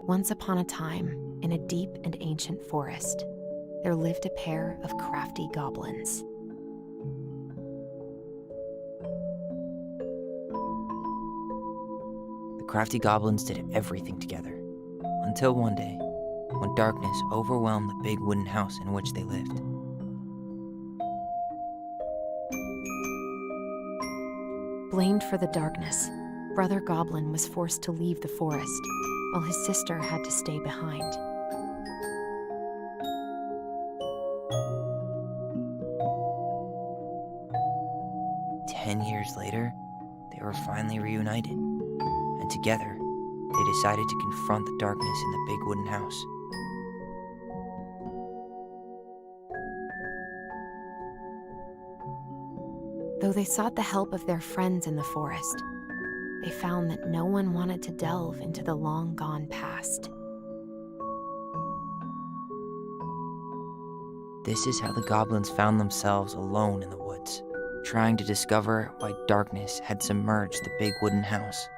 Once upon a time, in a deep and ancient forest, there lived a pair of crafty goblins. The crafty goblins did everything together, until one day, when darkness overwhelmed the big wooden house in which they lived. Blamed for the darkness, Brother Goblin was forced to leave the forest, while his sister had to stay behind. "10 years later, they were finally reunited, and together, they decided to confront the darkness in the big wooden house. Though they sought the help of their friends in the forest, they found that no one wanted to delve into the long-gone past. This is how the goblins found themselves alone in the woods, trying to discover why darkness had submerged the big wooden house.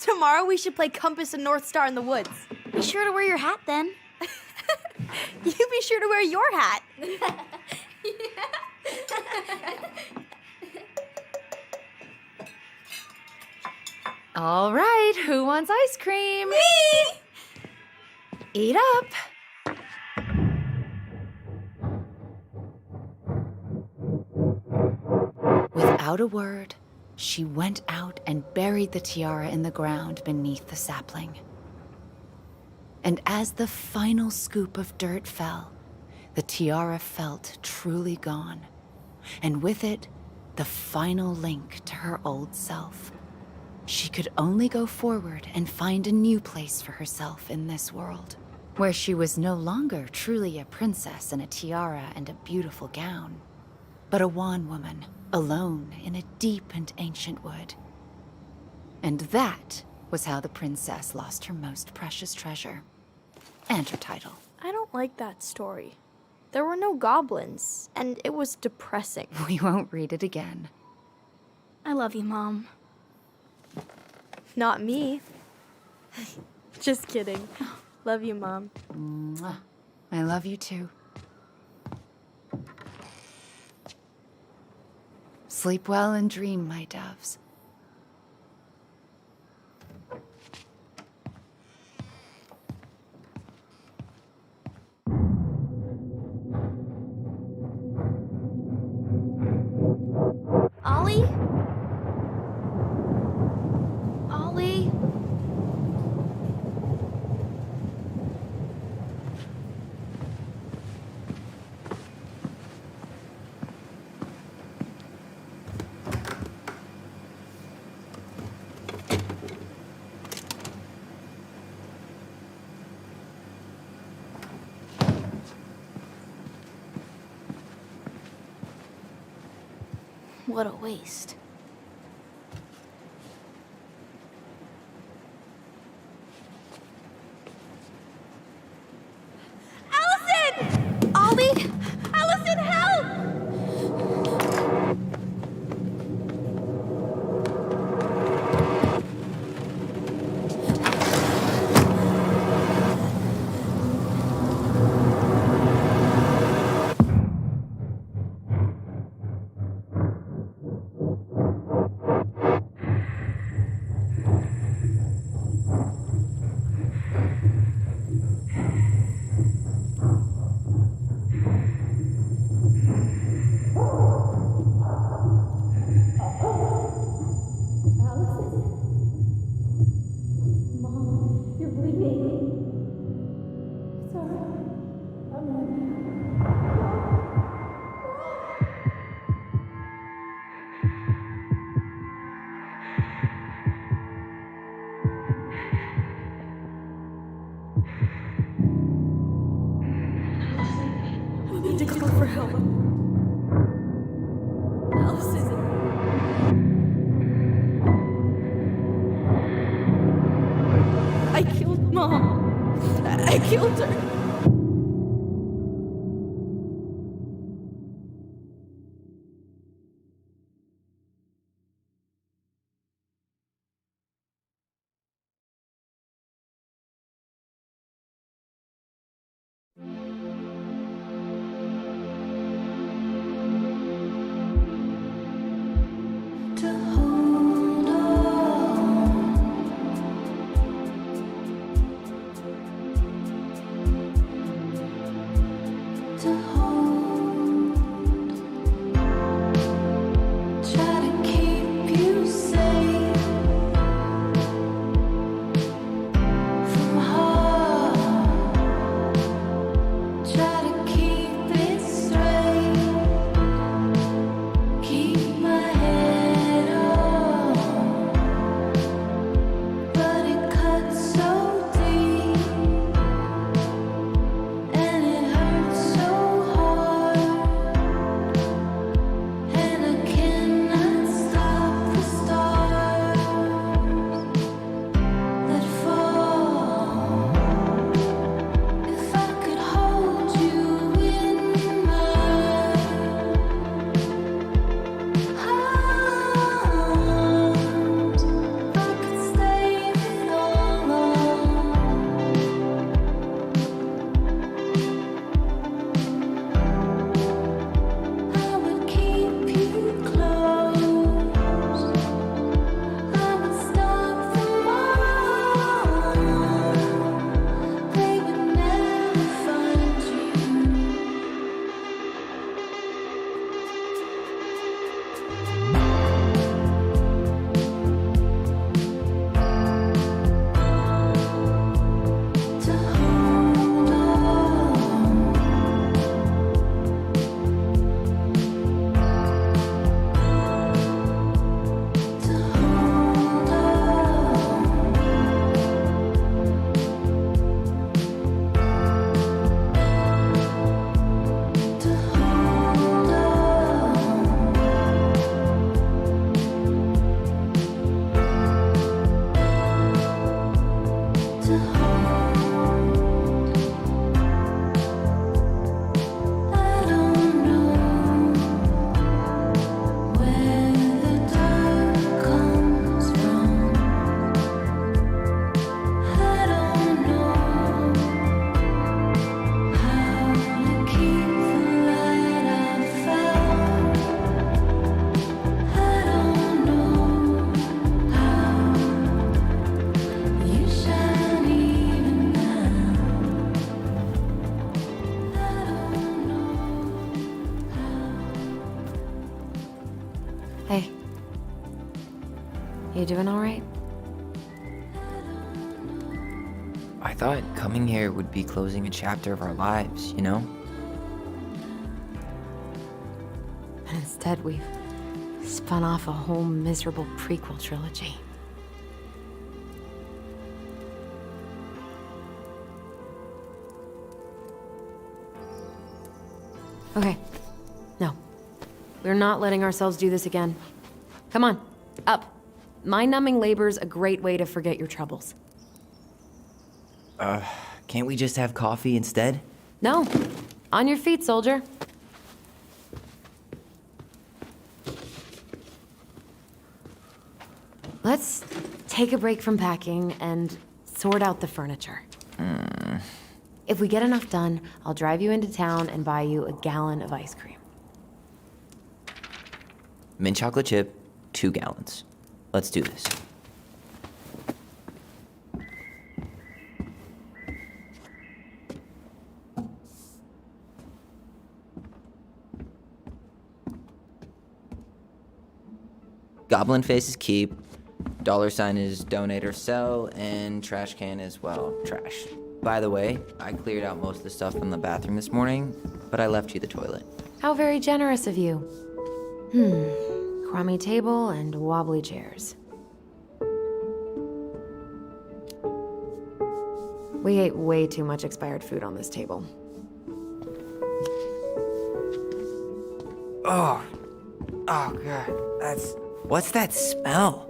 Tomorrow we should play Compass and North Star in the woods. Be sure to wear your hat then. You be sure to wear your hat. All right, who wants ice cream? Me! Eat up. Without a word, she went out and buried the tiara in the ground beneath the sapling. And as the final scoop of dirt fell, the tiara felt truly gone, and with it, the final link to her old self. She could only go forward and find a new place for herself in this world, where she was no longer truly a princess in a tiara and a beautiful gown, but a wan woman, alone in a deep and ancient wood. And that was how the princess lost her most precious treasure, and her title. I don't like that story. There were no goblins, and it was depressing. We won't read it again. I love you, Mom. Not me. Just kidding. Love you, Mom. Mwah. I love you too. Sleep well and dream, my doves. Ollie? Ollie? What a waste. Allison! Ollie! Allison, help! We need to call for help. Mom, I killed her. Hey. You doing all right? I thought coming here would be closing a chapter of our lives, you know? And instead, we've spun off a whole miserable prequel trilogy. Okay. No. We're not letting ourselves do this again. Come on, up. Mind-numbing labor's a great way to forget your troubles. Can't we just have coffee instead? No. On your feet, soldier. Let's take a break from packing and sort out the furniture. If we get enough done, I'll drive you into town and buy you a gallon of ice cream. Mint chocolate chip, 2 gallons. Let's do this. Goblin face is keep, $sign is donate or sell, and trash can is, well, trash. By the way, I cleared out most of the stuff from the bathroom this morning, but I left you the toilet. How very generous of you. Crummy table and wobbly chairs. We ate way too much expired food on this table. Oh God, what's that smell?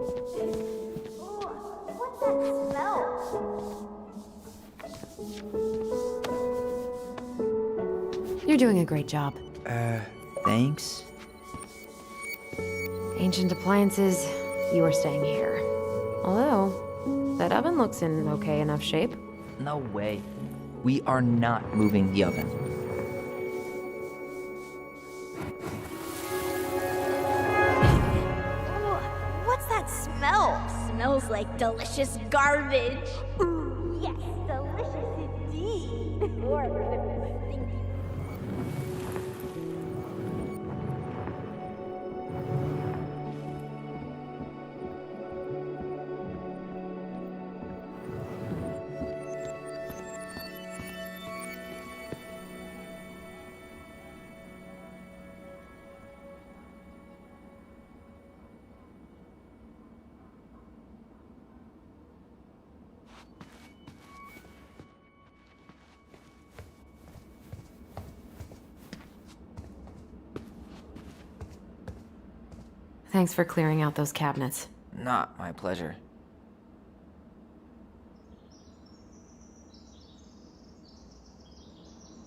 doing a great job. Thanks? Ancient appliances, you are staying here. Although, that oven looks in okay enough shape. No way. We are not moving the oven. What's that smell? Smells like delicious garbage. Ooh, yes, delicious indeed. Or could it be stinky? Thanks for clearing out those cabinets. Not my pleasure.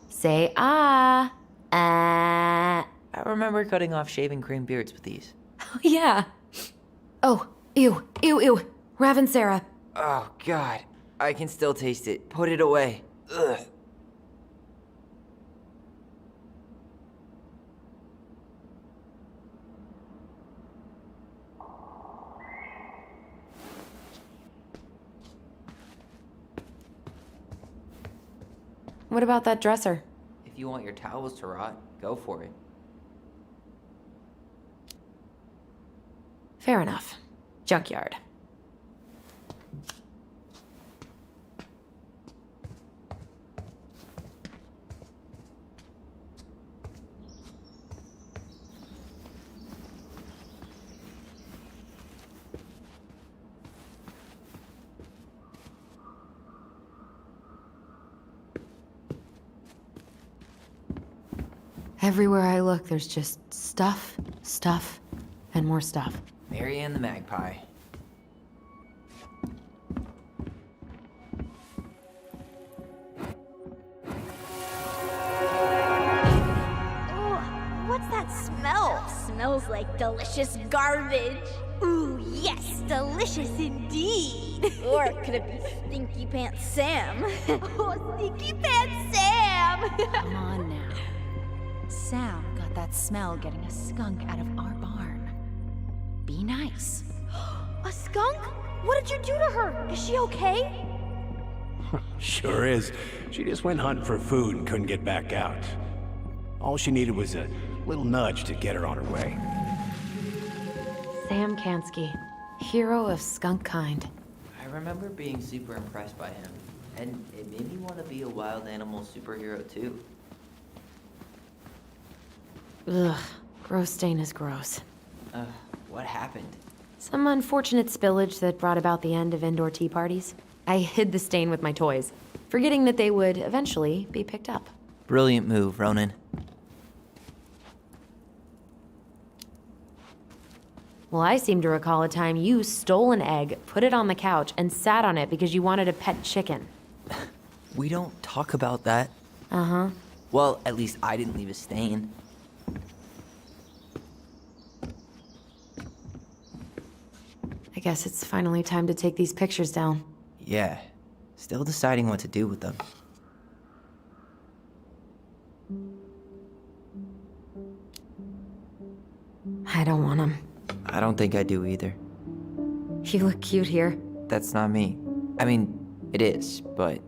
Say ah. Ah. I remember cutting off shaving cream beards with these. Yeah. Oh, ew, ew, ew. Raven Sarah. Oh, God. I can still taste it. Put it away. Ugh. What about that dresser? If you want your towels to rot, go for it. Fair enough. Junkyard. Everywhere I look, there's just stuff, stuff, and more stuff. Marianne the Magpie. Ooh, what's that smell? Smells like delicious garbage. Ooh, yes, delicious indeed. Or could it be Stinky Pants Sam? Oh, Stinky Pants Sam! Come on now. Sam got that smell getting a skunk out of our barn. Be nice. A skunk? What did you do to her? Is she okay? Sure is. She just went hunting for food and couldn't get back out. All she needed was a little nudge to get her on her way. Sam Kansky, hero of skunk kind. I remember being super impressed by him, and it made me want to be a wild animal superhero too. Ugh, gross stain is gross. What happened? Some unfortunate spillage that brought about the end of indoor tea parties. I hid the stain with my toys, forgetting that they would eventually be picked up. Brilliant move, Ronan. Well, I seem to recall a time you stole an egg, put it on the couch, and sat on it because you wanted a pet chicken. We don't talk about that. Uh-huh. Well, at least I didn't leave a stain. I guess it's finally time to take these pictures down. Yeah. Still deciding what to do with them. I don't want them. I don't think I do either. You look cute here. That's not me. I mean, it is, but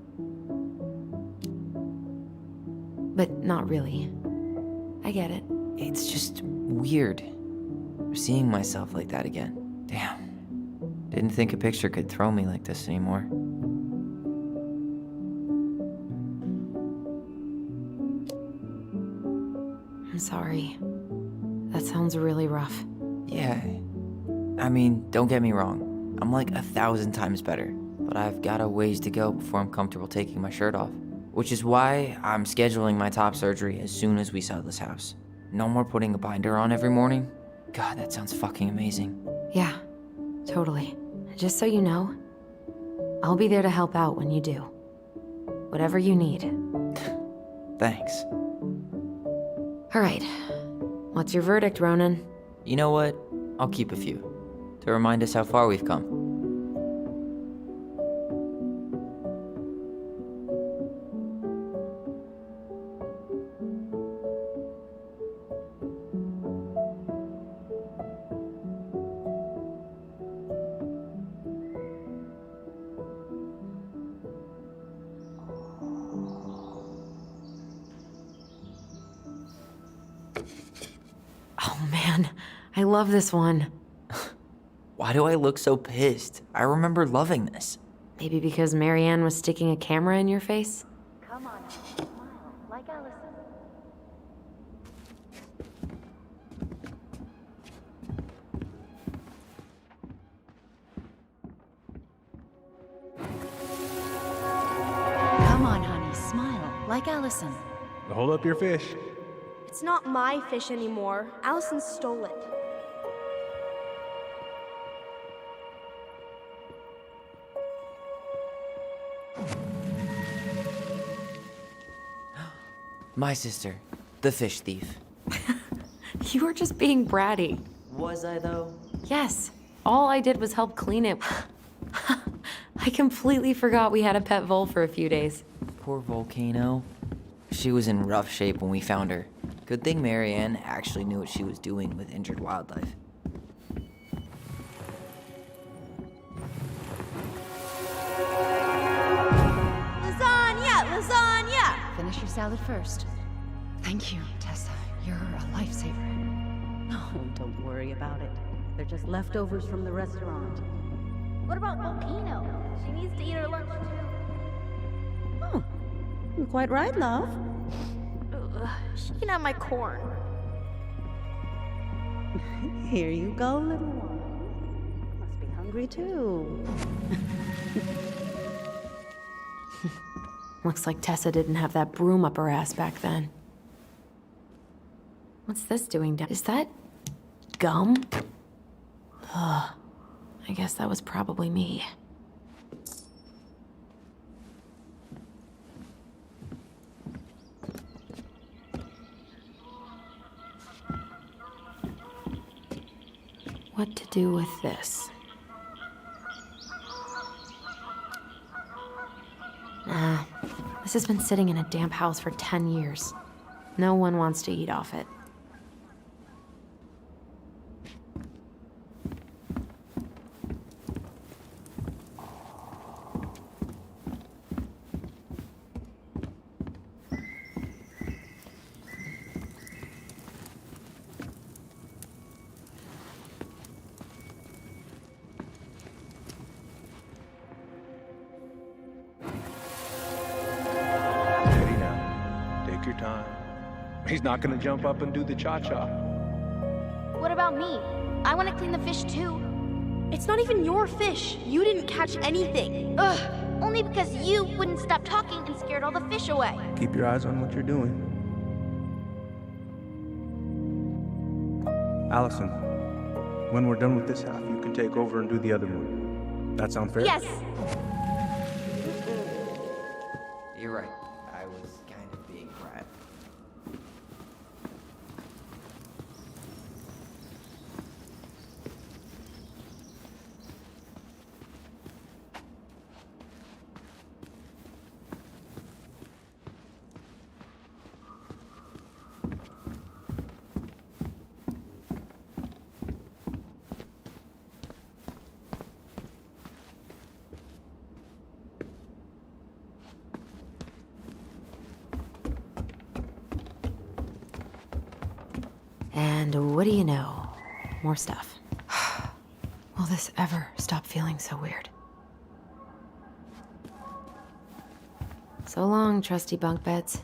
Not really. I get it. it's just weird. Seeing myself like that again. Damn. Didn't think a picture could throw me like this anymore. I'm sorry. That sounds really rough. Yeah. I mean, don't get me wrong. I'm like 1,000 times better. But I've got a ways to go before I'm comfortable taking my shirt off. Which is why I'm scheduling my top surgery as soon as we sell this house. No more putting a binder on every morning. God, that sounds fucking amazing. Yeah, totally. Just so you know, I'll be there to help out when you do. Whatever you need. Thanks. All right. What's your verdict, Ronan? You know what? I'll keep a few to remind us how far we've come. Oh man, I love this one. Why do I look so pissed? I remember loving this. Maybe because Marianne was sticking a camera in your face? Come on, smile, like Allison. Come on, honey, smile, like Allison. Hold up your fish. It's not my fish anymore. Allison stole it. My sister, the fish thief. You were just being bratty. Was I, though? Yes, all I did was help clean it. I completely forgot we had a pet vole for a few days. Poor Volcano. She was in rough shape when we found her. Good thing Marianne actually knew what she was doing with injured wildlife. Lasagna! Lasagna! Finish your salad first. Thank you, Tessa. You're a lifesaver. Oh, don't worry about it. They're just leftovers from the restaurant. What about Volcano? She needs to eat her lunch too. Oh, you're quite right, love. Ugh, she can have my corn. Here you go, little one. Must be hungry too. Looks like Tessa didn't have that broom up her ass back then. What's this doing down? Is that gum? Ugh. I guess that was probably me. What to do with this? Nah, this has been sitting in a damp house for 10 years. No one wants to eat off it. Steady now. Take your time. He's not gonna jump up and do the cha-cha. What about me? I want to clean the fish too. It's not even your fish. You didn't catch anything. Ugh, only because you wouldn't stop talking and scared all the fish away. Keep your eyes on what you're doing. Allison, when we're done with this half, you can take over and do the other one. That sound fair? Yes. You're right. I was kind of being a brat. And what do you know? More stuff. Will this ever stop feeling so weird? So long, trusty bunk beds.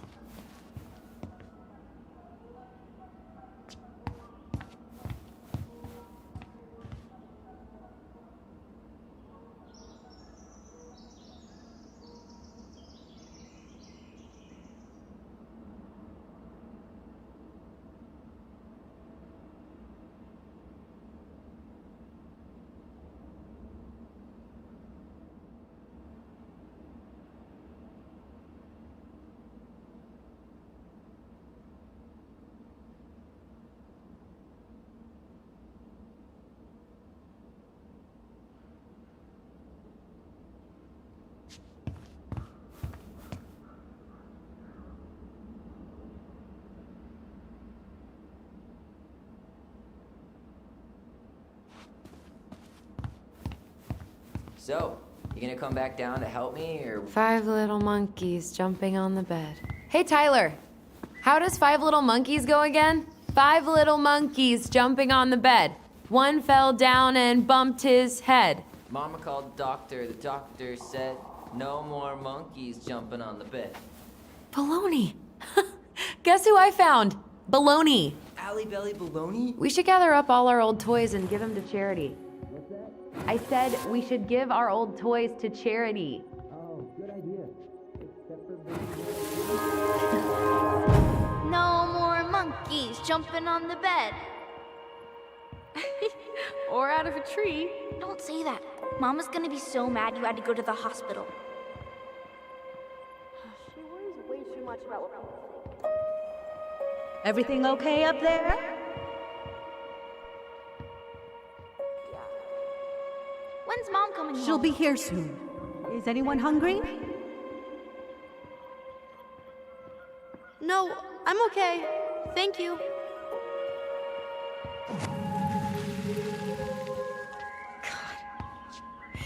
So, you gonna come back down to help me, or? 5 little monkeys jumping on the bed. Hey, Tyler. How does 5 little monkeys go again? 5 little monkeys jumping on the bed. One fell down and bumped his head. Mama called the doctor. The doctor said, no more monkeys jumping on the bed. Baloney. Guess who I found? Baloney. Allie Belly Baloney? We should gather up all our old toys and give them to charity. I said we should give our old toys to charity. No more monkeys jumping on the bed. Or out of a tree. Don't say that. Mama's gonna be so mad you had to go to the hospital. She worries way too much about what people think. Everything okay up there? When's Mom coming home? She'll be here soon. Is anyone hungry? No, I'm okay. Thank you.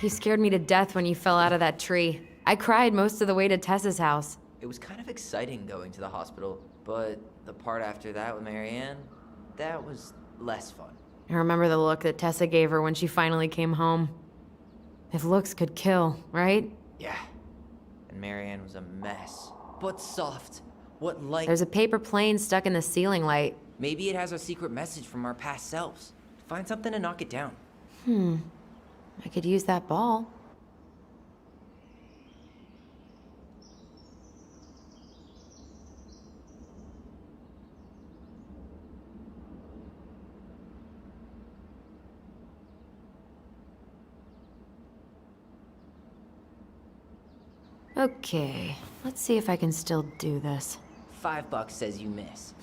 You scared me to death when you fell out of that tree. I cried most of the way to Tessa's house. It was kind of exciting going to the hospital, but the part after that with Marianne, that was less fun. I remember the look that Tessa gave her when she finally came home. If looks could kill, right? Yeah. And Marianne was a mess. But soft. What light? There's a paper plane stuck in the ceiling light. Maybe it has a secret message from our past selves. Find something to knock it down. I could use that ball. Okay, let's see if I can still do this. $5 says you miss.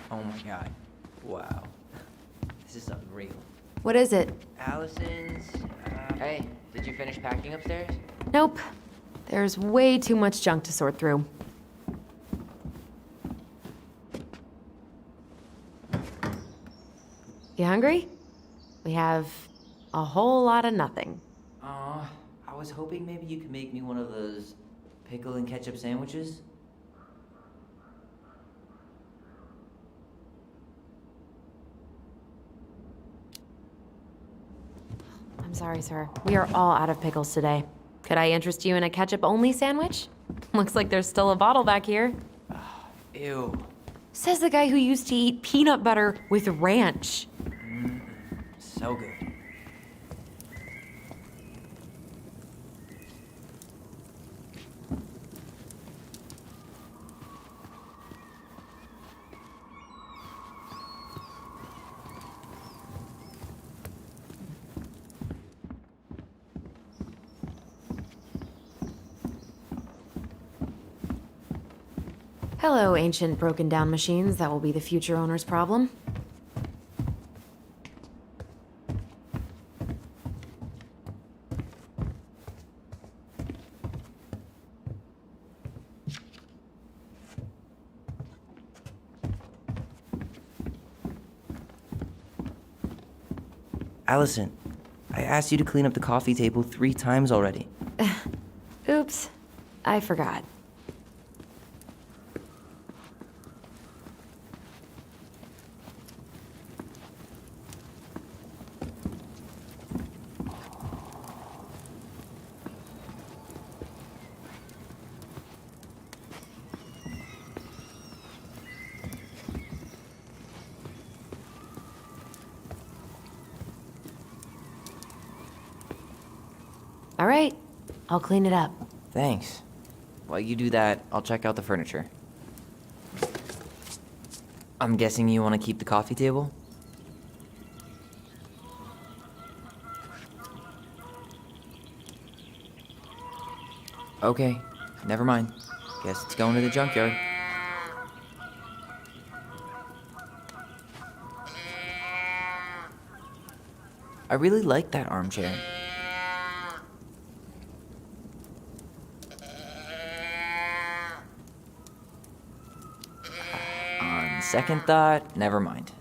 Oh my god. Wow. This is unreal. What is it? Allison's. Hey, did you finish packing upstairs? Nope. There's way too much junk to sort through. You hungry? We have a whole lot of nothing. Aw, I was hoping maybe you could make me one of those pickle and ketchup sandwiches. I'm sorry, sir. We are all out of pickles today. Could I interest you in a ketchup-only sandwich? Looks like there's still a bottle back here. Ew. Says the guy who used to eat peanut butter with ranch. So good. Hello, ancient broken-down machines that will be the future owner's problem. Allison, I asked you to clean up the coffee table 3 times already. Oops, I forgot. All right, I'll clean it up. Thanks. While you do that, I'll check out the furniture. I'm guessing you want to keep the coffee table? Okay, never mind. Guess it's going to the junkyard. I really like that armchair. On second thought, never mind.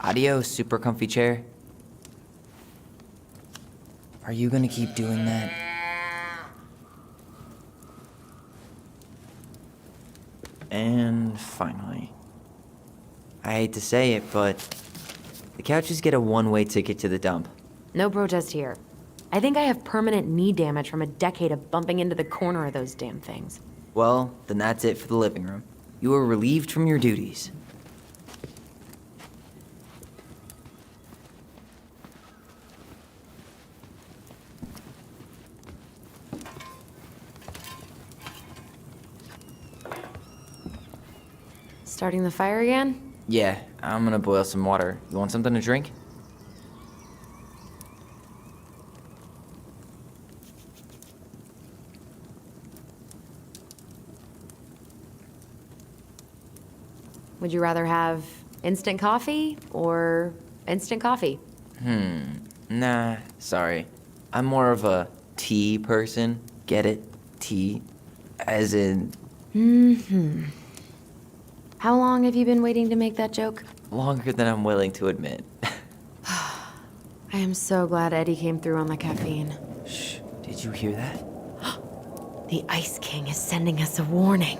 Adios, super comfy chair. Are you gonna keep doing that? And finally, I hate to say it, but the couches get a one-way ticket to the dump. No protest here. I think I have permanent knee damage from a decade of bumping into the corner of those damn things. Well, then that's it for the living room. You are relieved from your duties. Starting the fire again? Yeah, I'm gonna boil some water. You want something to drink? Would you rather have instant coffee or instant coffee? Nah, sorry. I'm more of a tea person. Get it? Tea. As in, How long have you been waiting to make that joke? longer than I'm willing to admit. I am so glad Eddie came through on the caffeine. Shh, did you hear that? The Ice King is sending us a warning.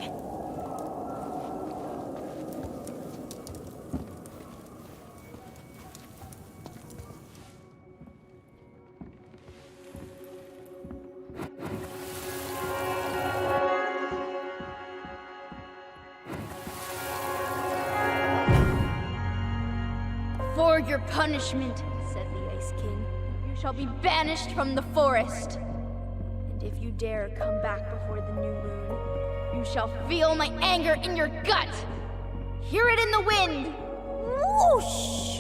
For your punishment, said the Ice King, you shall be banished from the forest. And if you dare come back before the new moon, you shall feel my anger in your gut. Hear it in the wind. Whoosh!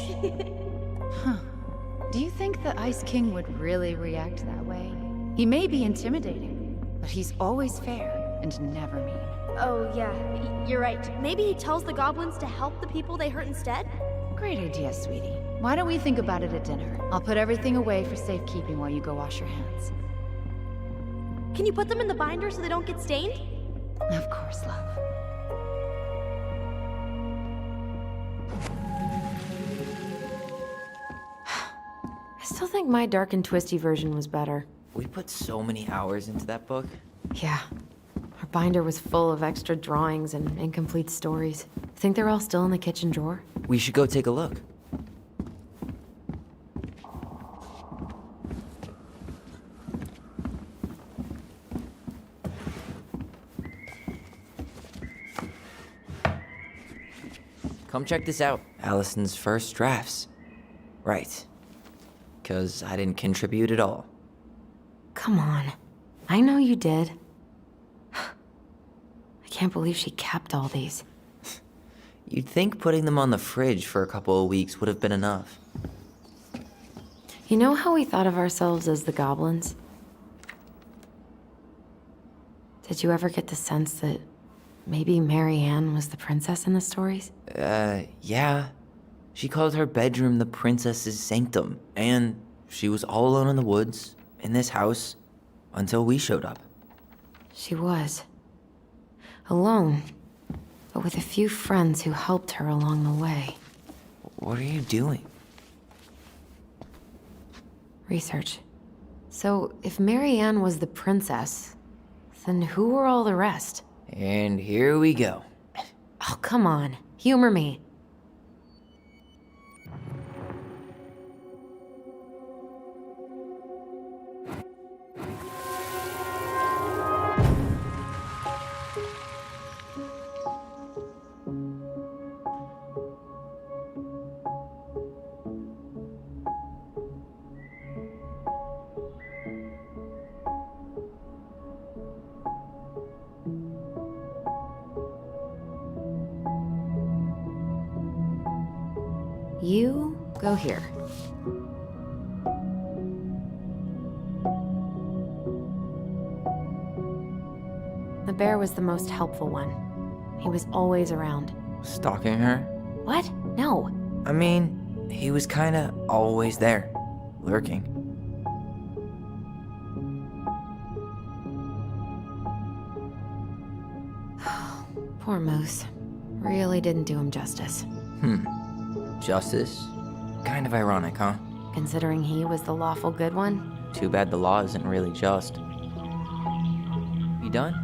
Do you think the Ice King would really react that way? He may be intimidating, but he's always fair and never mean. Oh, yeah, you're right. Maybe he tells the goblins to help the people they hurt instead? Great idea, sweetie. Why don't we think about it at dinner? I'll put everything away for safekeeping while you go wash your hands. Can you put them in the binder so they don't get stained? Of course, love. I still think my dark and twisty version was better. We put so many hours into that book. Yeah. Our binder was full of extra drawings and incomplete stories. Think they're all still in the kitchen drawer? We should go take a look. Come check this out. Allison's first drafts. Right. 'Cause I didn't contribute at all. Come on. I know you did. I can't believe she kept all these. You'd think putting them on the fridge for a couple of weeks would have been enough. You know how we thought of ourselves as the goblins? Did you ever get the sense that maybe Mary Ann was the princess in the stories? Yeah. She called her bedroom the princess's sanctum, and she was all alone in the woods, in this house, until we showed up. She was. Alone, but with a few friends who helped her along the way. What are you doing? Research. So, if Mary Ann was the princess, then who were all the rest? And here we go. Oh, come on. Humor me. You go here. The bear was the most helpful one. He was always around. Stalking her? What? No. I mean, he was kinda always there, lurking. Poor Moose. Really didn't do him justice. Justice? Kind of ironic, huh? Considering he was the lawful good one. Too bad the law isn't really just. You done?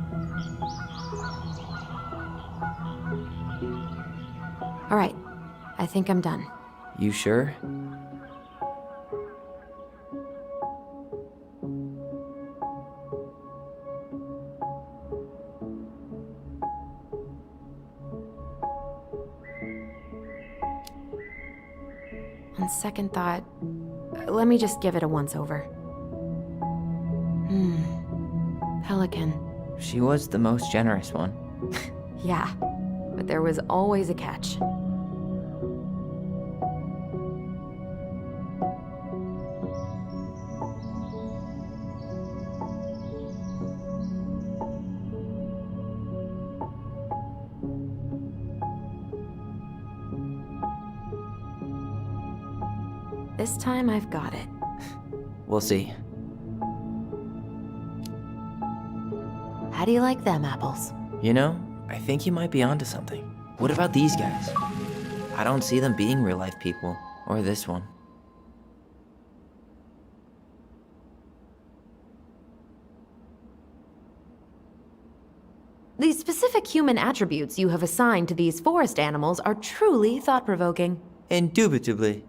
All right, I think I'm done. You sure? On second thought, let me just give it a once-over. Pelican. She was the most generous one. Yeah, but there was always a catch. This time I've got it. We'll see. How do you like them apples? You know, I think you might be onto something. What about these guys? I don't see them being real-life people. Or this one. The specific human attributes you have assigned to these forest animals are truly thought-provoking. Indubitably.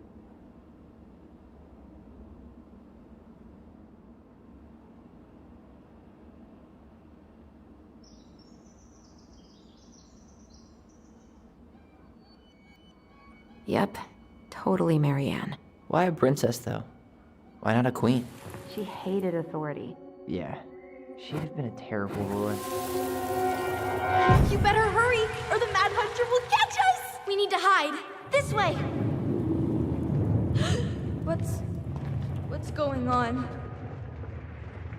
Yep, totally Marianne. Why a princess, though? Why not a queen? She hated authority. Yeah, she'd have been a terrible ruler. You better hurry, or the Mad Hunter will catch us! We need to hide. This way! What's going on?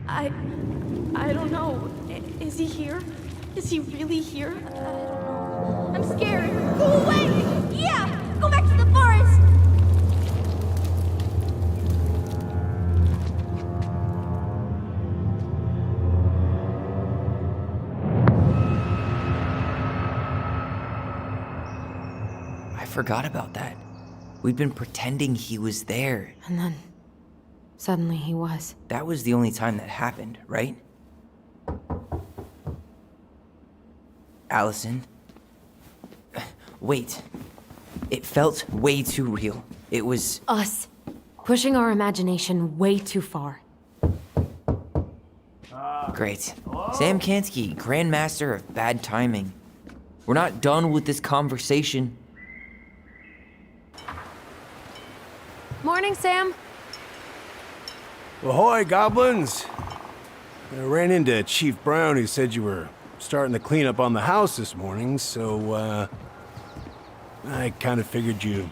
I don't know. Is he here? Is he really here? I don't know. I'm scared. Go away! Yeah! Go back to the forest! I forgot about that. We'd been pretending he was there. And then, suddenly he was. That was the only time that happened, right? Allison? Wait. It felt way too real. It was... Us. Pushing our imagination way too far. Great. Sam Kansky, Grandmaster of Bad Timing. We're not done with this conversation. Morning, Sam. Ahoy, goblins! I ran into Chief Brown, who said you were starting to clean up on the house this morning, so, I kind of figured you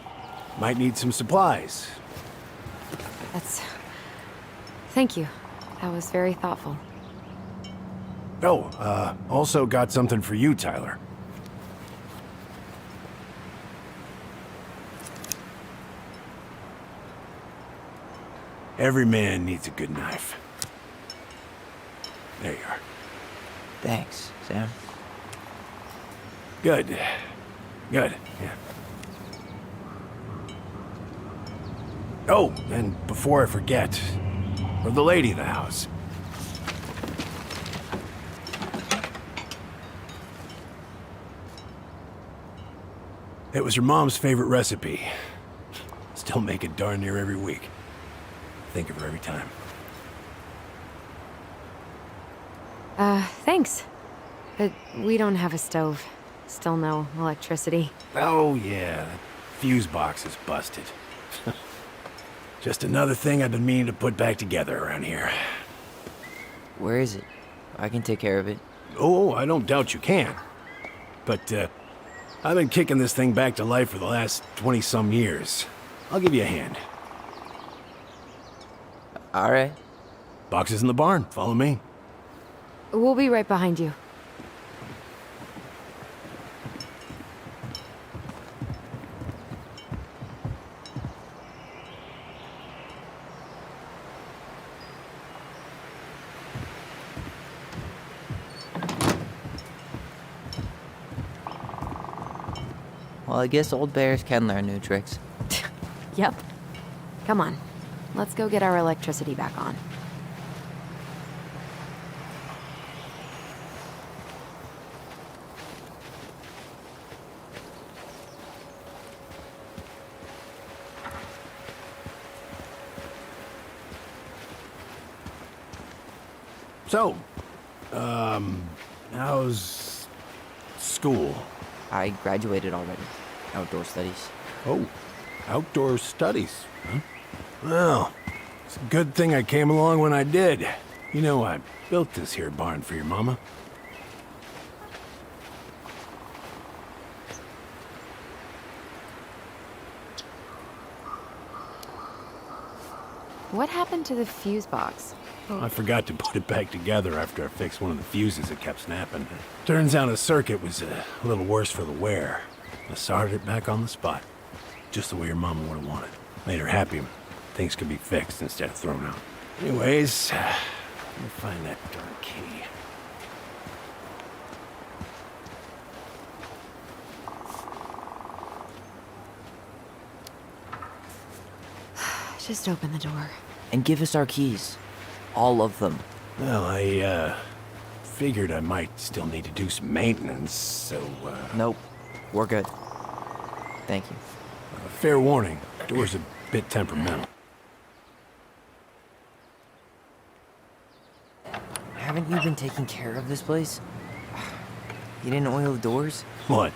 might need some supplies. Thank you. That was very thoughtful. Oh, also got something for you, Tyler. Every man needs a good knife. There you are. Thanks, Sam. Good. Good, yeah. Oh, and before I forget, for the lady of the house. It was her mom's favorite recipe. Still make it darn near every week. Think of her every time. Thanks. But we don't have a stove. Still no electricity. Oh, yeah, that fuse box is busted. Just another thing I've been meaning to put back together around here. Where is it? I can take care of it. Oh, I don't doubt you can. But, I've been kicking this thing back to life for the last 20-some years. I'll give you a hand. All right. Box is in the barn. Follow me. We'll be right behind you. Well, I guess old bears can learn new tricks. Yep. Come on. Let's go get our electricity back on. So, how's school? I graduated already. Outdoor studies. Oh, outdoor studies, huh? Well, it's a good thing I came along when I did. You know, I built this here barn for your mama. What happened to the fuse box? I forgot to put it back together after I fixed one of the fuses that kept snapping. Turns out a circuit was a little worse for the wear. I soldered it back on the spot, just the way your mama would have wanted. Made her happy. Things could be fixed instead of thrown out. Anyways, let me find that darn key. Just open the door. And give us our keys. All of them. Well, I figured I might still need to do some maintenance, so, Nope. We're good. Thank you. fair warning, door's a bit temperamental. Haven't you been taking care of this place? You didn't oil the doors? What?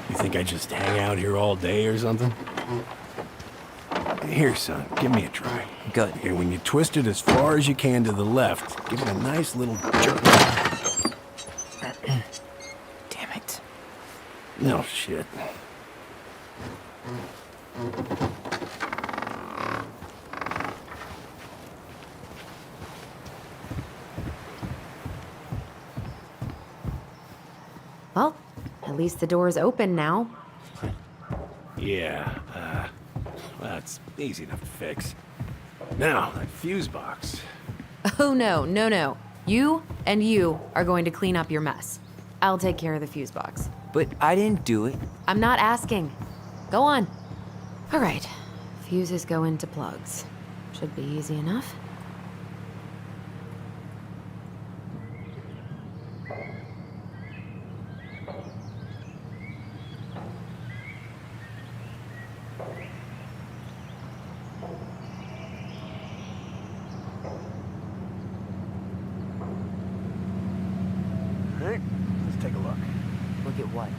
You think I just hang out here all day or something? Here, son, give me a try. Good. Here, when you twist it as far as you can to the left, give it a nice little jerk. Damn it. No shit. Well, at least the door's open now. Yeah, that's easy enough to fix. Now, that fuse box. Oh no, no, no. You and you are going to clean up your mess. I'll take care of the fuse box. But I didn't do it. I'm not asking. Go on. All right. Fuses go into plugs. Should be easy enough. Alright, let's take a look. Look at what?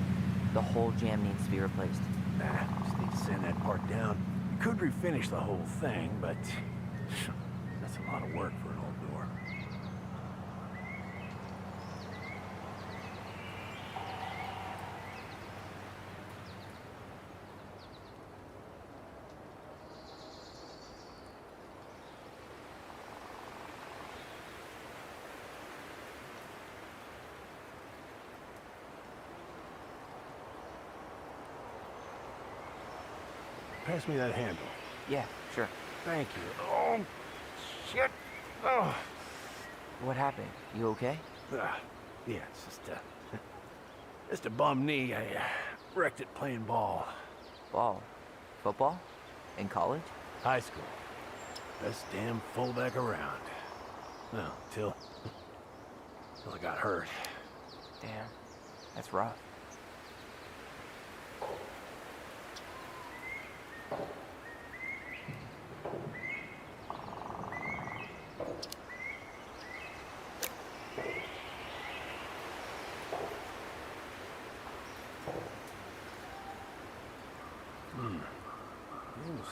The whole jam needs to be replaced. Nah, just need to sand that part down. You could refinish the whole thing, but that's a lot of work for an old door. Pass me that handle. Yeah, sure. Thank you. Oh, shit. Oh. What happened? You okay? Yeah, it's just a bum knee. I wrecked it playing ball. Ball? Football? In college? High school. Best damn fullback around. Well, till I got hurt. Damn. That's rough.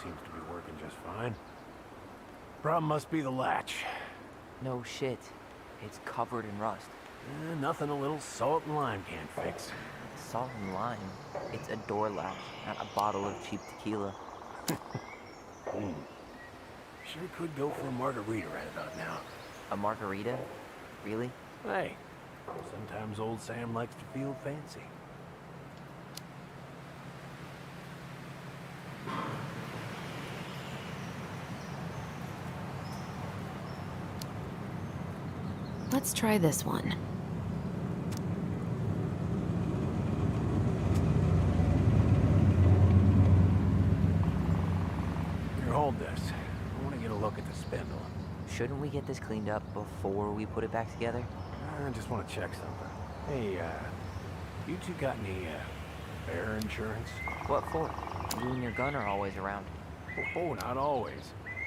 Seems to be working just fine. Problem must be the latch. No shit. It's covered in rust. Nothing a little salt and lime can't fix. Salt and lime. It's a door latch, not a bottle of cheap tequila. Sure could go for a margarita right about now. A margarita? Really? Hey, sometimes old Sam likes to feel fancy. Let's try this one. Shouldn't we get this cleaned up before we put it back together? I just want to check something. Hey, you two got any, bear insurance? What for? You and your gun are always around. Oh, not always.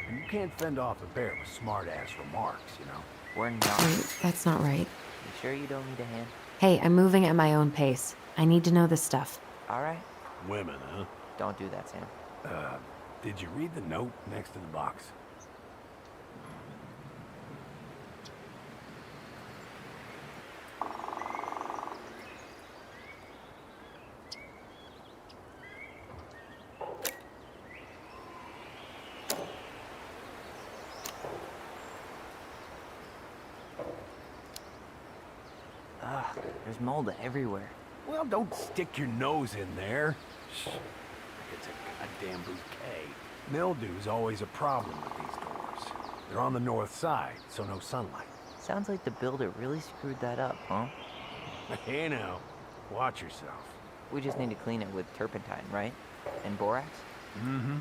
And you can't fend off a bear with smart-ass remarks, you know? We're not. Wait, that's not right. You sure you don't need a hand? Hey, I'm moving at my own pace. I need to know this stuff. All right. Women, huh? Don't do that, Sam. Did you read the note next to the box? Ugh, there's mold everywhere. Well, don't stick your nose in there. Shh. It's a goddamn bouquet. Mildew's always a problem with these doors. They're on the north side, so no sunlight. Sounds like the builder really screwed that up, huh? Hey now, watch yourself. We just need to clean it with turpentine, right? And borax? Mm-hmm.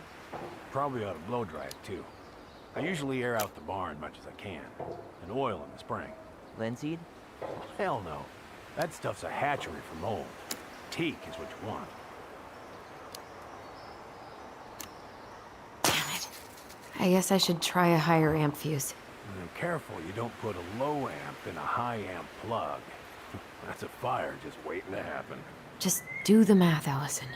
Probably ought to blow dry it, too. I usually air out the barn much as I can, and oil in the spring. Linseed? Hell no. That stuff's a hatchery for mold. Teak is what you want. Damn it. I guess I should try a higher amp fuse. And careful you don't put a low amp in a high amp plug. That's a fire just waiting to happen. Just do the math, Allison.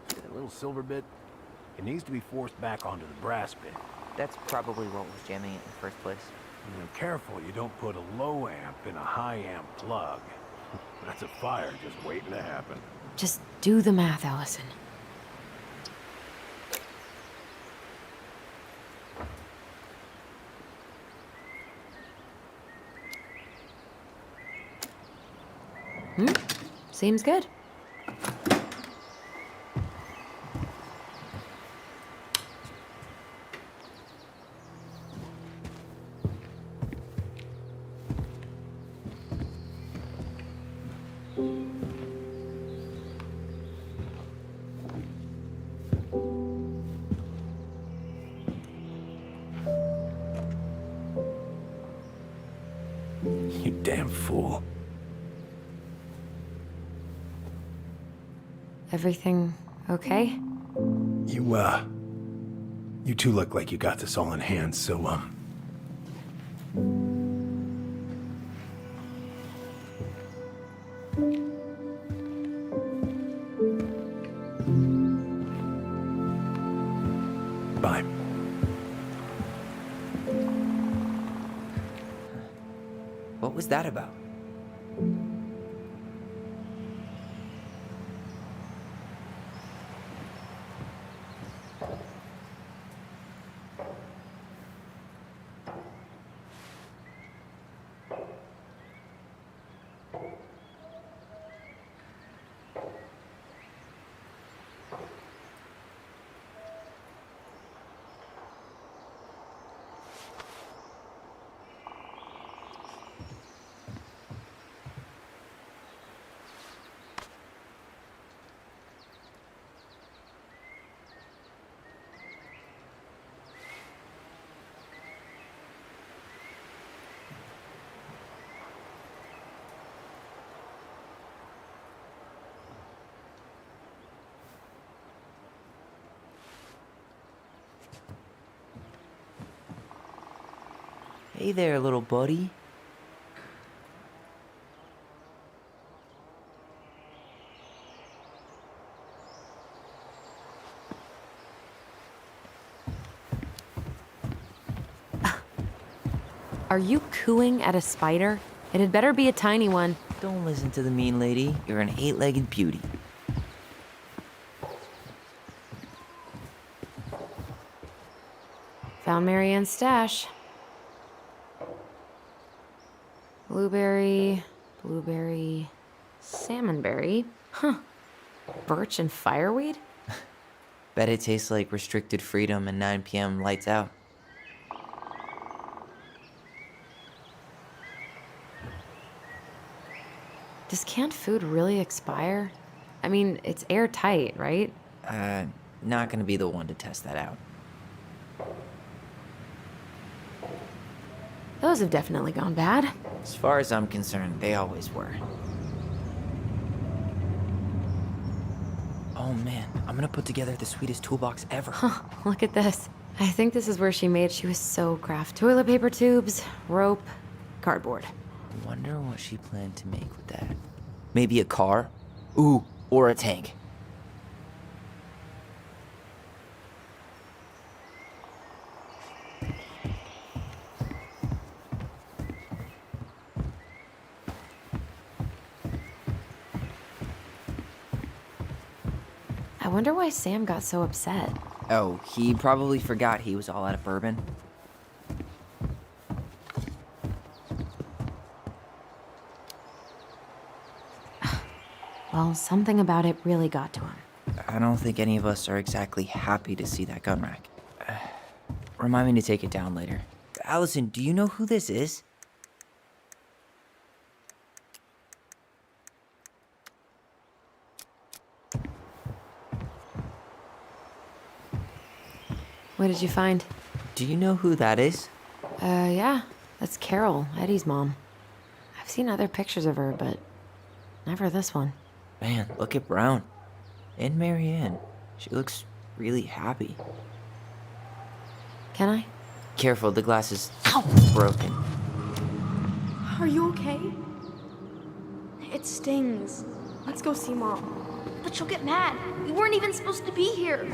See that little silver bit? It needs to be forced back onto the brass bit. That's probably what was jamming it in the first place. And careful you don't put a low amp in a high amp plug. That's a fire just waiting to happen. Just do the math, Allison. Seems good. You damn fool. Everything okay? You two look like you got this all in hand, so, bye. What was that about? Hey there, little buddy. Are you cooing at a spider? It had better be a tiny one. Don't listen to the mean lady. You're an 8-legged beauty. Found Marianne's stash. Blueberry, blueberry, Salmonberry? Huh. Birch and fireweed? Bet it tastes like restricted freedom and 9 p.m. lights out. Does canned food really expire? I mean, it's airtight, right? Not gonna be the one to test that out. Those have definitely gone bad. As far as I'm concerned, they always were. Oh man, I'm gonna put together the sweetest toolbox ever. Huh, look at this. I think this is where she was so craft. Toilet paper tubes, rope, cardboard. Wonder what she planned to make with that. Maybe a car? Ooh, or a tank. I wonder why Sam got so upset. Oh, he probably forgot he was all out of bourbon. Well, something about it really got to him. I don't think any of us are exactly happy to see that gun rack. Remind me to take it down later. Allison, do you know who this is? What did you find? Do you know who that is? Yeah. That's Carol, Eddie's mom. I've seen other pictures of her, but never this one. Man, look at Brown. And Marianne. She looks really happy. Can I? Careful, the glass is broken. Are you okay? It stings. Let's go see Mom. But she'll get mad. We weren't even supposed to be here.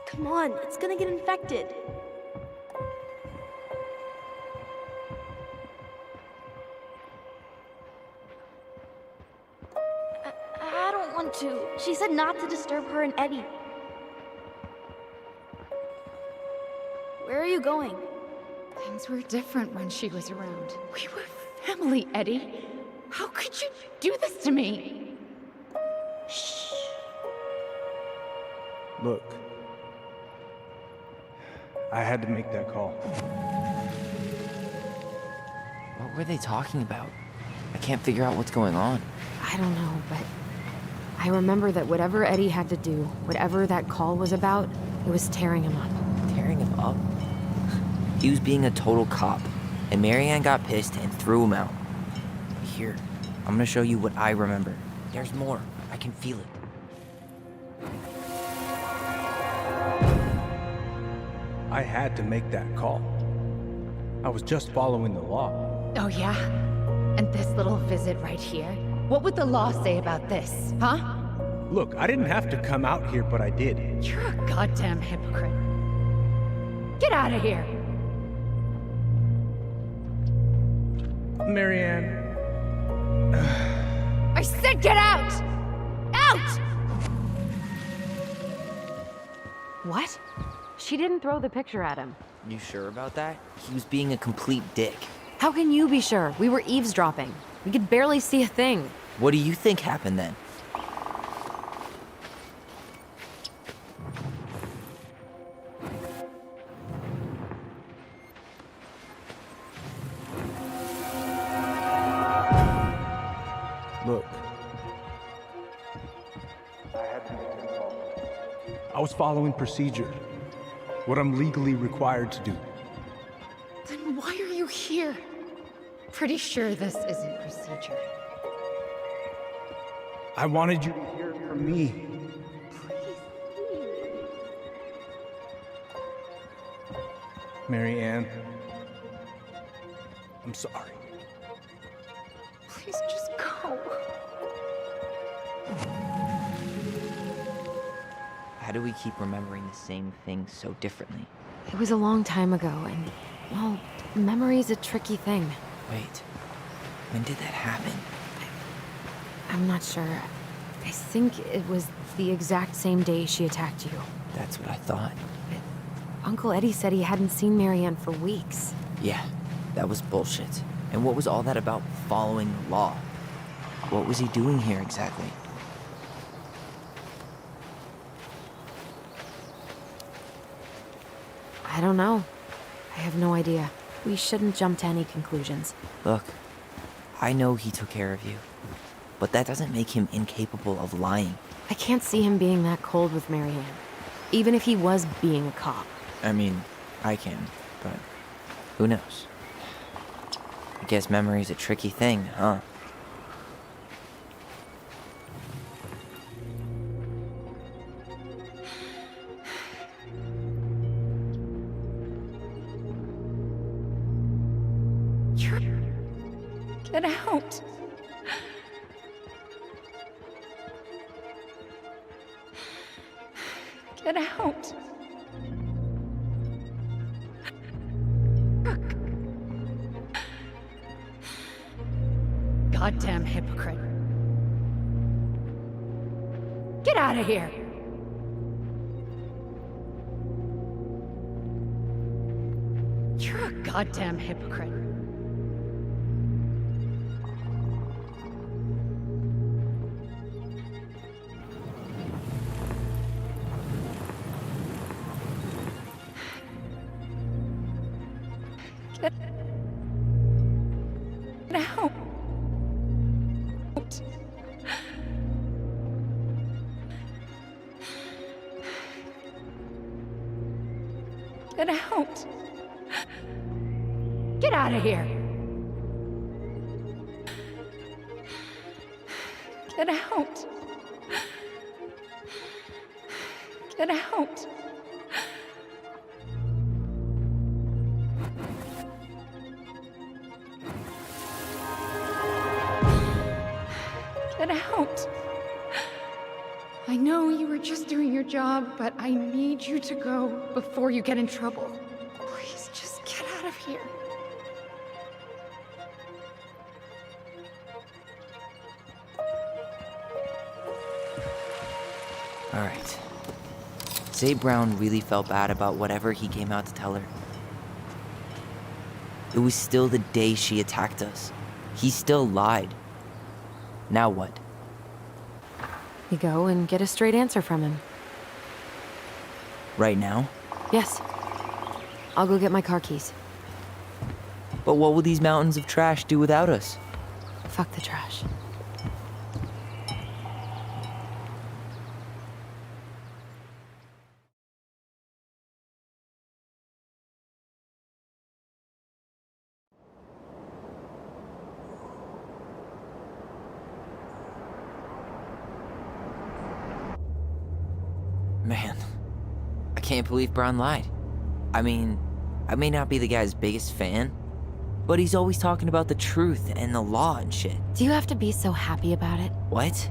Come on, it's gonna get infected. I don't want to. She said not to disturb her and Eddie. Where are you going? Things were different when she was around. We were family, Eddie. How could you do this to me? Look, I had to make that call. What were they talking about? I can't figure out what's going on. I don't know, but I remember that whatever Eddie had to do, whatever that call was about, it was tearing him up. Tearing him up? He was being a total cop, and Marianne got pissed and threw him out. Here, I'm gonna show you what I remember. There's more. I can feel it. I had to make that call. I was just following the law. Oh, yeah? And this little visit right here? What would the law say about this, huh? Look, I didn't have to come out here, but I did. You're a goddamn hypocrite. Get out of here! Marianne, I said get out! Out! What? She didn't throw the picture at him. You sure about that? He was being a complete dick. How can you be sure? We were eavesdropping. We could barely see a thing. What do you think happened then? look. I had to make that call. I was following procedure. What I'm legally required to do. Then why are you here? Pretty sure this isn't procedure. I wanted you to hear it from me. Marianne, I'm sorry. Please just go. How do we keep remembering the same thing so differently? It was a long time ago, and, well, memory's a tricky thing. Wait, when did that happen? I'm not sure. I think it was the exact same day she attacked you. That's what I thought. Uncle Eddie said he hadn't seen Marianne for weeks. Yeah, that was bullshit. And what was all that about following the law? What was he doing here exactly? I don't know. I have no idea. We shouldn't jump to any conclusions. Look, I know he took care of you, but that doesn't make him incapable of lying. I can't see him being that cold with Marianne, even if he was being a cop. I mean, I can, but who knows? I guess memory's a tricky thing, huh? Get out! Get out! Goddamn hypocrite. Get out of here! You're a goddamn hypocrite. Get out. Get out. Get out of here. Get out. Get out. Get out. I know you were just doing your job, but I need you to go before you get in trouble. Please, just get out of here. All right. Say Brown really felt bad about whatever he came out to tell her. It was still the day she attacked us. He still lied. Now what? We go and get a straight answer from him. Right now? Yes. I'll go get my car keys. But what will these mountains of trash do without us? Fuck the trash. Man, I can't believe Brown lied. I mean, I may not be the guy's biggest fan, but he's always talking about the truth and the law and shit. Do you have to be so happy about it? What?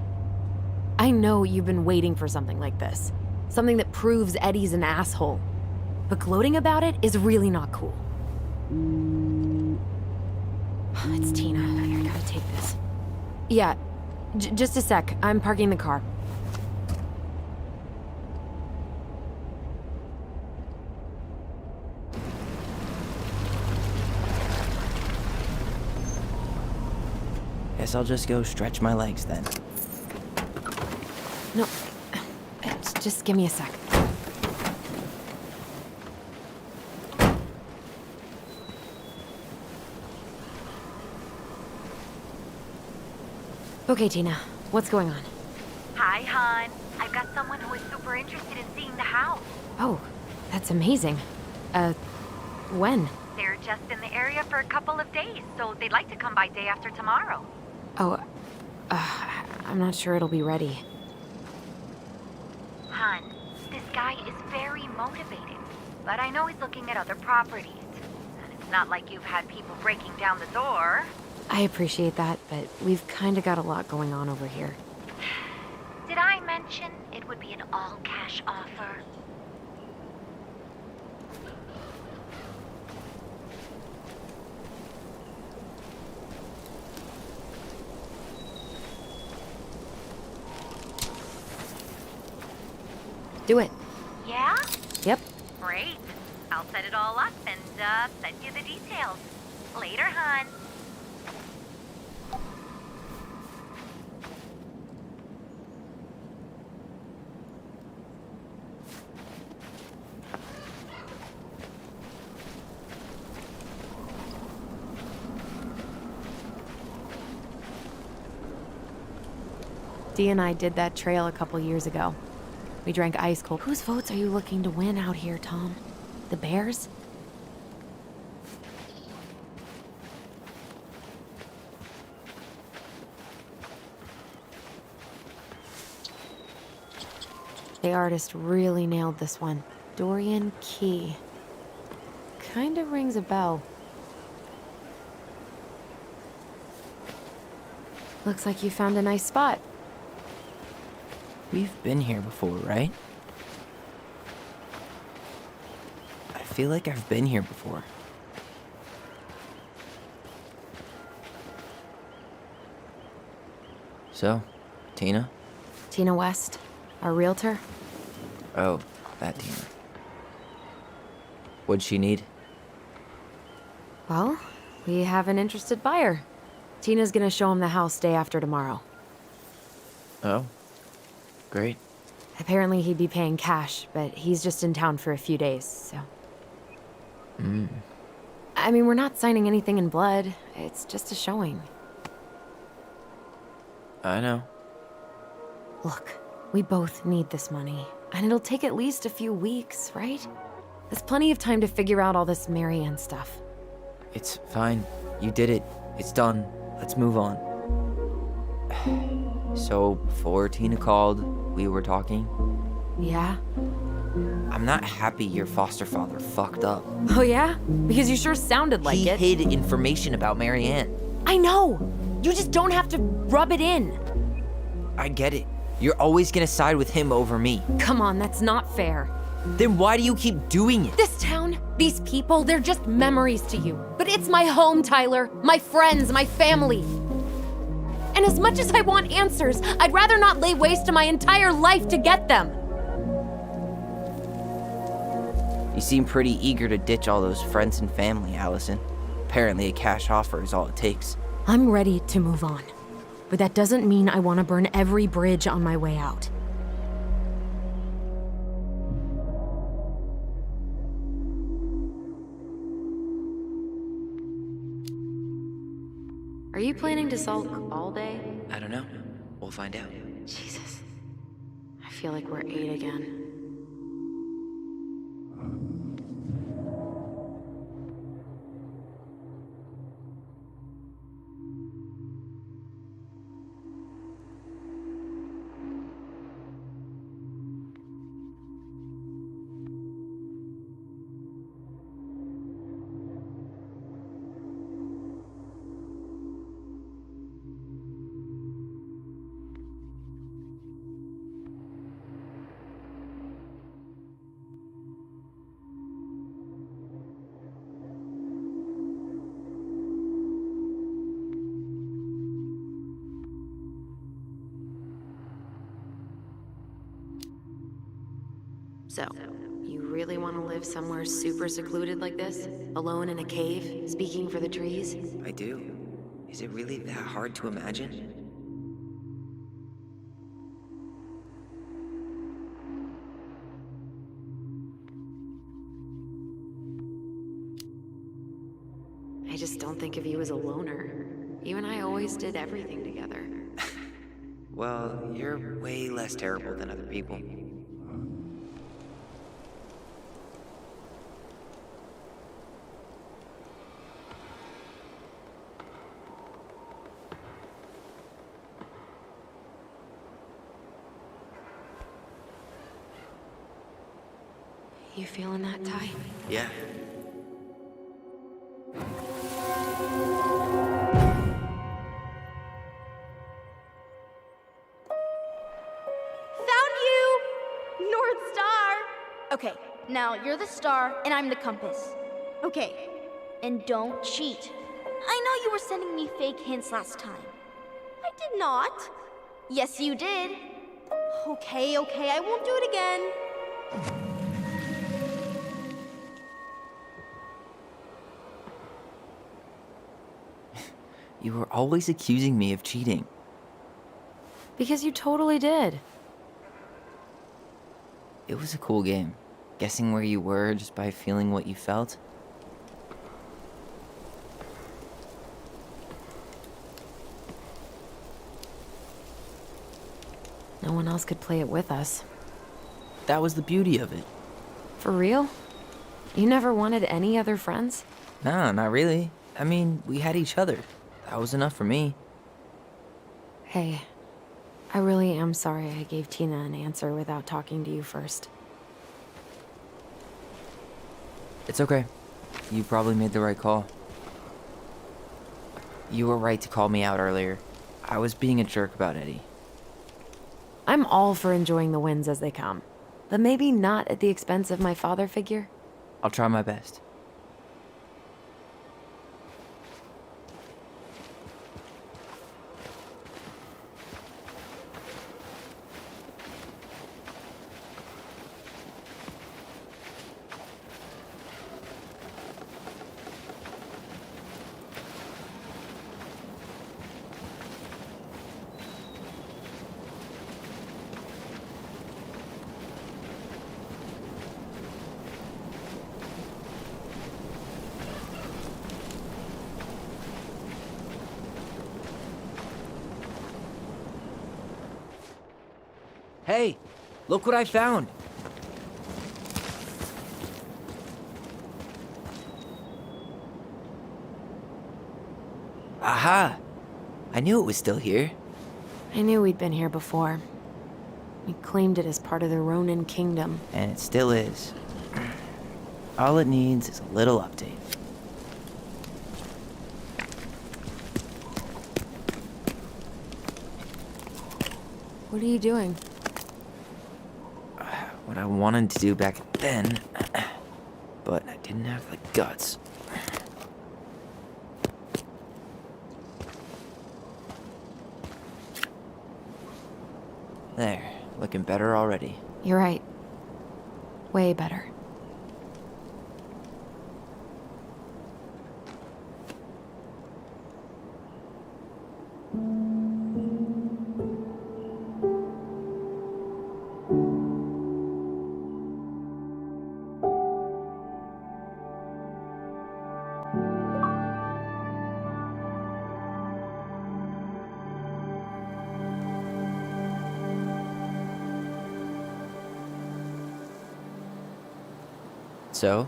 I know you've been waiting for something like this. Something that proves Eddie's an asshole. But gloating about it is really not cool. It's Tina. I gotta take this. Yeah, just a sec. I'm parking the car. Guess I'll just go stretch my legs then. No, just give me a sec. Okay, Tina, what's going on? Hi, hon. I've got someone who is super interested in seeing the house. Oh, that's amazing. When? They're just in the area for a couple of days, so they'd like to come by day after tomorrow. Oh, I'm not sure it'll be ready. Hun, this guy is very motivated, but I know he's looking at other properties. And it's not like you've had people breaking down the door. I appreciate that, but we've kind of got a lot going on over here. Did I mention it would be an all-cash offer? Do it. Yeah? Yep. Great. I'll set it all up and send you the details. Later, hon. Dee and I did that trail a couple years ago. We drank ice cold. Whose votes are you looking to win out here, Tom? The Bears? The artist really nailed this one. Dorian Key. Kinda rings a bell. Looks like you found a nice spot. We've been here before, right? I feel like I've been here before. So, Tina? Tina West, our realtor. Oh, that Tina. What'd she need? Well, we have an interested buyer. Tina's gonna show him the house day after tomorrow. Oh, great. Apparently he'd be paying cash, but he's just in town for a few days, so... I mean, we're not signing anything in blood. It's just a showing. I know. Look, we both need this money, and it'll take at least a few weeks, right? There's plenty of time to figure out all this Marianne stuff. It's fine. You did it. It's done. Let's move on. So, before Tina called, we were talking. Yeah? I'm not happy your foster father fucked up. Oh yeah? Because you sure sounded like He it. hid information about Marianne. I know! You just don't have to rub it in. I get it. You're always gonna side with him over me. Come on, that's not fair. Then why do you keep doing it? This town, these people, they're just memories to you. But it's my home, Tyler. My friends, my family. And as much as I want answers, I'd rather not lay waste to my entire life to get them. You seem pretty eager to ditch all those friends and family, Allison. Apparently a cash offer is all it takes. I'm ready to move on. But that doesn't mean I want to burn every bridge on my way out. Are you planning to sulk all day? I don't know. We'll find out. Jesus. I feel like we're 8 again. So, you really want to live somewhere super secluded like this? Alone in a cave, speaking for the trees? I do. Is it really that hard to imagine? I just don't think of you as a loner. You and I always did everything together. Well, you're way less terrible than other people. You feeling that, Ty? Yeah. Found you! North Star! Okay, now you're the star and I'm the compass. Okay, and don't cheat. I know you were sending me fake hints last time. I did not. Yes, you did. Okay, I won't do it again. You were always accusing me of cheating. Because you totally did. It was a cool game. Guessing where you were just by feeling what you felt. No one else could play it with us. That was the beauty of it. For real? You never wanted any other friends? Nah, not really. I mean, we had each other. That was enough for me. Hey, I really am sorry I gave Tina an answer without talking to you first. It's okay. You probably made the right call. You were right to call me out earlier. I was being a jerk about Eddie. I'm all for enjoying the wins as they come, but maybe not at the expense of my father figure. I'll try my best. Hey, look what I found. Aha! I knew it was still here. I knew we'd been here before. We claimed it as part of the Ronin Kingdom. And it still is. All it needs is a little update. What are you doing? What I wanted to do back then, but I didn't have the guts. There, looking better already. You're right. Way better. So,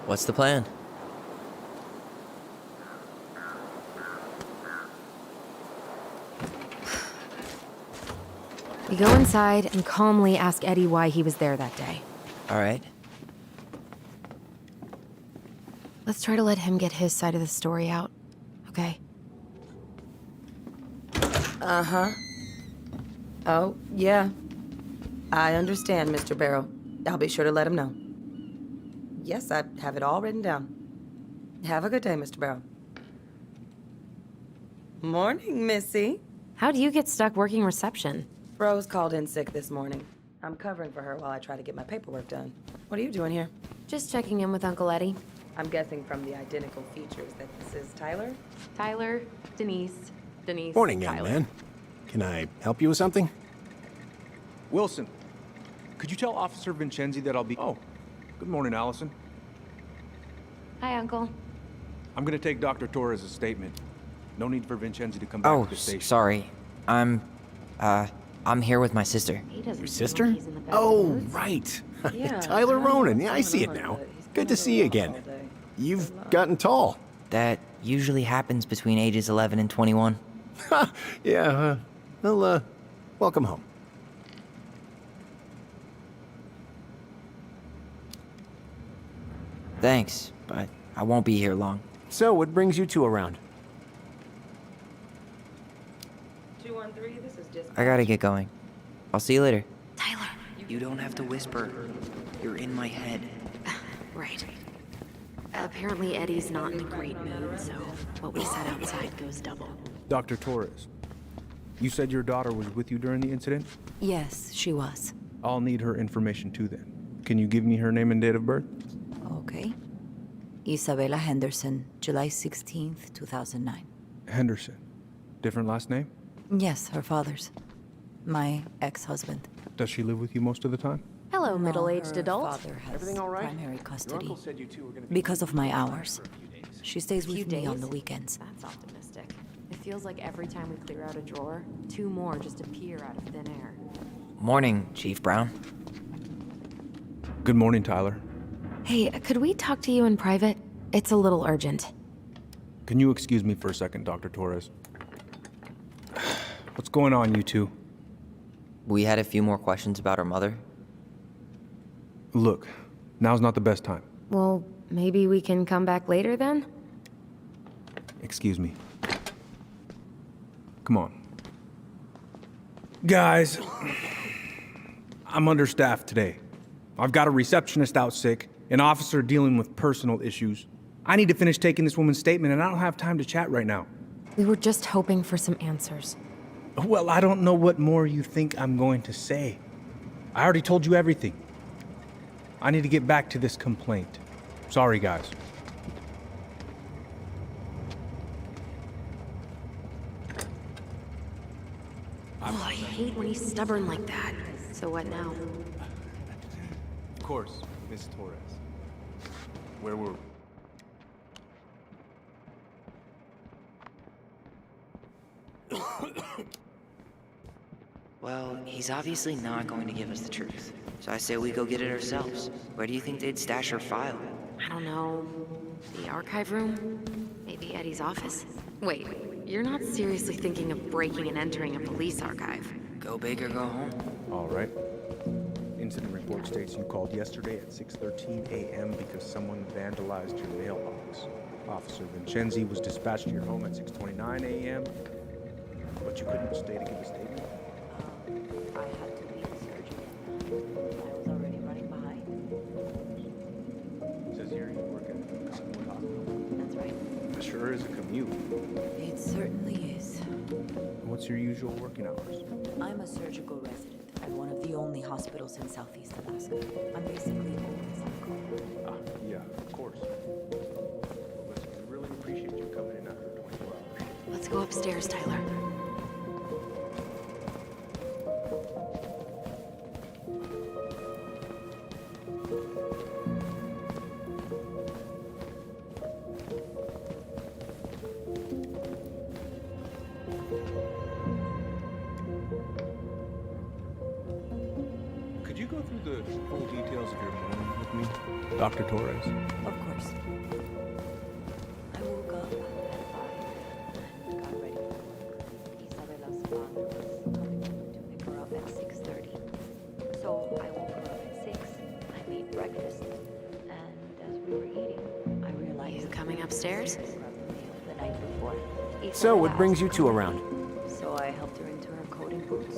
what's the plan? We go inside and calmly ask Eddie why he was there that day. All right. Let's try to let him get his side of the story out, okay? Uh-huh. Oh, yeah. I understand, Mr. Barrow. I'll be sure to let him know. Yes, I have it all written down. Have a good day, Mr. Barrow. Morning, Missy. How'd you get stuck working reception? Rose called in sick this morning. I'm covering for her while I try to get my paperwork done. What are you doing here? Just checking in with Uncle Eddie. I'm guessing from the identical features that this is Tyler? Tyler, Denise, Morning, young Tyler. man. Can I help you with something? Wilson, could you tell Officer Vincenzi that I'll be... Oh, good morning, Allison. Hi, Uncle. I'm gonna take Dr. Torres' statement. No need for Vincenzi to come back Oh, to the station. sorry. I'm here with my sister. He doesn't Your seem sister? like he's in the best Oh, moods. right. Yeah, Tyler I don't know Ronan. what's Yeah, I going see it on, now. but he's Good been to a see you little again. all day. You've gotten tall. That usually happens between ages 11 and 21. Yeah, well, welcome home. Thanks, but I won't be here long. So, what brings you two around? 213, this is just... I gotta get going. I'll see you later. Tyler. You don't have to whisper. You're in my head. Right. Apparently Eddie's not in a great mood, so what we said outside goes double. Dr. Torres, you said your daughter was with you during the incident? Yes, she was. I'll need her information too then. Can you give me her name and date of birth? Okay. Isabella Henderson, July 16th, 2009. Henderson. Different last name? Yes, her father's. My ex-husband. Does she live with you most of the time? Hello, No, middle-aged her adult. father has Everything all right? primary Your custody. uncle said you two were gonna be Because of my hours. She stays Few with me on days? the weekends. That's optimistic. It feels like every time we clear out a drawer, 2 more just appear out of thin air. Morning, Chief Brown. Good morning, Tyler. Hey, could we talk to you in private? It's a little urgent. Can you excuse me for a second, Dr. Torres? What's going on, you two? We had a few more questions about her mother. Look, now's not the best time. Well, maybe we can come back later then? Excuse me. Come on. Guys, I'm understaffed today. I've got a receptionist out sick, an officer dealing with personal issues. I need to finish taking this woman's statement, and I don't have time to chat right now. We were just hoping for some answers. Well, I don't know what more you think I'm going to say. I already told you everything. I need to get back to this complaint. Sorry, guys. Oh, I hate when he's stubborn like that. So what now? Of course, Miss Torres. Where were we? Well, he's obviously not going to give us the truth. So I say we go get it ourselves. Where do you think they'd stash her file? I don't know. The archive room? Maybe Eddie's office? Wait, you're not seriously thinking of breaking and entering a police archive? Go big or go home. All right. Incident report states you called yesterday at 6:13 a.m. because someone vandalized your mailbox. Officer Vincenzi was dispatched to your home at 6:29 a.m. But you couldn't stay to give a statement? I had to leave surgery. I was already running behind. Says here you work at Cottonwood Hospital. That's right. It sure is a commute. It certainly is. What's your usual working hours? I'm a surgical resident at one of the only hospitals in Southeast Alaska. I'm basically always on call. Ah, yeah, of course. Listen, we really appreciate you coming in after 24 hours. Let's go upstairs, Tyler. Could you go through the full details of your morning with me, Dr. Torres? Of course. I woke up at 5 and got ready for work. Isabella's father was coming over to pick her up at 6:30. So I woke her up at 6. I made breakfast, and as we were eating, I realized You coming upstairs? the night before. So, what brings you two around? So I helped her into her coding boots.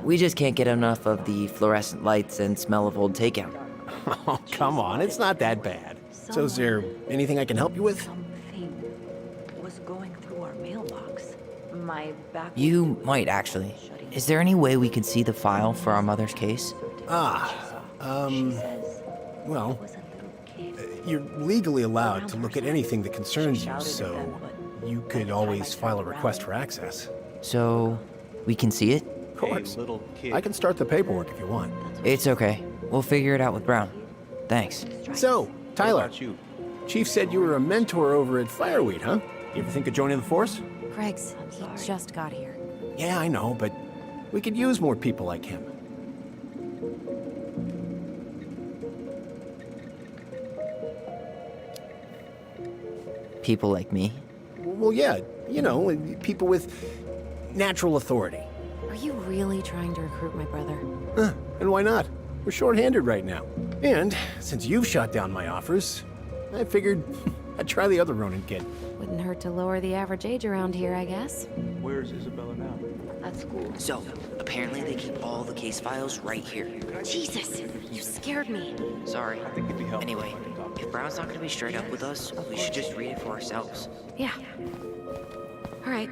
We just can't get enough of the fluorescent lights and smell of old takeout. Oh, come on, it's not that bad. So, is there anything I can help you with? Something was going through our mailbox. My back. You might actually. Is there any way we could see the file for our mother's case? Well, you're legally allowed to look at anything that concerns you, so you could always file a request for access. So, we can see it? Of course. Little kid. I can start the paperwork if you want. It's okay. We'll figure it out with Brown. Thanks. So, What Tyler, about you? Chief said you were a mentor over at Fireweed, huh? You ever think of joining the force? Greg's, he just got here. Yeah, I know, but we could use more people like him. People like me. Well, yeah, you know, people with natural authority. Are you really trying to recruit my brother? And why not? We're short-handed right now. And since you've shot down my offers, I figured I'd try the other Ronin kid. Wouldn't hurt to lower the average age around here, I guess. Where's Isabella now? At school. So, apparently they keep all the case files right here. Jesus, you scared me. Sorry. I think it'd be helpful Anyway, if I could talk to if Brown's not gonna be straight up with us, we should just read it for ourselves. Yeah. All right.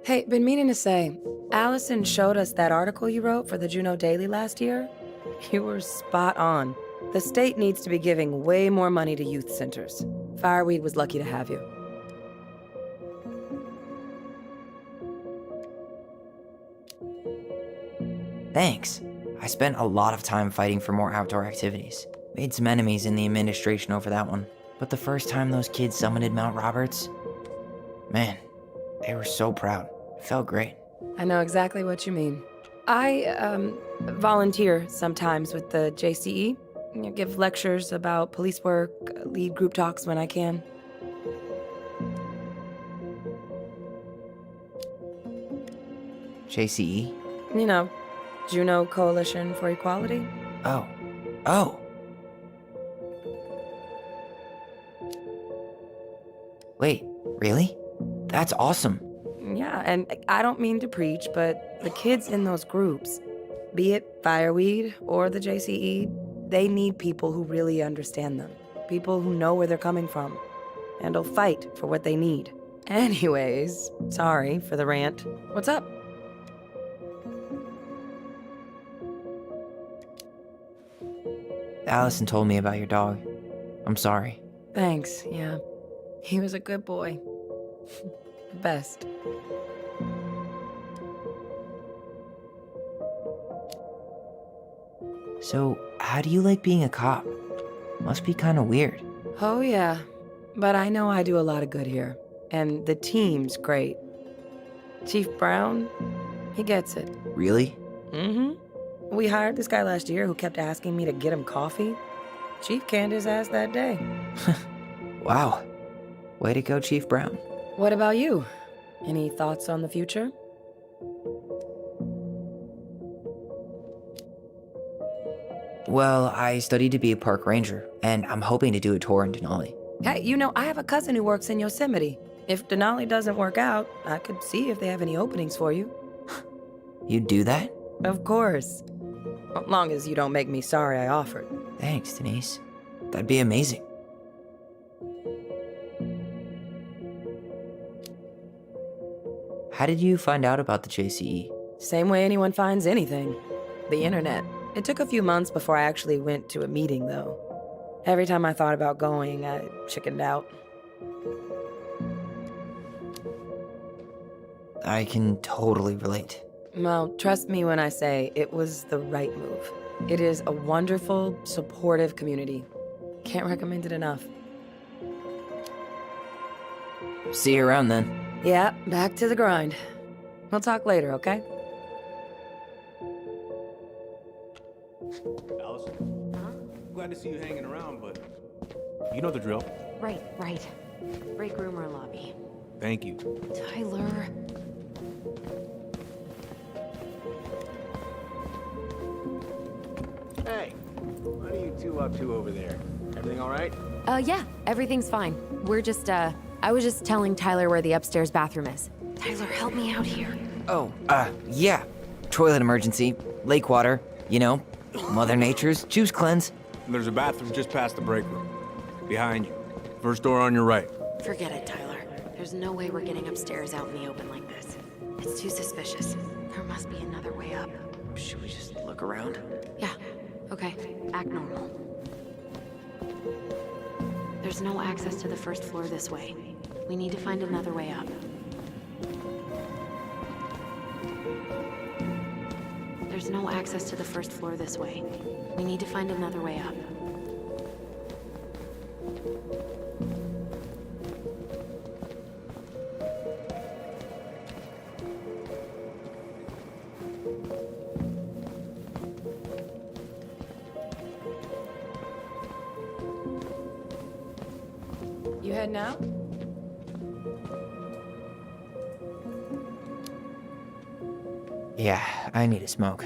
Hey, been meaning to say, Allison showed us that article you wrote for the Juneau Daily last year. You were spot on. The state needs to be giving way more money to youth centers. Fireweed was lucky to have you. Thanks. I spent a lot of time fighting for more outdoor activities. Made some enemies in the administration over that one. But the first time those kids summited Mount Roberts, man, they were so proud. It felt great. I know exactly what you mean. I volunteer sometimes with the JCE. You know, give lectures about police work, lead group talks when I can. JCE? You know, Juneau Coalition for Equality. Oh. Wait, really? That's awesome. Yeah, and I don't mean to preach, but the kids in those groups, be it Fireweed or the JCE, they need people who really understand them. People who know where they're coming from and will fight for what they need. Anyways, sorry for the rant. What's up? Allison told me about your dog. I'm sorry. Thanks, yeah. He was a good boy. The best. So, how do you like being a cop? Must be kind of weird. Oh, yeah. But I know I do a lot of good here. And the team's great. Chief Brown, he gets it. Really? Mm-hmm. We hired this guy last year who kept asking me to get him coffee. Chief canned his ass that day. Wow. Way to go, Chief Brown. What about you? Any thoughts on the future? Well, I studied to be a park ranger, and I'm hoping to do a tour in Denali. Hey, you know, I have a cousin who works in Yosemite. If Denali doesn't work out, I could see if they have any openings for you. You'd do that? Of course. As long as you don't make me sorry I offered. Thanks, Denise. That'd be amazing. How did you find out about the JCE? Same way anyone finds anything. The internet. It took a few months before I actually went to a meeting, though. Every time I thought about going, I chickened out. I can totally relate. Well, trust me when I say it was the right move. It is a wonderful, supportive community. Can't recommend it enough. See you around then. Yeah, back to the grind. We'll talk later, okay? Allison? Glad to see you hanging around, but you know the drill. Right. Break room or lobby. Thank you. Tyler. Hey, what are you two up to over there? Everything all right? Yeah, everything's fine. We're just, I was just telling Tyler where the upstairs bathroom is. Tyler, help me out here. Oh, yeah. Toilet emergency, lake water, you know, Mother Nature's juice cleanse. There's a bathroom just past the break room. Behind you. First door on your right. Forget it, Tyler. There's no way we're getting upstairs out in the open like this. It's too suspicious. There must be another way up. Should we just look around? Yeah, okay. Act normal. There's no access to the first floor this way. We need to find another way up. There's no access to the first floor this way. We need to find another way up. You heading out? Yeah, I need a smoke.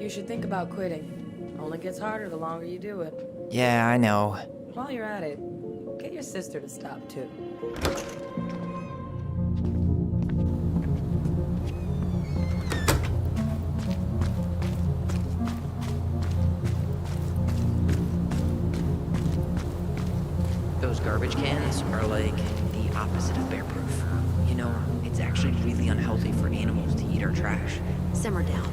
You should think about quitting. Only gets harder the longer you do it. Yeah, I know. While you're at it, get your sister to stop too. Those garbage cans are like the opposite of bear-proof. You You know, it's actually really unhealthy for animals to eat our trash. Simmer down.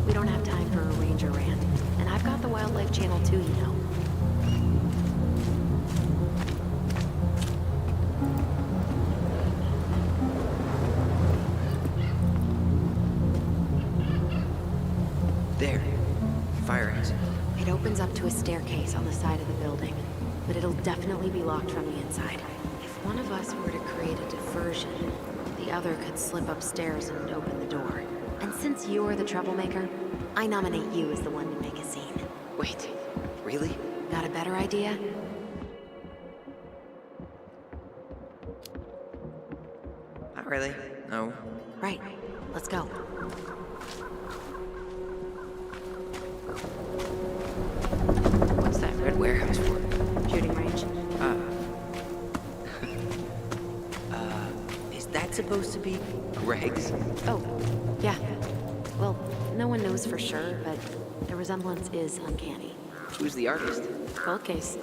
We don't have time for a ranger rant. And I've got the Wildlife Channel too, you know. There. Fire exit. It opens up to a staircase on the side of the building, but it'll definitely be locked from the inside. If one of us were to create a diversion, the other could slip upstairs and open the door. And since you're the troublemaker, I nominate you as the one to make a scene. Wait, really? Got a better idea? Not really. No. Right. Let's go. What's that red warehouse for? Shooting range. Is that supposed to be Greg's? Oh, yeah. Well, no one knows for sure, but the resemblance is uncanny. Who's the artist? Cold case.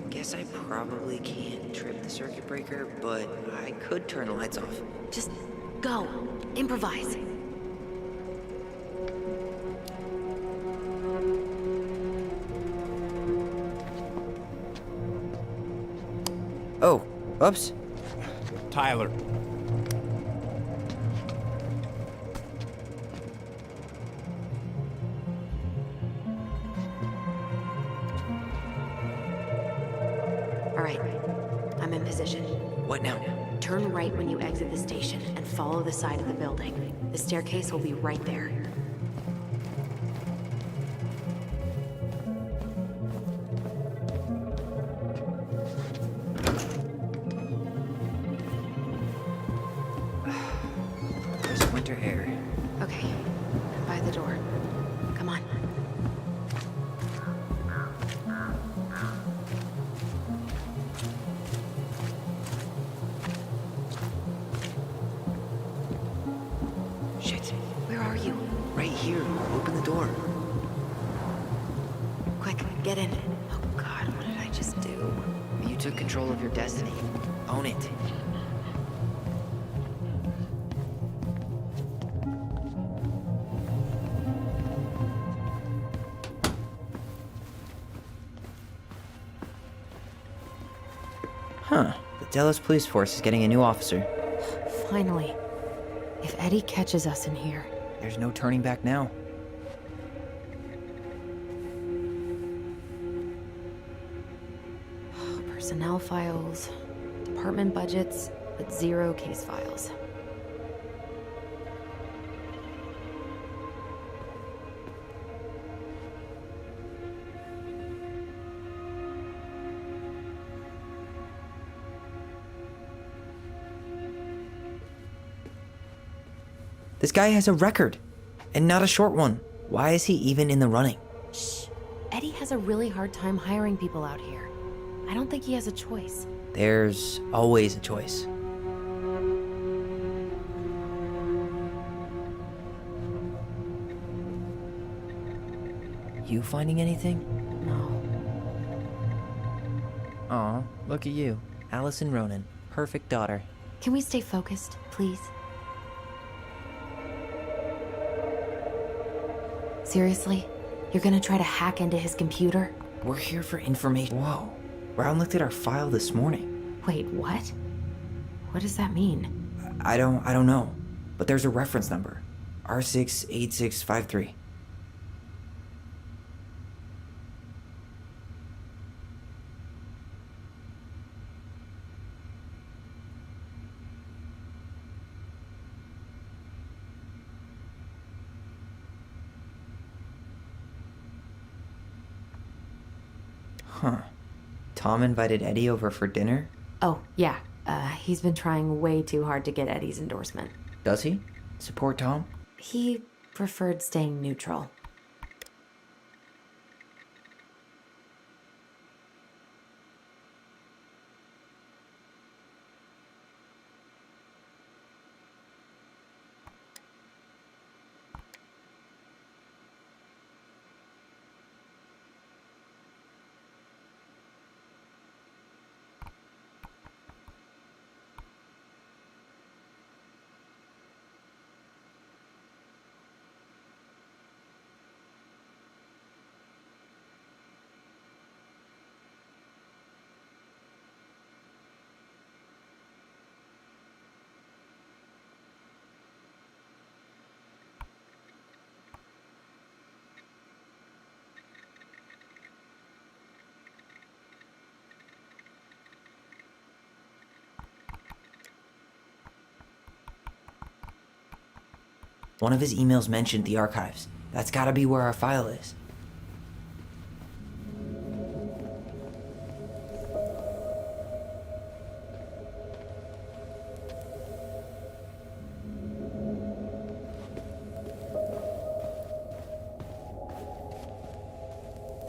Guess I probably can't trip the circuit breaker, but I could turn the lights off. Just go. Improvise. Oh, oops. Tyler. All right. I'm in position. What now? Turn right when you exit the station and follow the side of the building. The staircase will be right there. There's winter air. Okay. I'm by the door. Come on. Shit. Where are you? Right here. Open the door. Quick, get in. Oh God, what did I just do? You took control of your destiny. Own it. Huh. The Delos Police Force is getting a new officer. Finally. If Eddie catches us in here. There's no turning back now. Personnel files, department budgets, but 0 case files. This guy has a record, and not a short one. Why is he even in the running? Shh. Eddie has a really hard time hiring people out here. I don't think he has a choice. There's always a choice. You finding anything? No. Aw, look at you. Allison Ronan. Perfect daughter. Can we stay focused, please? Seriously? You're gonna try to hack into his computer? We're here for information. Whoa. Brown looked at our file this morning. Wait, what? What does that mean? I don't know. But there's a reference number. R68653. Huh. Tom invited Eddie over for dinner? Oh, yeah. He's been trying way too hard to get Eddie's endorsement. Does he? Support Tom? He preferred staying neutral. One of his emails mentioned the archives. That's gotta be where our file is.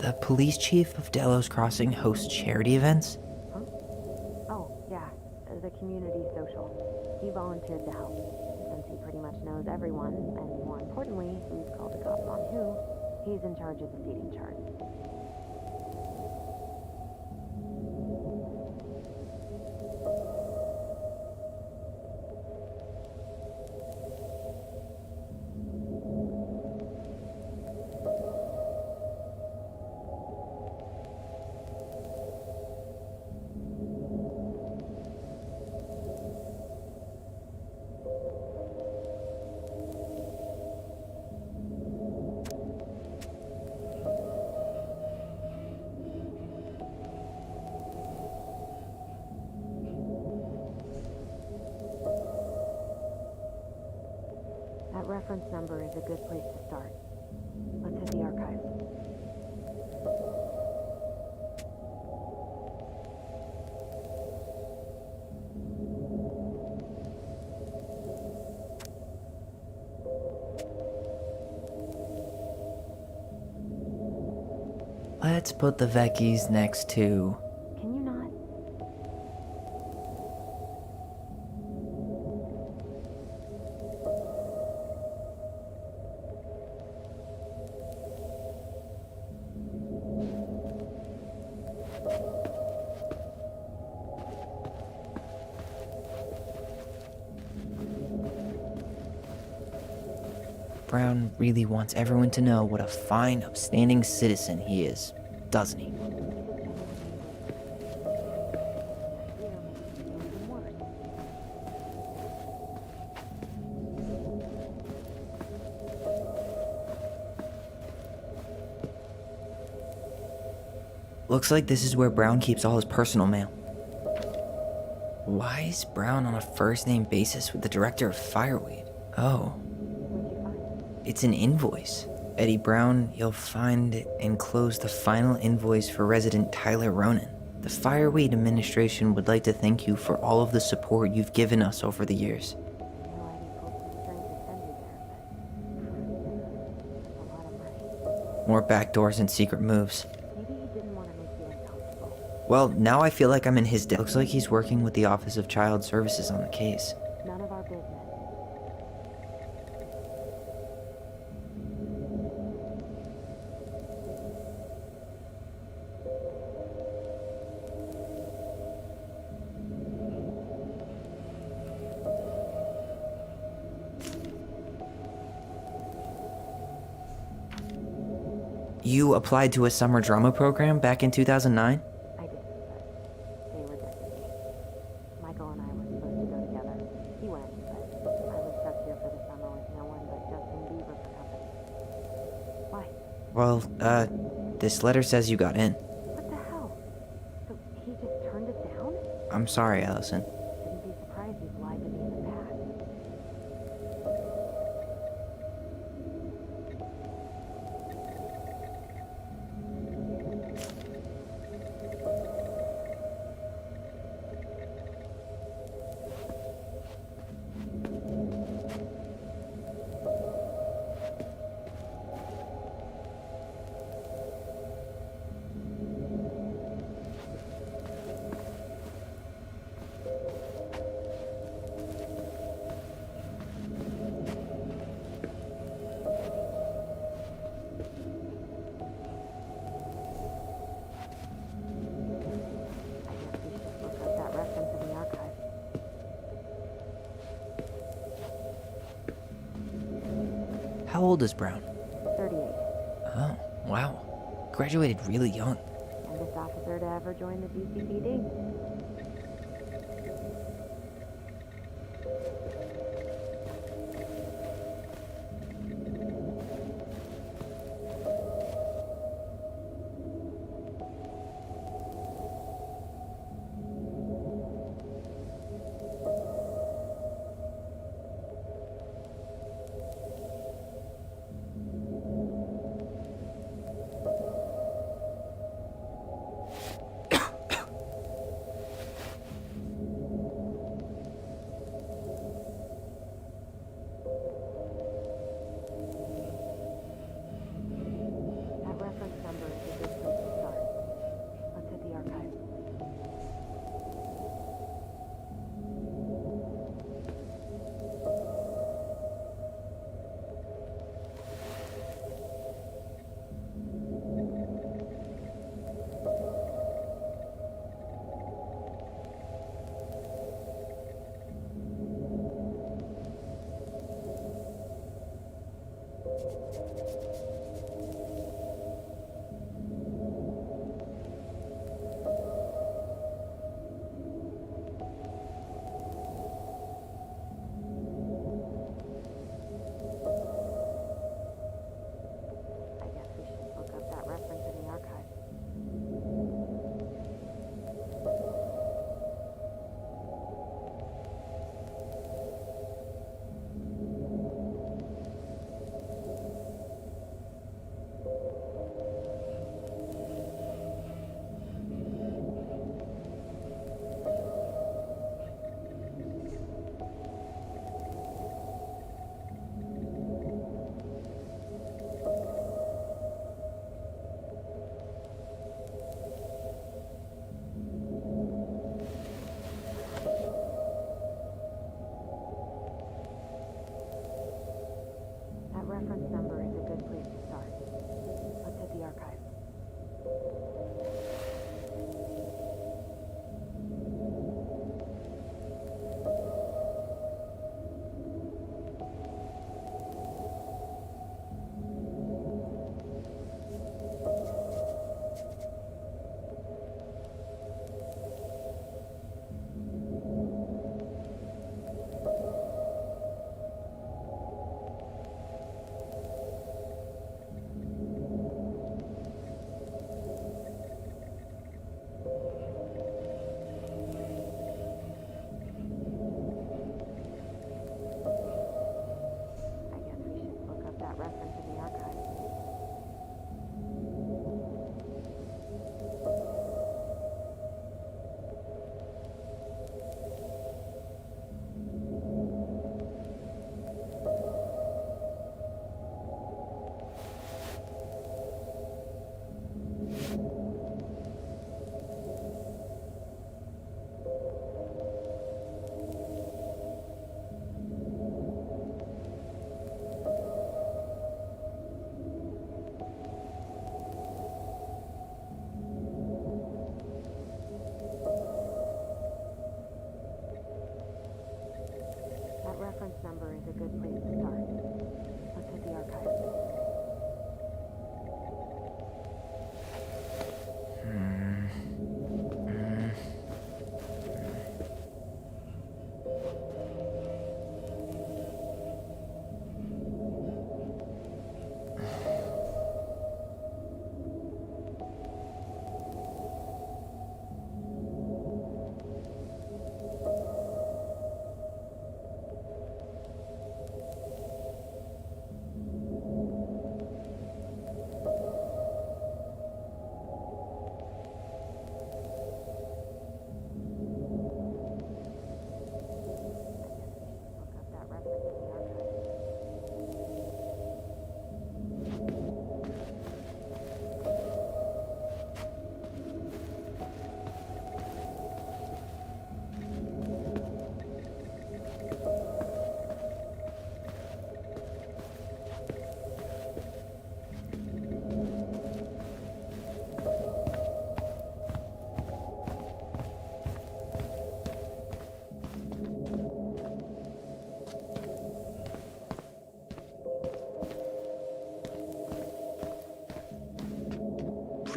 The police chief of Delos Crossing hosts charity events? Oh, yeah. The community social. He volunteered to help, since he pretty much knows everyone, and more importantly, who's called the cops on who. He's in charge of the seating chart. That reference number is a good place to start. Let's hit the archives. Let's put the Vecchies next to... Can you not? Brown really wants everyone to know what a fine, upstanding citizen he is, doesn't he? Looks like this is where Brown keeps all his personal mail. Why is Brown on a first-name basis with the director of Fireweed? Oh. It's an invoice. Eddie Brown, you'll find enclosed the final invoice for resident Tyler Ronan. The Fireweed administration would like to thank you for all of the support you've given us over the years. More backdoors and secret moves. Well, now I feel like I'm in his debt. Looks like he's working with the Office of Child Services on the case. None of our business. You applied to a summer drama program back in 2009? I did, but they rejected me. Michael and I were supposed to go together. He went, but I was stuck here for the summer with no one but Justin Bieber for company. Why? Well, this letter says you got in. What the hell? So he just turned it down? I'm sorry, Allison. Shouldn't be surprised he's lied to me in the past. How old is Brown? 38. Oh, wow. Graduated really young. Youngest officer to ever join the GCPD. That reference number is a good place to start. Let's hit the archive. I guess we should look up that reference in the archive. That reference number is a good place to start. Let's hit the archive. I guess we should look up that reference in the archive. That reference number is a good place to start. Let's hit the archive.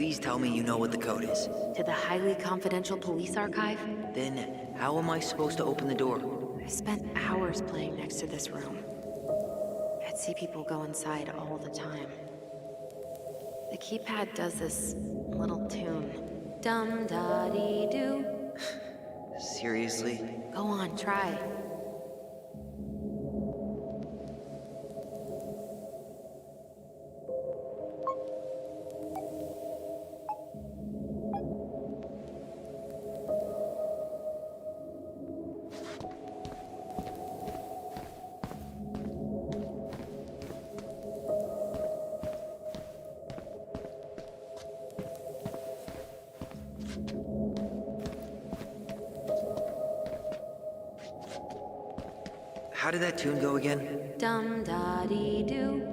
Please tell me you know what the code is. To the highly confidential police archive? Then, how am I supposed to open the door? I spent hours playing next to this room. I'd see people go inside all the time. The keypad does this little tune. Dum-da-dee-doo. Seriously? Go on, try. How did that tune go again? Dum-da-dee-doo.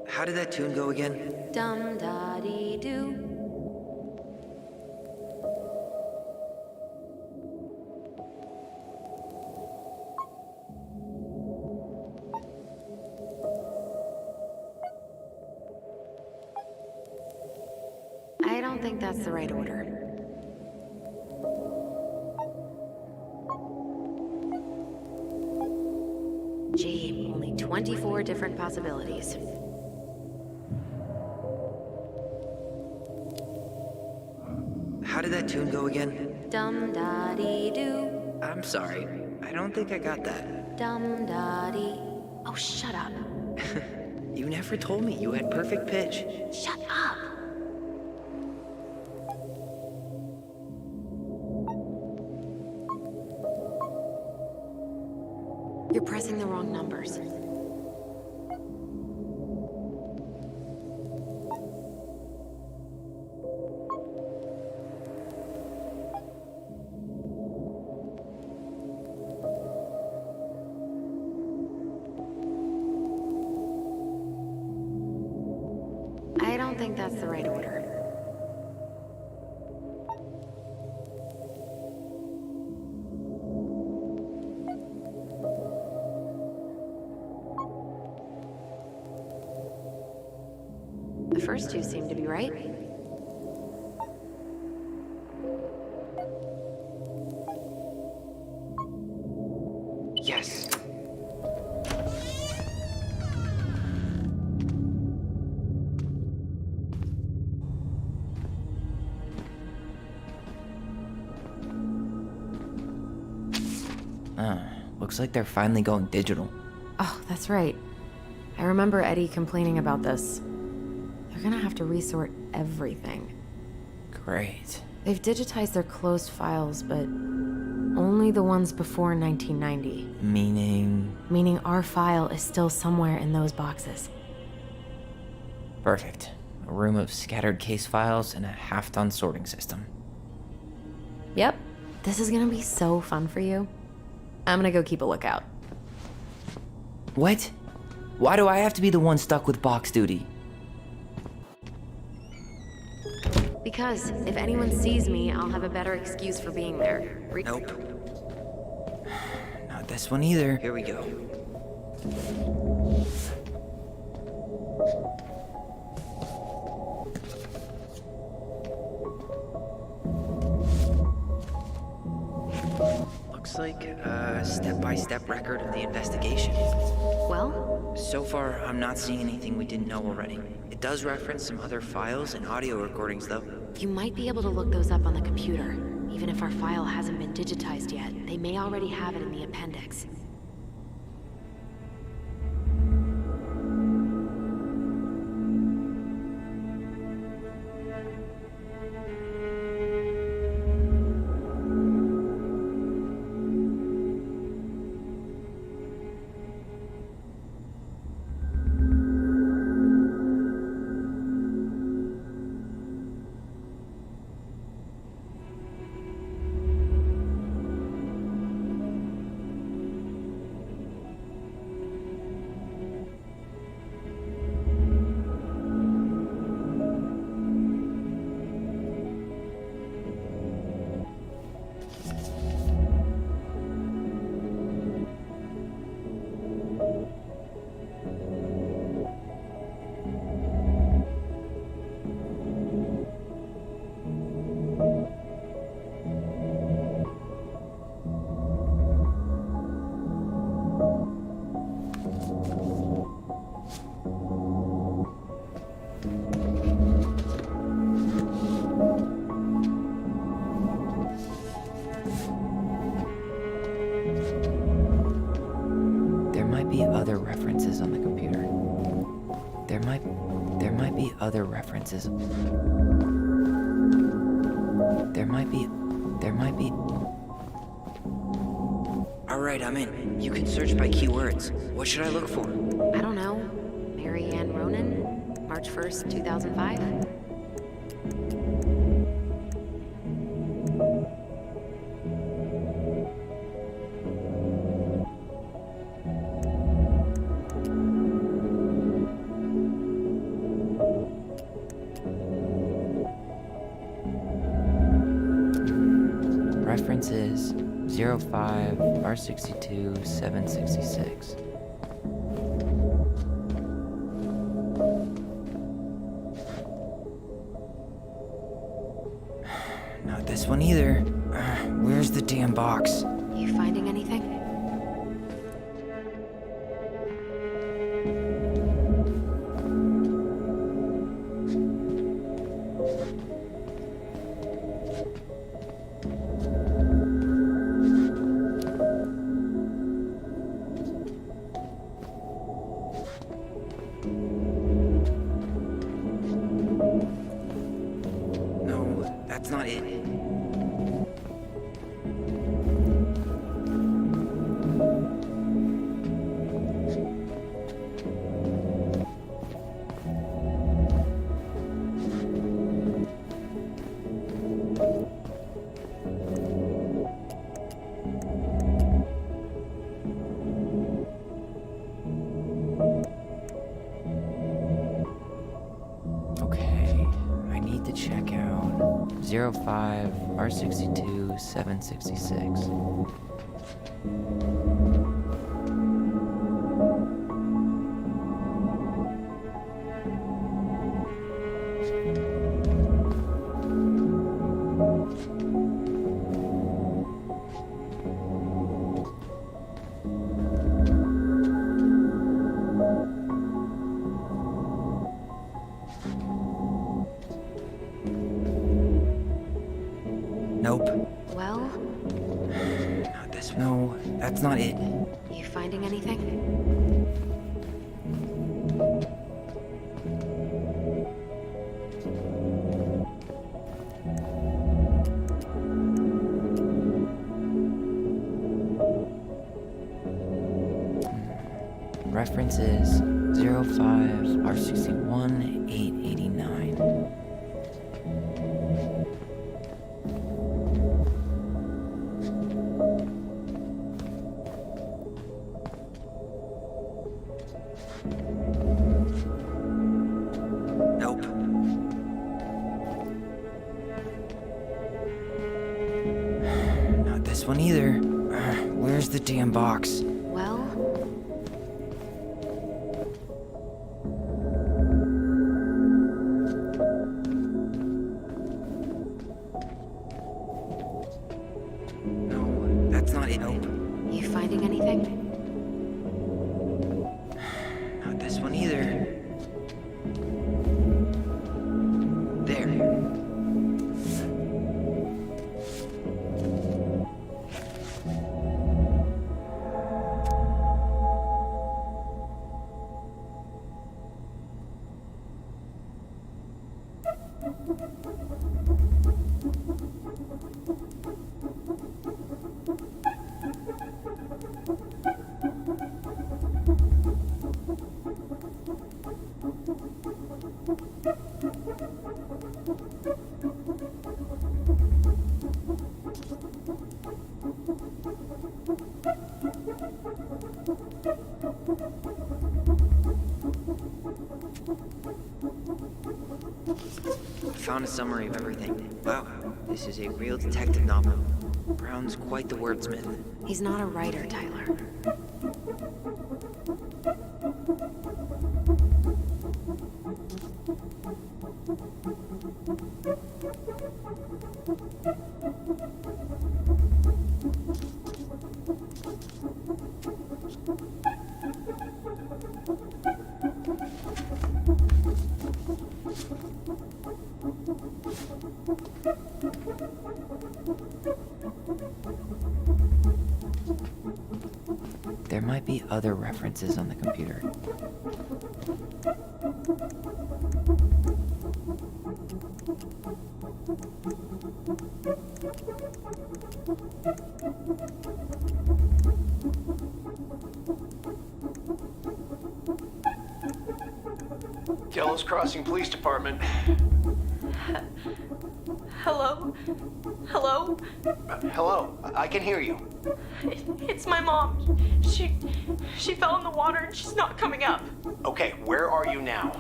How did that tune go again? Dum-da-dee-doo. I don't think that's the right order. Gee, only 24 different possibilities. How did that tune go again? Dum-da-dee-doo. I'm sorry. I don't think I got that. Dum-da-dee. Oh, shut up. You never told me you had perfect pitch. Shut up. You're pressing the wrong numbers. I don't think that's the right order. The first two seem to be right. Yes. Looks like they're finally going digital. Oh, that's right. I remember Eddie complaining about this. They're gonna have to resort everything. Great. They've digitized their closed files, but only the ones before 1990. Meaning? Meaning our file is still somewhere in those boxes. Perfect. A room of scattered case files and a half-done sorting system. Yep. This is gonna be so fun for you. I'm gonna go keep a lookout. What? Why do I have to be the one stuck with box duty? Because if anyone sees me, I'll have a better excuse for being there. Nope. Not this one either. Here we go. Looks like like a step-by-step record of the investigation. Well, So far, I'm not seeing anything we didn't know already. It does reference some other files and audio recordings, though. you might be able to look those up on the computer. Even if our file hasn't been digitized yet, they may already have it in the appendix. There might be other references on the computer. There might be other references. There might be. All right, I'm in. You can search by keywords. What should I look for? I don't know. Mary Ann Ronan? March 1st, 2005? References 05 R62 766. Not this one either. Where's the damn box? You finding anything? No, that's not it. Okay, I need to check out 05 R62 766. Nope. Well, Not this one. No, that's not it. you finding anything? References 05 R61 889. Nope. Not this one either. Where's the damn box? Well, No, that's not it. Nope. I found a summary of everything. Wow, this is a real detective novel. Brown's quite the wordsmith. He's not a writer, Tyler. There might be other references on the computer. Delos Crossing Police Department. Hello? Hello? Hello, I can hear you. It's my mom. She fell in the water and she's not coming up. Okay, where are you now?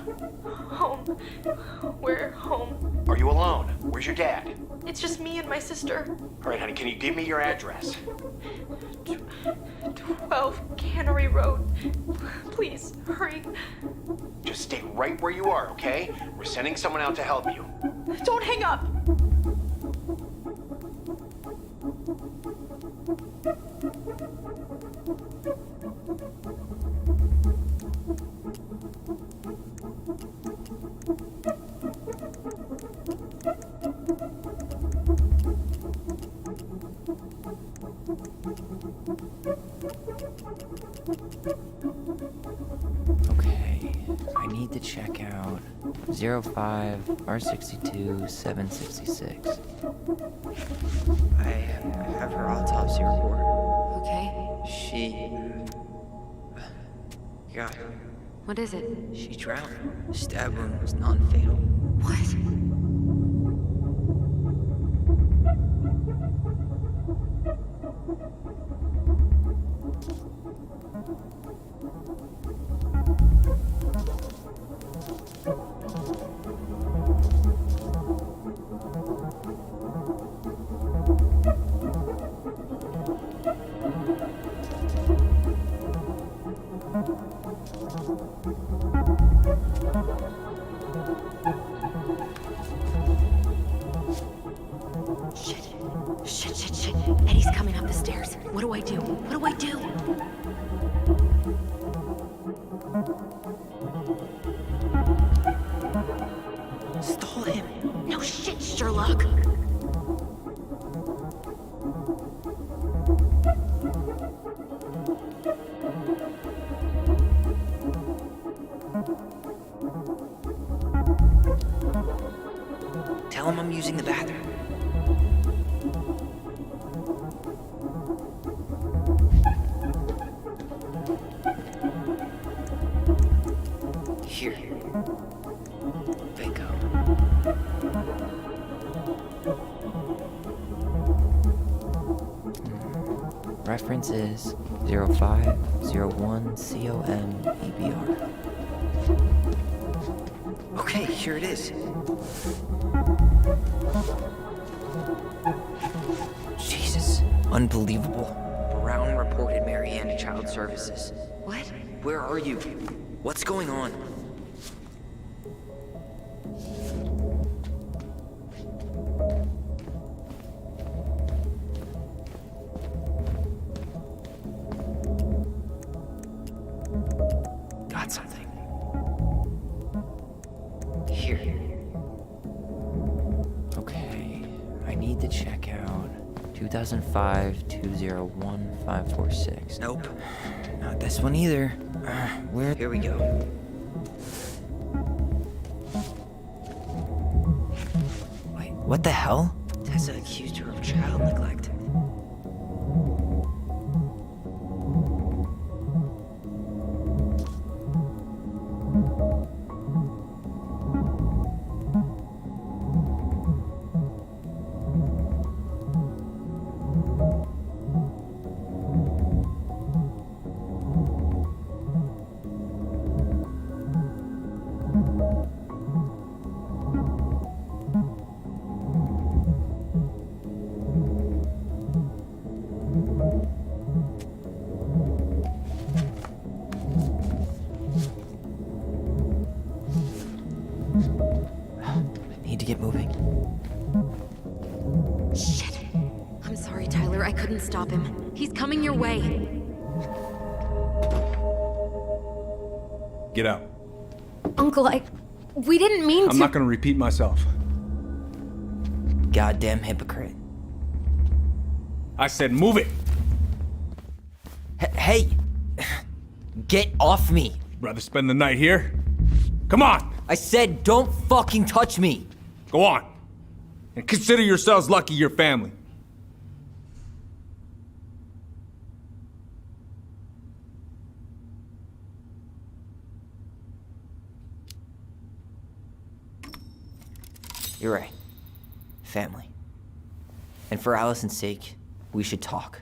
Home. We're home. Are you alone? Where's your dad? It's just me and my sister. All right, honey, can you give me your address? 12 Cannery Road. Please, hurry. Just stay right where you are, okay? We're sending someone out to help you. Don't hang up. Okay, I need to check out 05 R62 766. I have her autopsy report. Okay. She... God, What is it? she drowned. Stab wound was non-fatal. What? Shit. Eddie's coming up the stairs. What do I do? What do I do? Stall him. No shit, Sherlock. Tell him I'm using the bathroom. Here. Bingo. Reference is 0501 COM EBR. Okay, here it is. Jesus. Unbelievable. Brown reported Marianne to Child Services. What? Where are you? What's going on? Got something. Here. Okay, I need to check out 2005-201-546. Nope, not this one either. Where? Here we go. Wait, what the hell? Tessa accused her of child neglect. to get moving. Shit. I'm sorry, Tyler. I couldn't stop him. He's coming your way. Get out. Uncle, we didn't mean to. I'm not gonna repeat myself. Goddamn hypocrite. I said move it! Hey! Get off me! Rather spend the night here? Come on! I said don't fucking touch me! Go on! And consider yourselves lucky you're family. You're right. Family. And for Allison's sake, we should talk.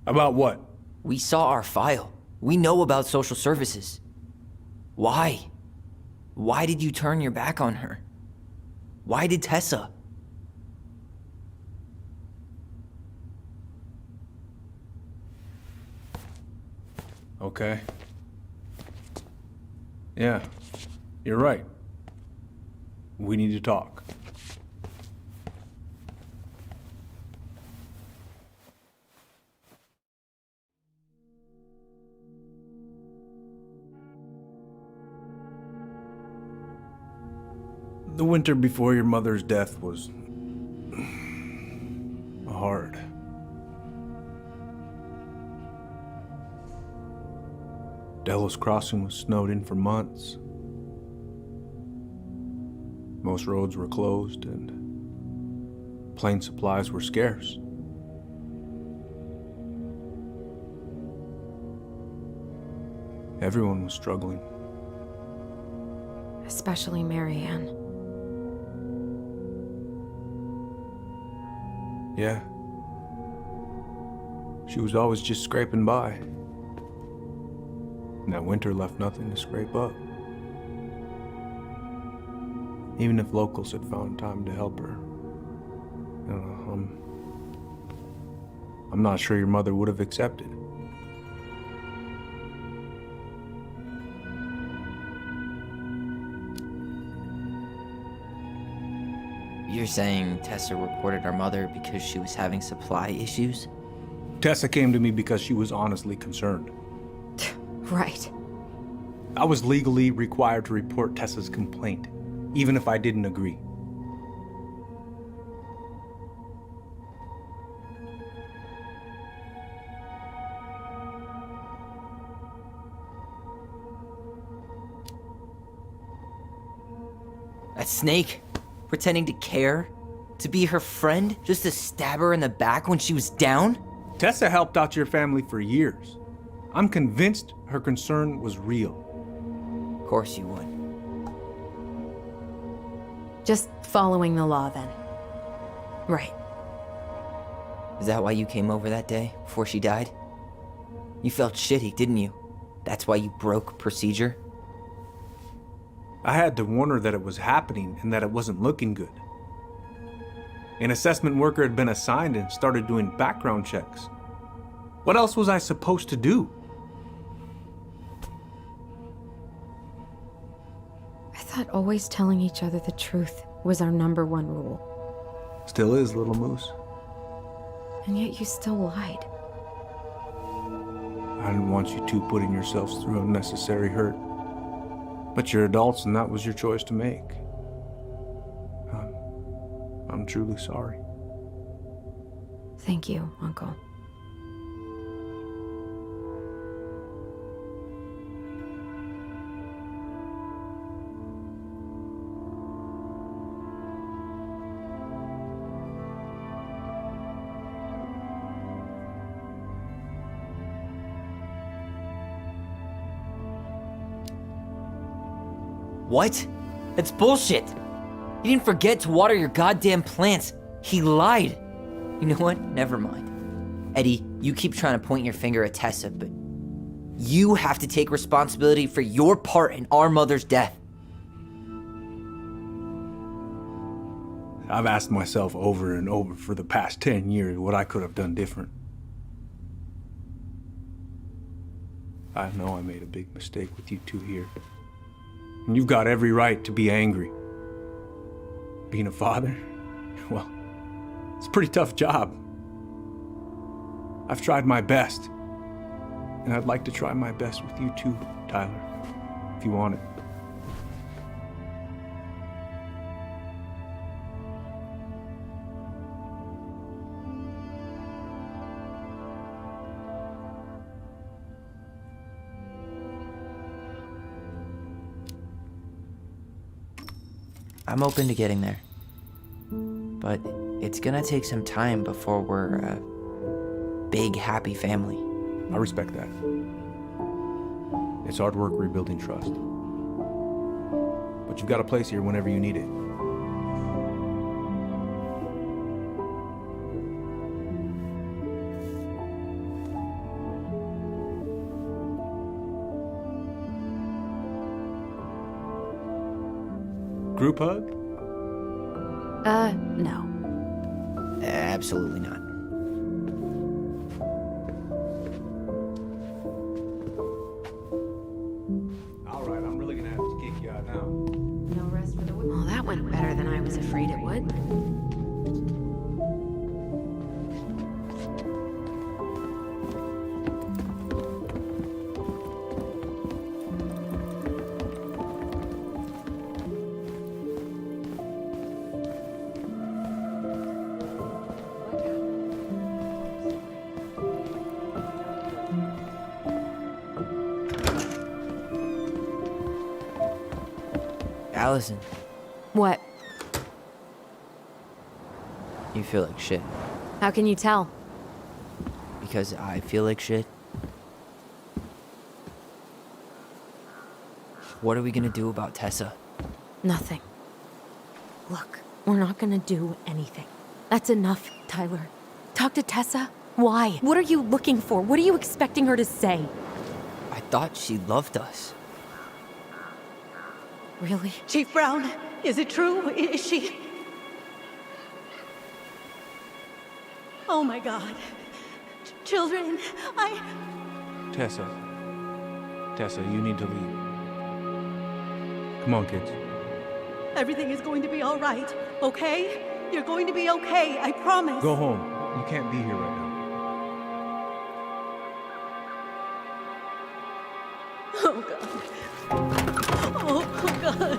About what? We saw our file. We know about social services. Why? Why did you turn your back on her? Why did Tessa? Okay. Yeah, you're right. We need to talk. The winter before your mother's death was hard. Delos Crossing was snowed in for months. Most roads were closed and plane supplies were scarce. Everyone was struggling. Especially Marianne. Yeah. She was always just scraping by. And that winter left nothing to scrape up. Even if locals had found time to help her. You know, I'm not sure your mother would have accepted. You're saying Tessa reported our mother because she was having supply issues? Tessa came to me because she was honestly concerned. Right. I was legally required to report Tessa's complaint, even if I didn't agree. That snake? Pretending to care? To be her friend? Just to stab her in the back when she was down? Tessa helped out your family for years. I'm convinced her concern was real. Of course you would. Just following the law, then. Right. Is that why you came over that day, before she died? You felt shitty, didn't you? That's why you broke procedure? I had to warn her that it was happening and that it wasn't looking good. An assessment worker had been assigned and started doing background checks. What else was I supposed to do? I thought always telling each other the truth was our #1 rule. Still is, little moose. And yet you still lied. I didn't want you two putting yourselves through unnecessary hurt. But you're adults and that was your choice to make. I'm truly sorry. Thank you, Uncle. What? That's bullshit! He didn't forget to water your goddamn plants. He lied. You know what? Never mind. Eddie, you keep trying to point your finger at Tessa, but you have to take responsibility for your part in our mother's death. I've asked myself over and over for the past 10 years what I could have done different. I know I made a big mistake with you two here. And you've got every right to be angry. Being a father? Well, it's a pretty tough job. I've tried my best. And I'd like to try my best with you too, Tyler, if you want it. I'm open to getting there. But it's gonna take some time before we're a big, happy family. I respect that. It's hard work rebuilding trust. But you've got a place here whenever you need it. Group hug? No. Absolutely not. All right, I'm really gonna have to kick you out now. No rest for the wicked. Well, that went better than I was afraid it would. Allison, What? you feel like shit. How can you tell? Because I feel like shit. What are we gonna do about Tessa? Nothing. Look, we're not gonna do anything. That's enough, Tyler. Talk to Tessa. Why? What are you looking for? What are you expecting her to say? I thought she loved us. Really? Chief Brown, is it true? Is she... Oh my God. Children, Tessa, you need to leave. Come on, kids. Everything is going to be all right, okay? You're going to be okay, I promise. Go home. You can't be here right now. Oh God. Oh God.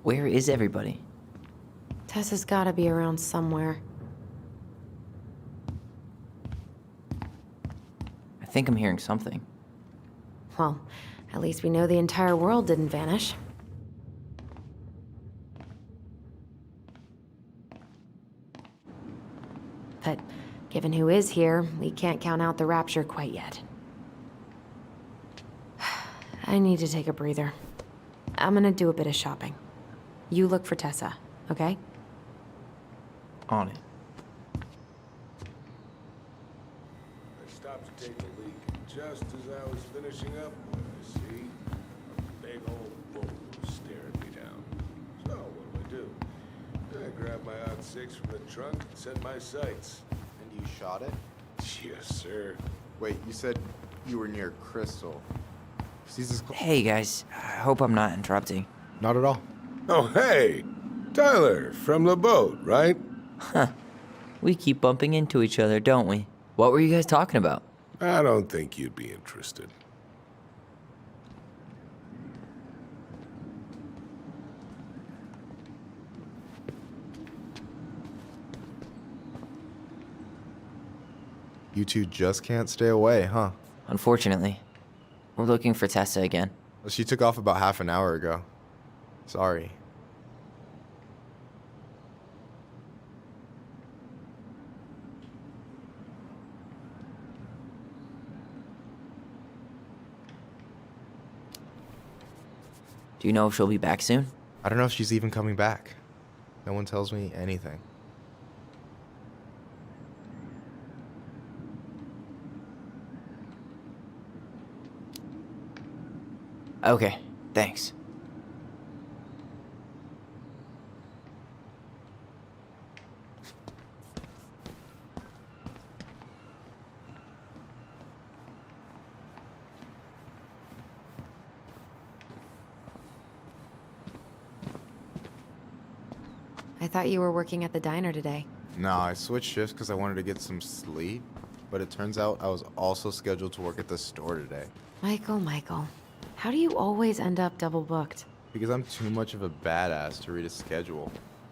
Where is everybody? Tessa's gotta be around somewhere. I think I'm hearing something. Well, at least we know the entire world didn't vanish. But given who is here, we can't count out the rapture quite yet. I need to take a breather. I'm gonna do a bit of shopping. You look for Tessa, okay? On it. I stopped to take a leak, and just as I was finishing up, what I see, a big old boulder was staring me down. So what do? I grabbed my odd 6 from the trunk and set my sights. And you shot it? Yes, sir. Wait, you said you were near Crystal. Hey guys, I hope I'm not interrupting. Not at all. Oh, hey! Tyler, from the boat, right? Huh. We keep bumping into each other, don't we? What were you guys talking about? I don't think you'd be interested. You two just can't stay away, huh? Unfortunately. We're looking for Tessa again. Well, she took off about half an hour ago. Sorry. Do you know if she'll be back soon? I don't know if she's even coming back. No one tells me anything. Okay, thanks. I thought you were working at the diner today. No, I switched shifts because I wanted to get some sleep, but it turns out I was also scheduled to work at the store today. Michael, how do you always end up double booked? Because I'm too much of a badass to read a schedule.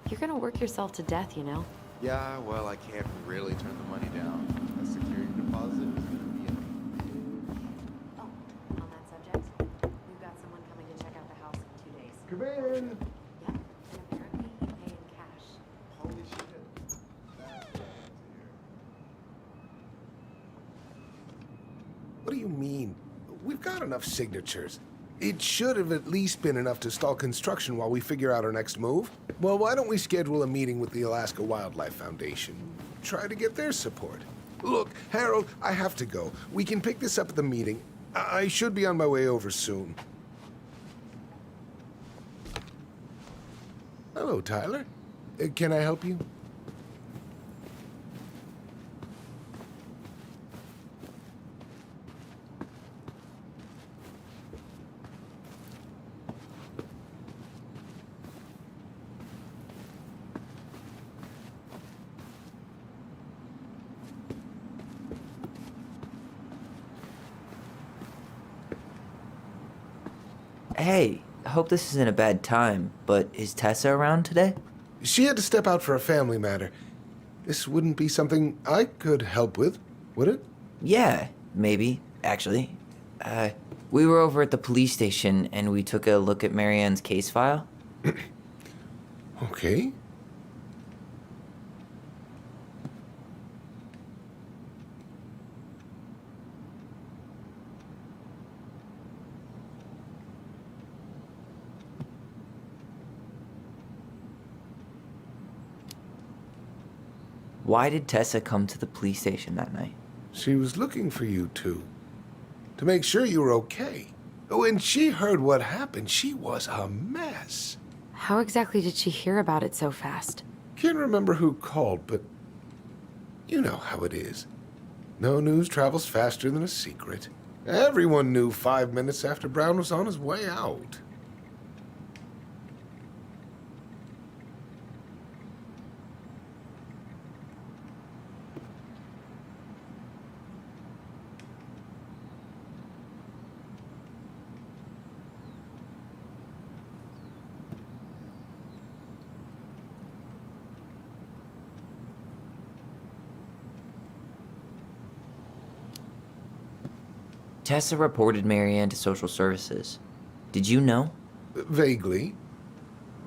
You're gonna work yourself to death, you know? Yeah, well, I can't really turn the money down. That security deposit is gonna be Oh, on that subject, we've got someone coming to check out the house in 2 days. Come in. Yep, and apparently he'd pay in cash. Holy shit. What do you mean? We've got enough signatures. It should have at least been enough to stall construction while we figure out our next move. Well, why don't we schedule a meeting with the Alaska Wildlife Foundation? Try to get their support. Look, Harold, I have to go. We can pick this up at the meeting. I should be on my way over soon. Hello, Tyler. Can I help you? Hey, hope this isn't a bad time, but is Tessa around today? She had to step out for a family matter. This wouldn't be something I could help with, would it? Yeah, maybe, actually. We were over at the police station and we took a look at Marianne's case file. Okay. Why did Tessa come to the police station that night? She was looking for you two. To make sure you were okay. When she heard what happened, she was a mess. How exactly did she hear about it so fast? Can't remember who called, but you know how it is. No news travels faster than a secret. Everyone knew 5 minutes after Brown was on his way out. Tessa reported Marianne to social services. Did you know? Vaguely.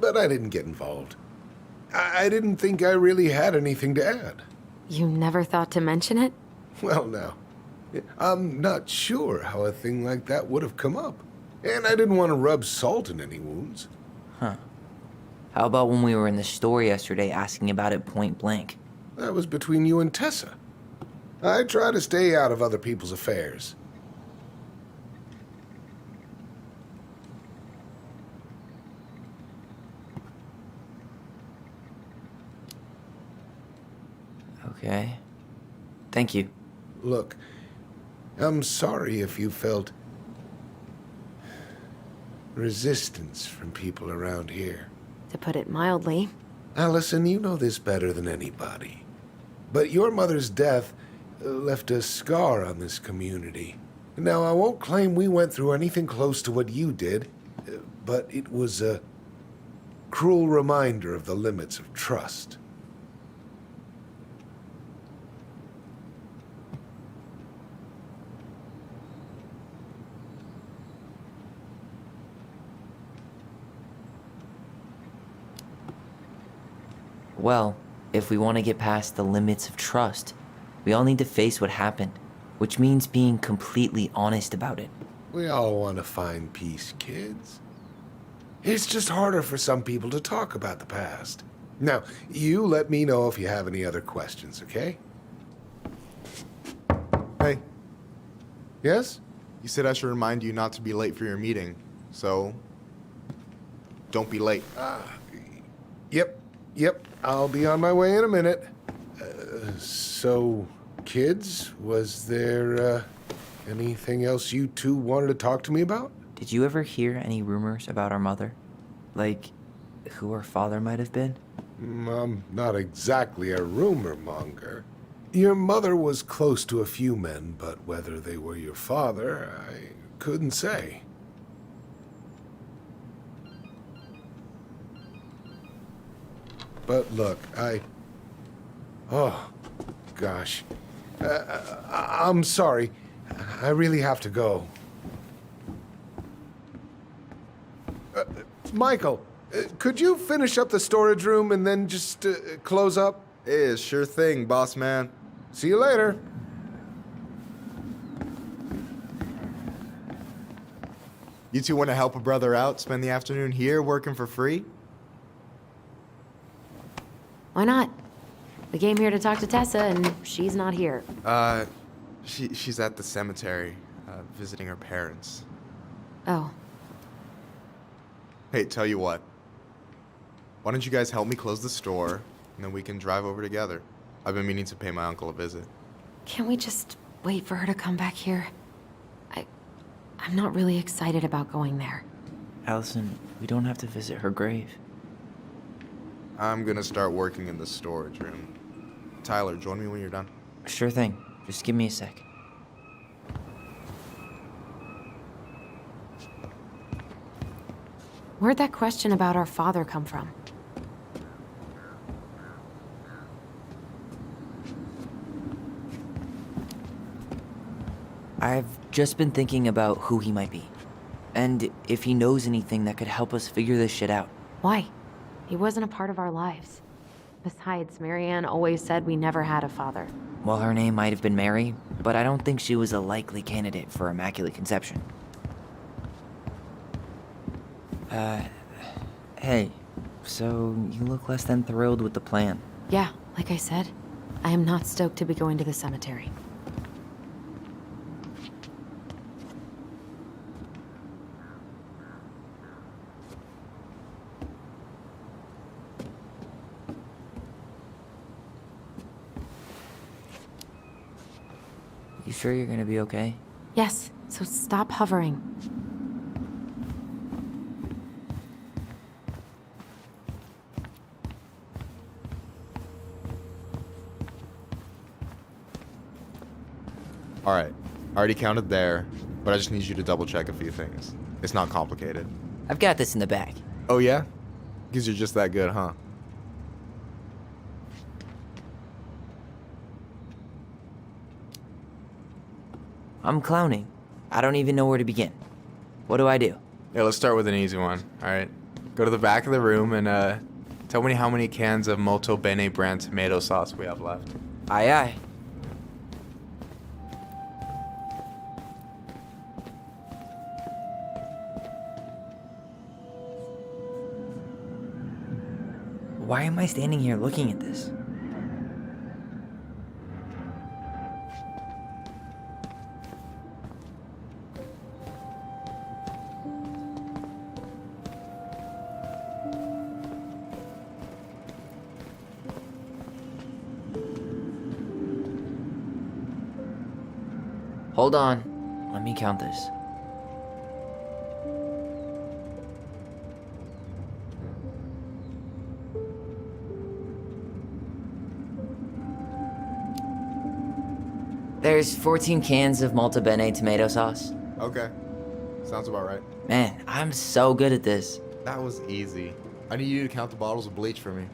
But I didn't get involved. I didn't think I really had anything to add. You never thought to mention it? Well, now, I'm not sure how a thing like that would have come up. And I didn't want to rub salt in any wounds. Huh. How about when we were in the store yesterday asking about it point blank? That was between you and Tessa. I try to stay out of other people's affairs. Okay. Thank you. Look, I'm sorry if you felt resistance from people around here. To put it mildly. Allison, you know this better than anybody. But your mother's death left a scar on this community. Now, I won't claim we went through anything close to what you did, but it was a cruel reminder of the limits of trust. Well, if we want to get past the limits of trust, we all need to face what happened, which means being completely honest about it. We all want to find peace, kids. It's just harder for some people to talk about the past. Now, you let me know if you have any other questions, okay? Hey, Yes? you said I should remind you not to be late for your meeting, so don't be late. Yep. I'll be on my way in a minute. So, kids, was there anything else you two wanted to talk to me about? Did you ever hear any rumors about our mother? Like, who her father might have been? I'm not exactly a rumor monger. Your mother was close to a few men, but whether they were your father, I couldn't say. But look, oh, gosh. I'm sorry. I really have to go. Michael, could you finish up the storage room and then just close up? Yeah, sure thing, boss man. See you later. You two want to help a brother out, spend the afternoon here working for free? Why not? We came here to talk to Tessa, and she's not here. She's at the cemetery, visiting her parents. Oh, Hey, tell you what. Why don't you guys help me close the store, and then we can drive over together? I've been meaning to pay my uncle a visit. can't we just wait for her to come back here? I'm not really excited about going there. Allison, we don't have to visit her grave. I'm gonna start working in the storage room. Tyler, join me when you're done. Sure thing. Just give me a sec. Where'd that question about our father come from? I've just been thinking about who he might be. And if he knows anything that could help us figure this shit out. Why? He wasn't a part of our lives. Besides, Marianne always said we never had a father. Well, her name might have been Mary, but I don't think she was a likely candidate for Immaculate Conception. Hey, so you look less than thrilled with the plan. Yeah, like I said, I am not stoked to be going to the cemetery. You sure you're gonna be okay? Yes, so stop hovering. All right, I already counted there, but I just need you to double check a few things. It's not complicated. I've got this in the bag. Oh yeah? Because you're just that good, huh? I'm clowning. I don't even know where to begin. What do I do? Yeah, let's start with an easy one, all right? Go to the back of the room and tell me how many cans of Molto Bene brand tomato sauce we have left. Aye, aye. Why am I standing here looking at this? Hold on. Let me count this. There's 14 cans of Molto Bene tomato sauce. Okay, sounds about right. Man, I'm so good at this. That was easy. I need you to count the bottles of bleach for me.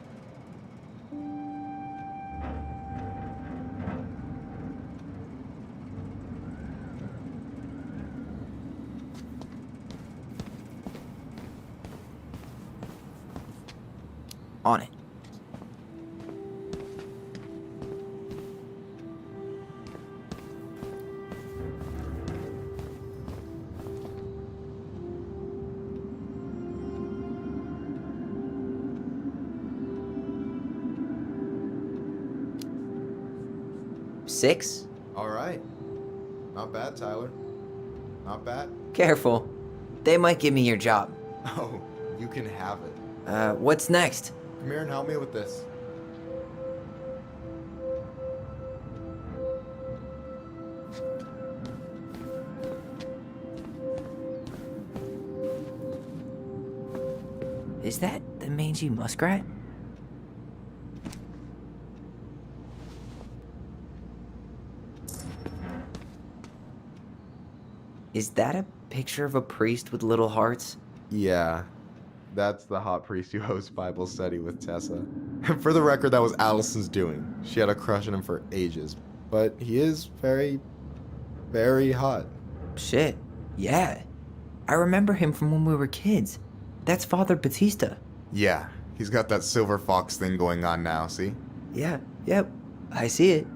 On it. 6? All right. Not bad, Tyler. Not bad. Careful. They might give me your job. Oh, you can have it. What's next? Come here and help me with this. Is that the mangy muskrat? Is that a picture of a priest with little hearts? Yeah, that's the hot priest who hosts Bible study with Tessa. For the record, that was Allison's doing. She had a crush on him for ages. But he is very, very hot. Shit, yeah. I remember him from when we were kids. That's Father Batista. Yeah, he's got that silver fox thing going on now, see? Yeah, yep, I see it.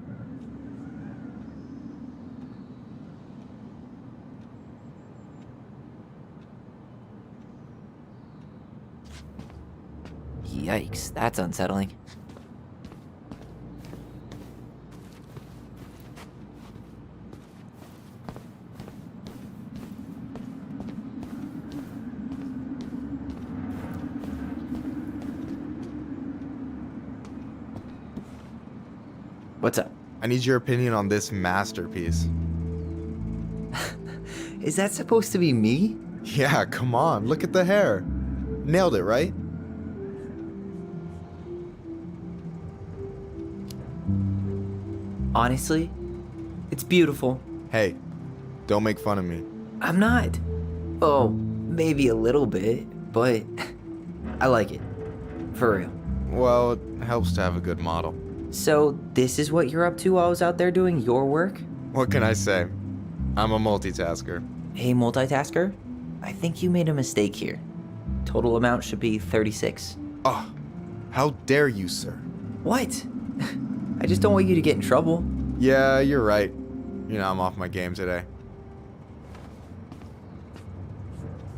Yikes, that's unsettling. What's up? I need your opinion on this masterpiece. Is that supposed to be me? Yeah, come on, look at the hair. Nailed it, right? Honestly, it's beautiful. Hey, don't make fun of me. I'm not. Oh, maybe a little bit, but I like it. For real. Well, it helps to have a good model. So, this is what you're up to while I was out there doing your work? What can I say? I'm a multitasker. Hey, multitasker? I think you made a mistake here. Total amount should be 36. Oh, how dare you, sir? What? I just don't want you to get in trouble. Yeah, you're right. You know, I'm off my game today.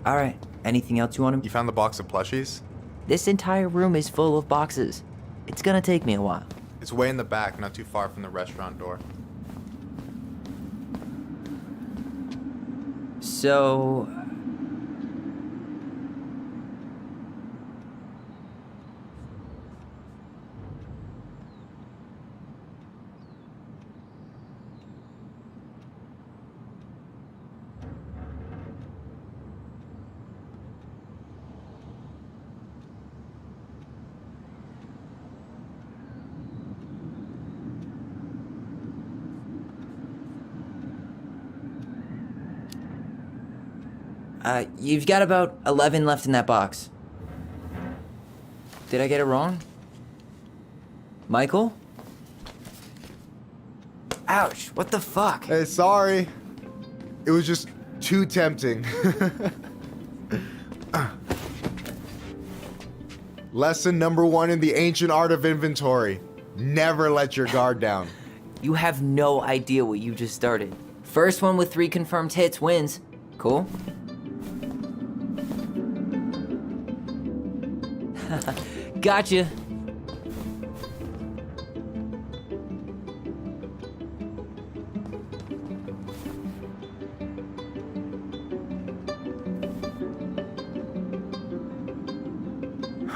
Alright, anything else you want to... You found the box of plushies? This entire room is full of boxes. It's gonna take me a while. It's way in the back, not too far from the restaurant door. So... you've got about 11 left in that box. Did I get it wrong? Michael? Ouch, what the fuck? Hey, sorry. It was just too tempting. Lesson number 1 in the ancient art of inventory. Never let your guard down. You have no idea what you just started. First one with 3 confirmed hits wins. Cool? Gotcha.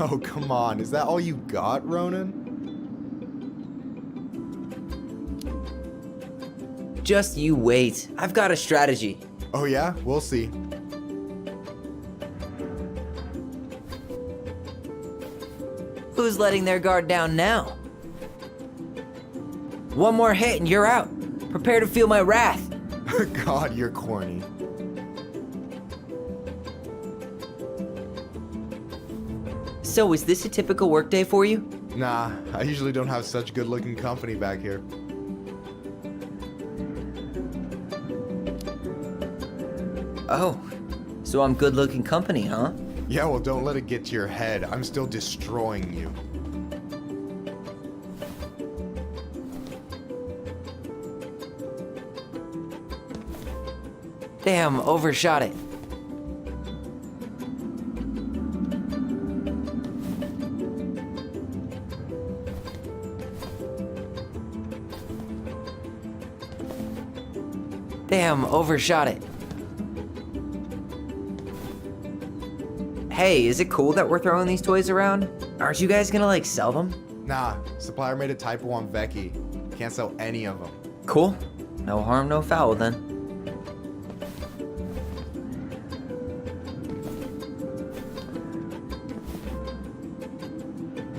Oh, come on. Is that all you got, Ronan? Just you wait. I've got a strategy. Oh, yeah? We'll see. Who's letting their guard down now? One more hit and you're out. Prepare to feel my wrath. God, you're corny. So, is this a typical workday for you? Nah, I usually don't have such good-looking company back here. Oh, so I'm good-looking company, huh? Yeah, well, don't let it get to your head. I'm still destroying you. Damn, overshot it. Damn, overshot it. Hey, is it cool that we're throwing these toys around? Aren't you guys gonna, like, sell them? Nah, supplier made a typo on Vecchi. Can't sell any of them. Cool. No harm, no foul then.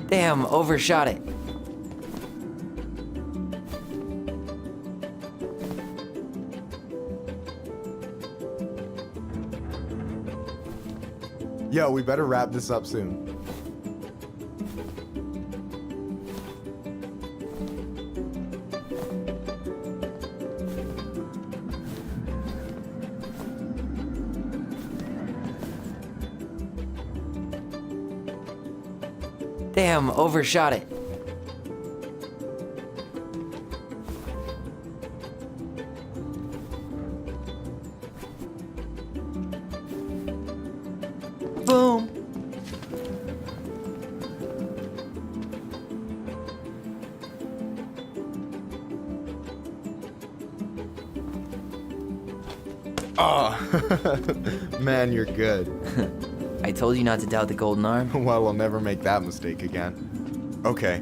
Damn, overshot it. Yo, we better wrap this up soon. Damn, overshot it. Boom. Oh, man, you're good. I told you not to doubt the golden arm. Well, I'll never make that mistake again. Okay.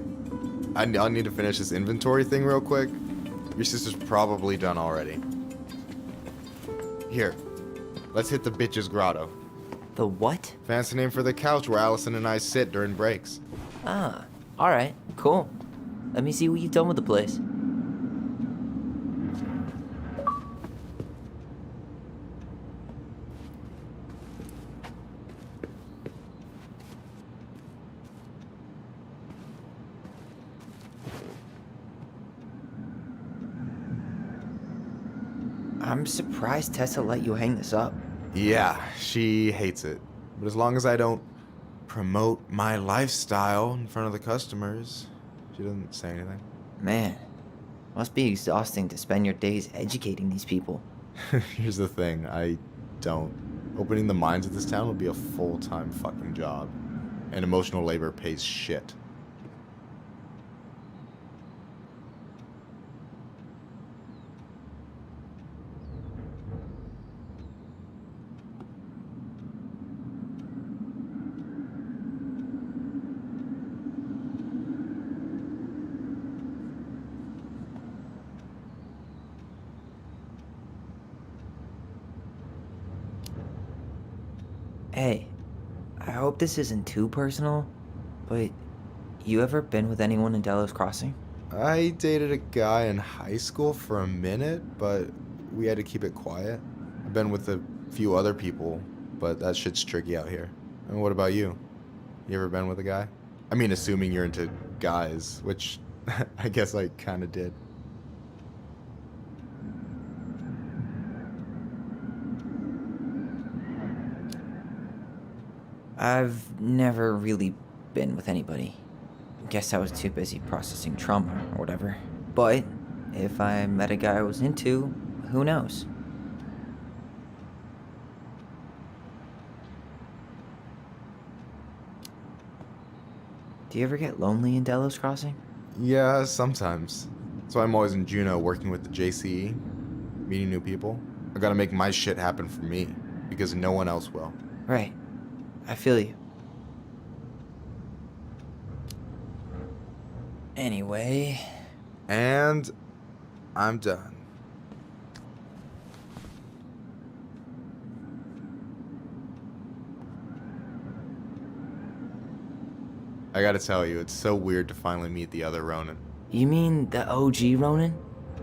I'll need to finish this inventory thing real quick. Your sister's probably done already. Here. Let's hit the bitch's grotto. The what? Fancy name for the couch where Allison and I sit during breaks. Ah, alright, cool. Let me see what you've done with the place. I'm surprised Tessa let you hang this up. Yeah, she hates it. But as long as I don't promote my lifestyle in front of the customers, she doesn't say anything. Man, must be exhausting to spend your days educating these people. Here's the thing, I don't. Opening the mines of this town would be a full-time fucking job. And emotional labor pays shit. Hey, I hope this isn't too personal, but you ever been with anyone in Delos Crossing? I dated a guy in high school for a minute, but we had to keep it quiet. I've been with a few other people, but that shit's tricky out here. And what about you? You ever been with a guy? I mean, assuming you're into guys, which I guess I kind of did. I've never really been with anybody. Guess I was too busy processing trauma or whatever. But if I met a guy I was into, who knows? Do you ever get lonely in Delos Crossing? Yeah, sometimes. That's why I'm always in Juneau working with the JCE, meeting new people. I gotta make my shit happen for me, because no one else will. Right. I feel you. Anyway. And I'm done. I gotta tell you, it's so weird to finally meet the other Ronin. You mean the OG Ronin?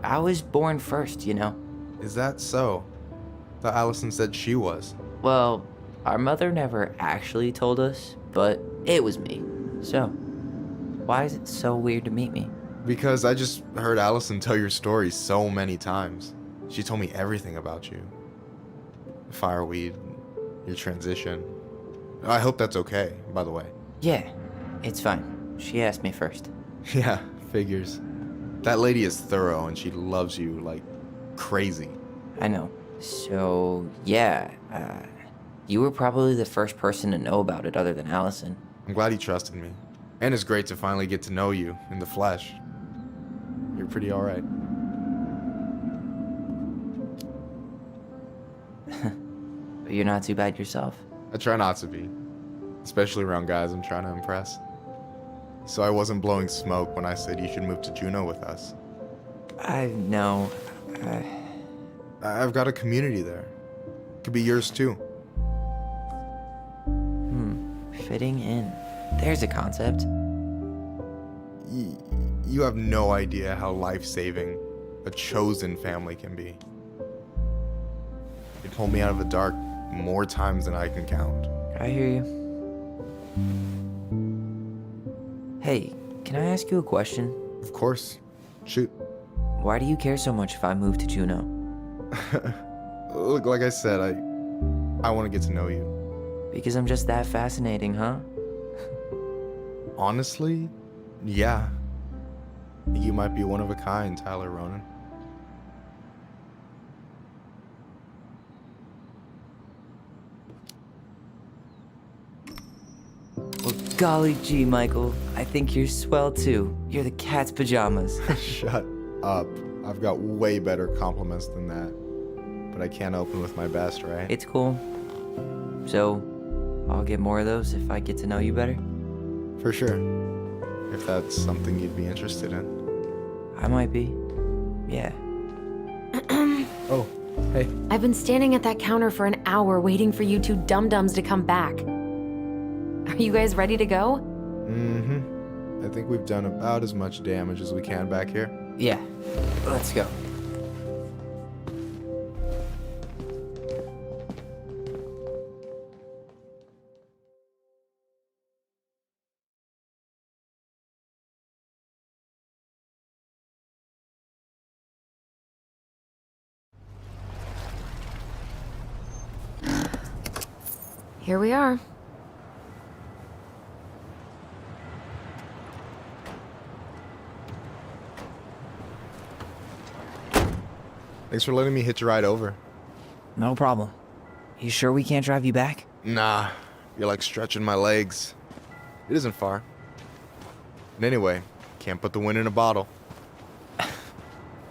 I was born first, you know. Is that so? Thought Allison said she was. Well, our mother never actually told us, but it was me. So, why is it so weird to meet me? Because I just heard Allison tell your story so many times. She told me everything about you. Fireweed, your transition. I hope that's okay, by the way. Yeah, it's fine. She asked me first. Yeah, figures. That lady is thorough and she loves you like crazy. I know. So, yeah, you were probably the first person to know about it other than Allison. I'm glad he trusted me. And it's great to finally get to know you in the flesh. You're pretty alright. But you're not too bad yourself. I try not to be, especially around guys I'm trying to impress. So I wasn't blowing smoke when I said you should move to Juneau with us. No. I've got a community there. Could be yours too. Fitting in. There's a concept. You have no idea how life-saving a chosen family can be. It pulled me out of the dark more times than I can count. I hear you. Hey, can I ask you a question? Of course. Shoot. Why do you care so much if I move to Juneau? Look, like I said, I want to get to know you. Because I'm just that fascinating, huh? Honestly, yeah. You might be one of a kind, Tyler Ronan. Well, golly gee, Michael. I think you're swell too. You're the cat's pajamas. Shut up. I've got way better compliments than that. But I can't open with my best, right? It's cool. So, I'll get more of those if I get to know you better? For sure. If that's something you'd be interested in. I might be. Yeah. Oh, hey. I've been standing at that counter for an hour waiting for you two dum-dums to come back. Are you guys ready to go? Mm-hmm. I think we've done about as much damage as we can back here. Yeah. Let's go. Here we are. Thanks for letting me hitch a ride over. No problem. You sure we can't drive you back? Nah, you're like stretching my legs. It isn't far. And anyway, can't put the wind in a bottle.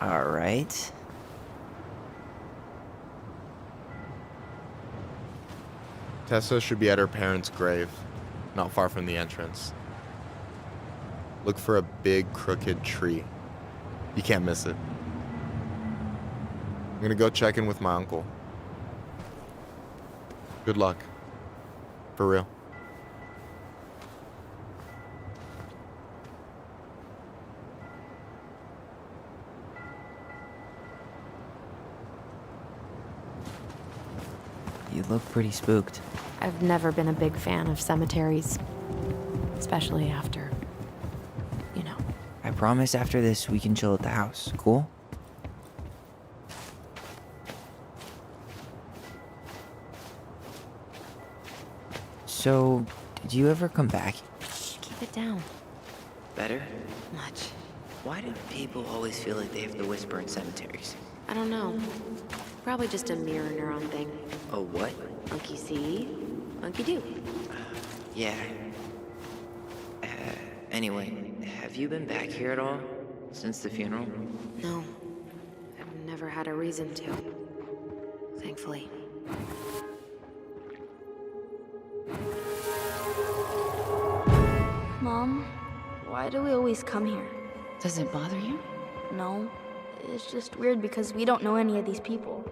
All right. Tessa should be at her parents' grave, not far from the entrance. Look for a big crooked tree. You can't miss it. I'm gonna go check in with my uncle. Good luck. For real. You look pretty spooked. I've never been a big fan of cemeteries. Especially after, you know. I promise after this we can chill at the house. Cool? So, did you ever come back? Keep it down. Better? Much. Why do people always feel like they have to whisper in cemeteries? I don't know. Probably just a mirror neuron thing. Oh, what? Monkey see, monkey do. Yeah. Anyway, have you been back here at all? Since the funeral? No. I've never had a reason to. Thankfully. Mom, why do we always come here? Does it bother you? No. It's just weird because we don't know any of these people.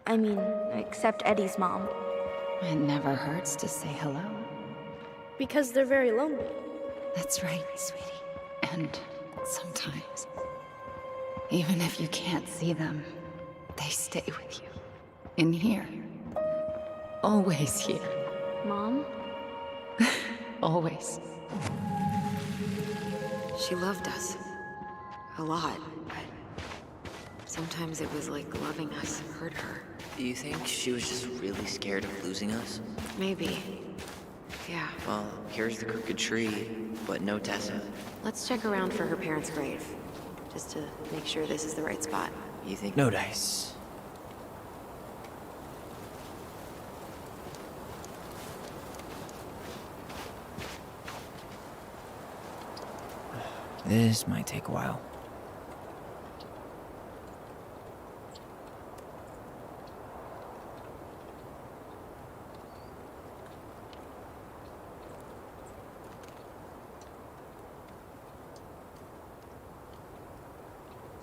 I mean, except Eddie's mom. It never hurts to say hello. Because they're very lonely. That's right, sweetie. And sometimes, even if you can't see them, they stay with you. In here. Always here. Mom? Always. She loved us. A lot, but sometimes it was like loving us hurt her. Do you think she was just really scared of losing us? Maybe. Yeah. Well, here's the crooked tree, but no Tessa. Let's check around for her parents' grave. Just to make sure this is the right spot. You think? No dice. This might take a while.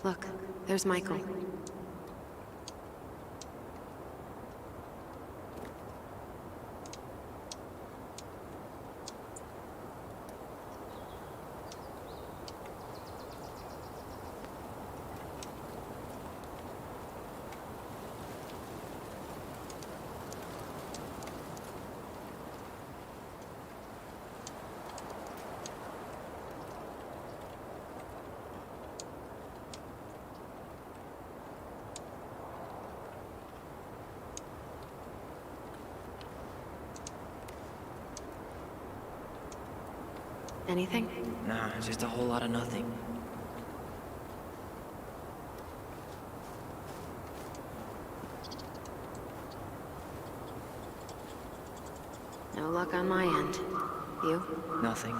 Look, there's Michael. Anything? Nah, just a whole lot of nothing. No luck on my end. You? Nothing.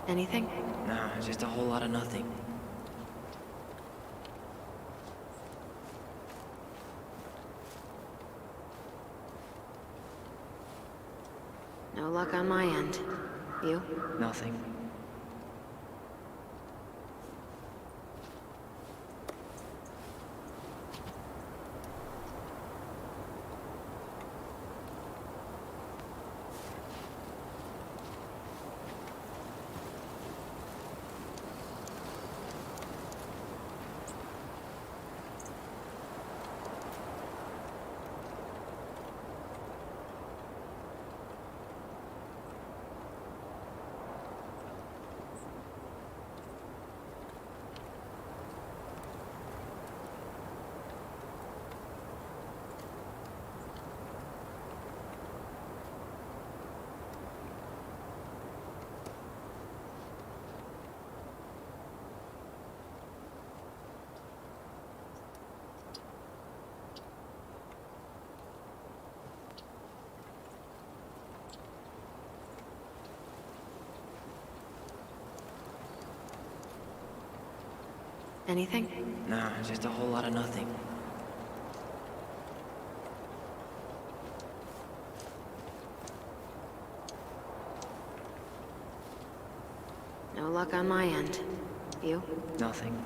Anything? Nah, just a whole lot of nothing. No luck on my end. You? Nothing. Anything? Nah, just a whole lot of nothing. No luck on my end. You? Nothing.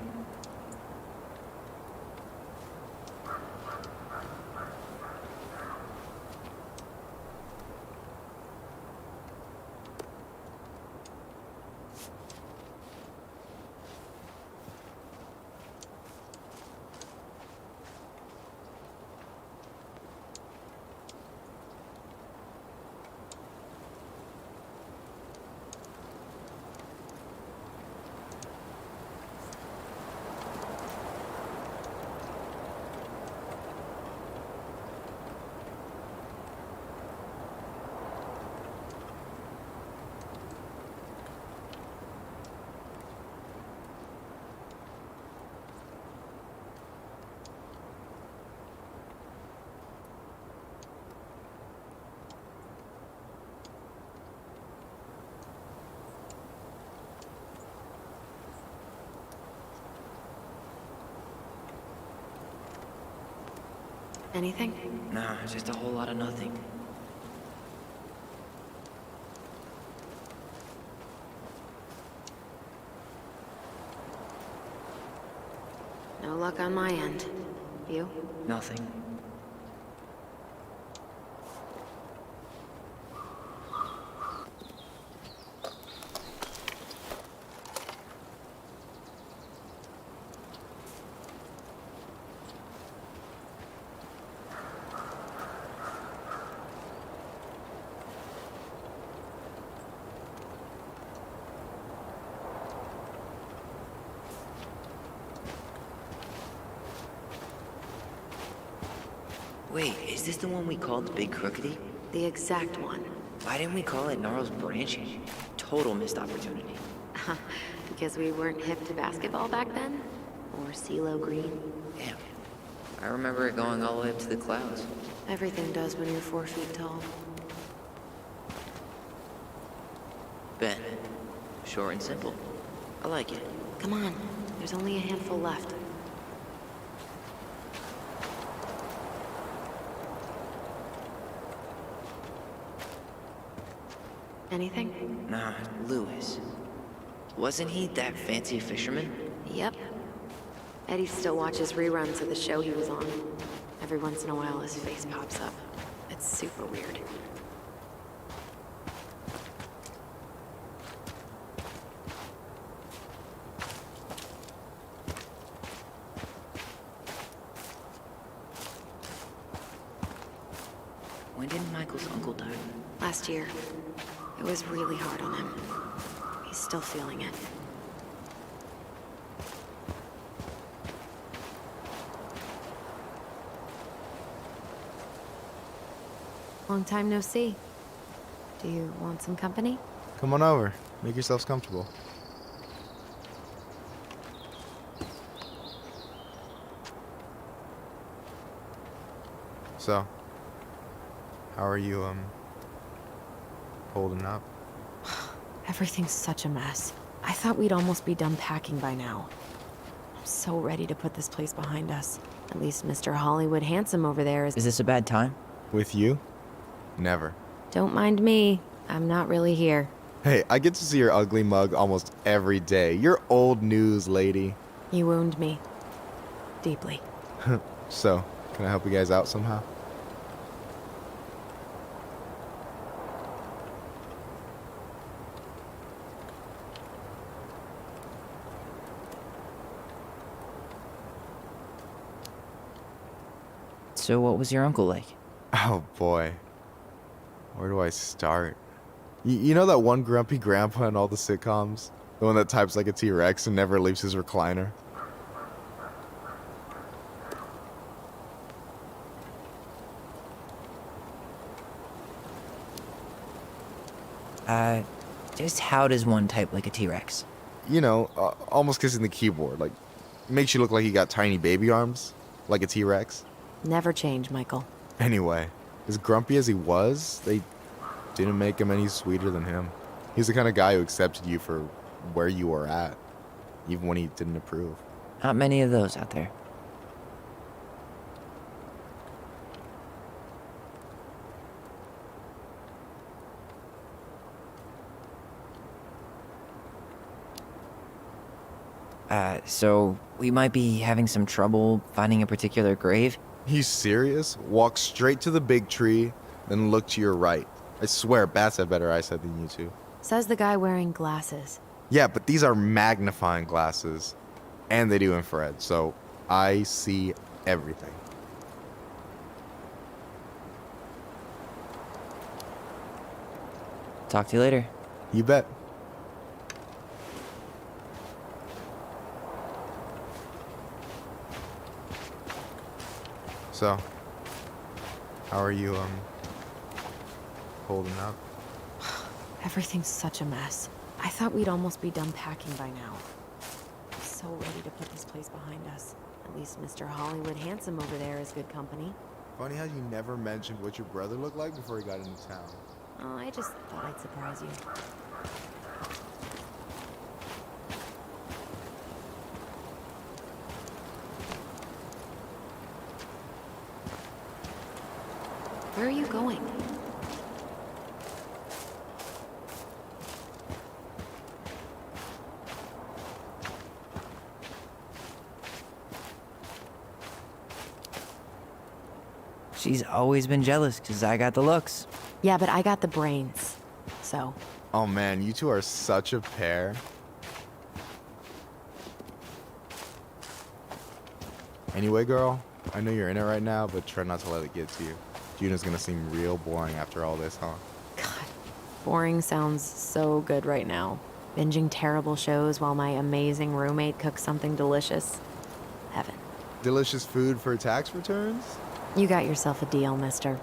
Anything? Nah, just a whole lot of nothing. No luck on my end. You? Nothing. Wait, is this the one we called the Big Crookedy? The exact one. Why didn't we call it Gnarls Branching? Total missed opportunity. Because we weren't hip to basketball back then? Or CeeLo Green? Damn. I remember it going all the way up to the clouds. Everything does when you're 4 feet tall. Ben. Short and simple. I like it. Come on, there's only a handful left. Anything? Nah, Lewis. Wasn't he that fancy fisherman? Yep. Eddie still watches reruns of the show he was on. Every once in a while his face pops up. It's super weird. When did Michael's uncle die? Last year. It was really hard on him. He's still feeling it. Long time no see. Do you want some company? Come on over. Make yourselves comfortable. So, how are you, holding up? Everything's such a mess. I thought we'd almost be done packing by now. I'm so ready to put this place behind us. At least Mr. Hollywood Handsome over there is... Is this a bad time? With you? Never. Don't mind me. I'm not really here. Hey, I get to see your ugly mug almost every day. You're old news, lady. You wound me. Deeply. So, can I help you guys out somehow? So what was your uncle like? Oh boy. Where do I start? You know that one grumpy grandpa in all the sitcoms? The one that types like a T-Rex and never leaves his recliner? Just how does one type like a T-Rex? You know, almost kissing the keyboard. Like, makes you look like you got tiny baby arms. Like a T-Rex. Never change, Michael. Anyway, as grumpy as he was, they didn't make him any sweeter than him. He's the kind of guy who accepted you for where you were at, even when he didn't approve. Not many of those out there. So we might be having some trouble finding a particular grave? You serious? Walk straight to the big tree, then look to your right. I swear, bats have better eyesight than you two. Says the guy wearing glasses. Yeah, but these are magnifying glasses. And they do infrared, so I see everything. Talk to you later. You bet. So, how are you, holding up? Everything's such a mess. I thought we'd almost be done packing by now. I'm so ready to put this place behind us. At least Mr. Hollywood Handsome over there is good company. Funny how you never mentioned what your brother looked like before he got into town. Oh, I just thought I'd surprise you. Where are you going? She's always been jealous because I got the looks. Yeah, but I got the brains. So, Oh man, you two are such a pair. Anyway, girl, I know you're in it right now, but try not to let it get to you. Juna's gonna seem real boring after all this, huh? boring sounds so good right now. Binging terrible shows while my amazing roommate cooks something delicious. Heaven. Delicious food for tax returns? You got yourself a deal, mister.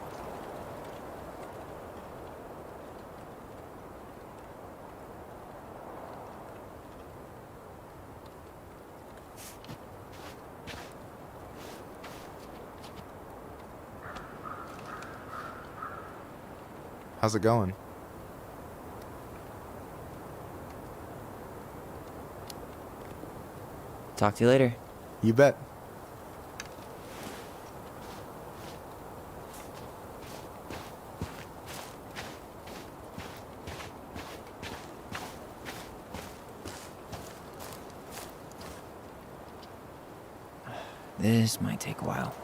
How's it going? Talk to you later. You bet. This might take a while.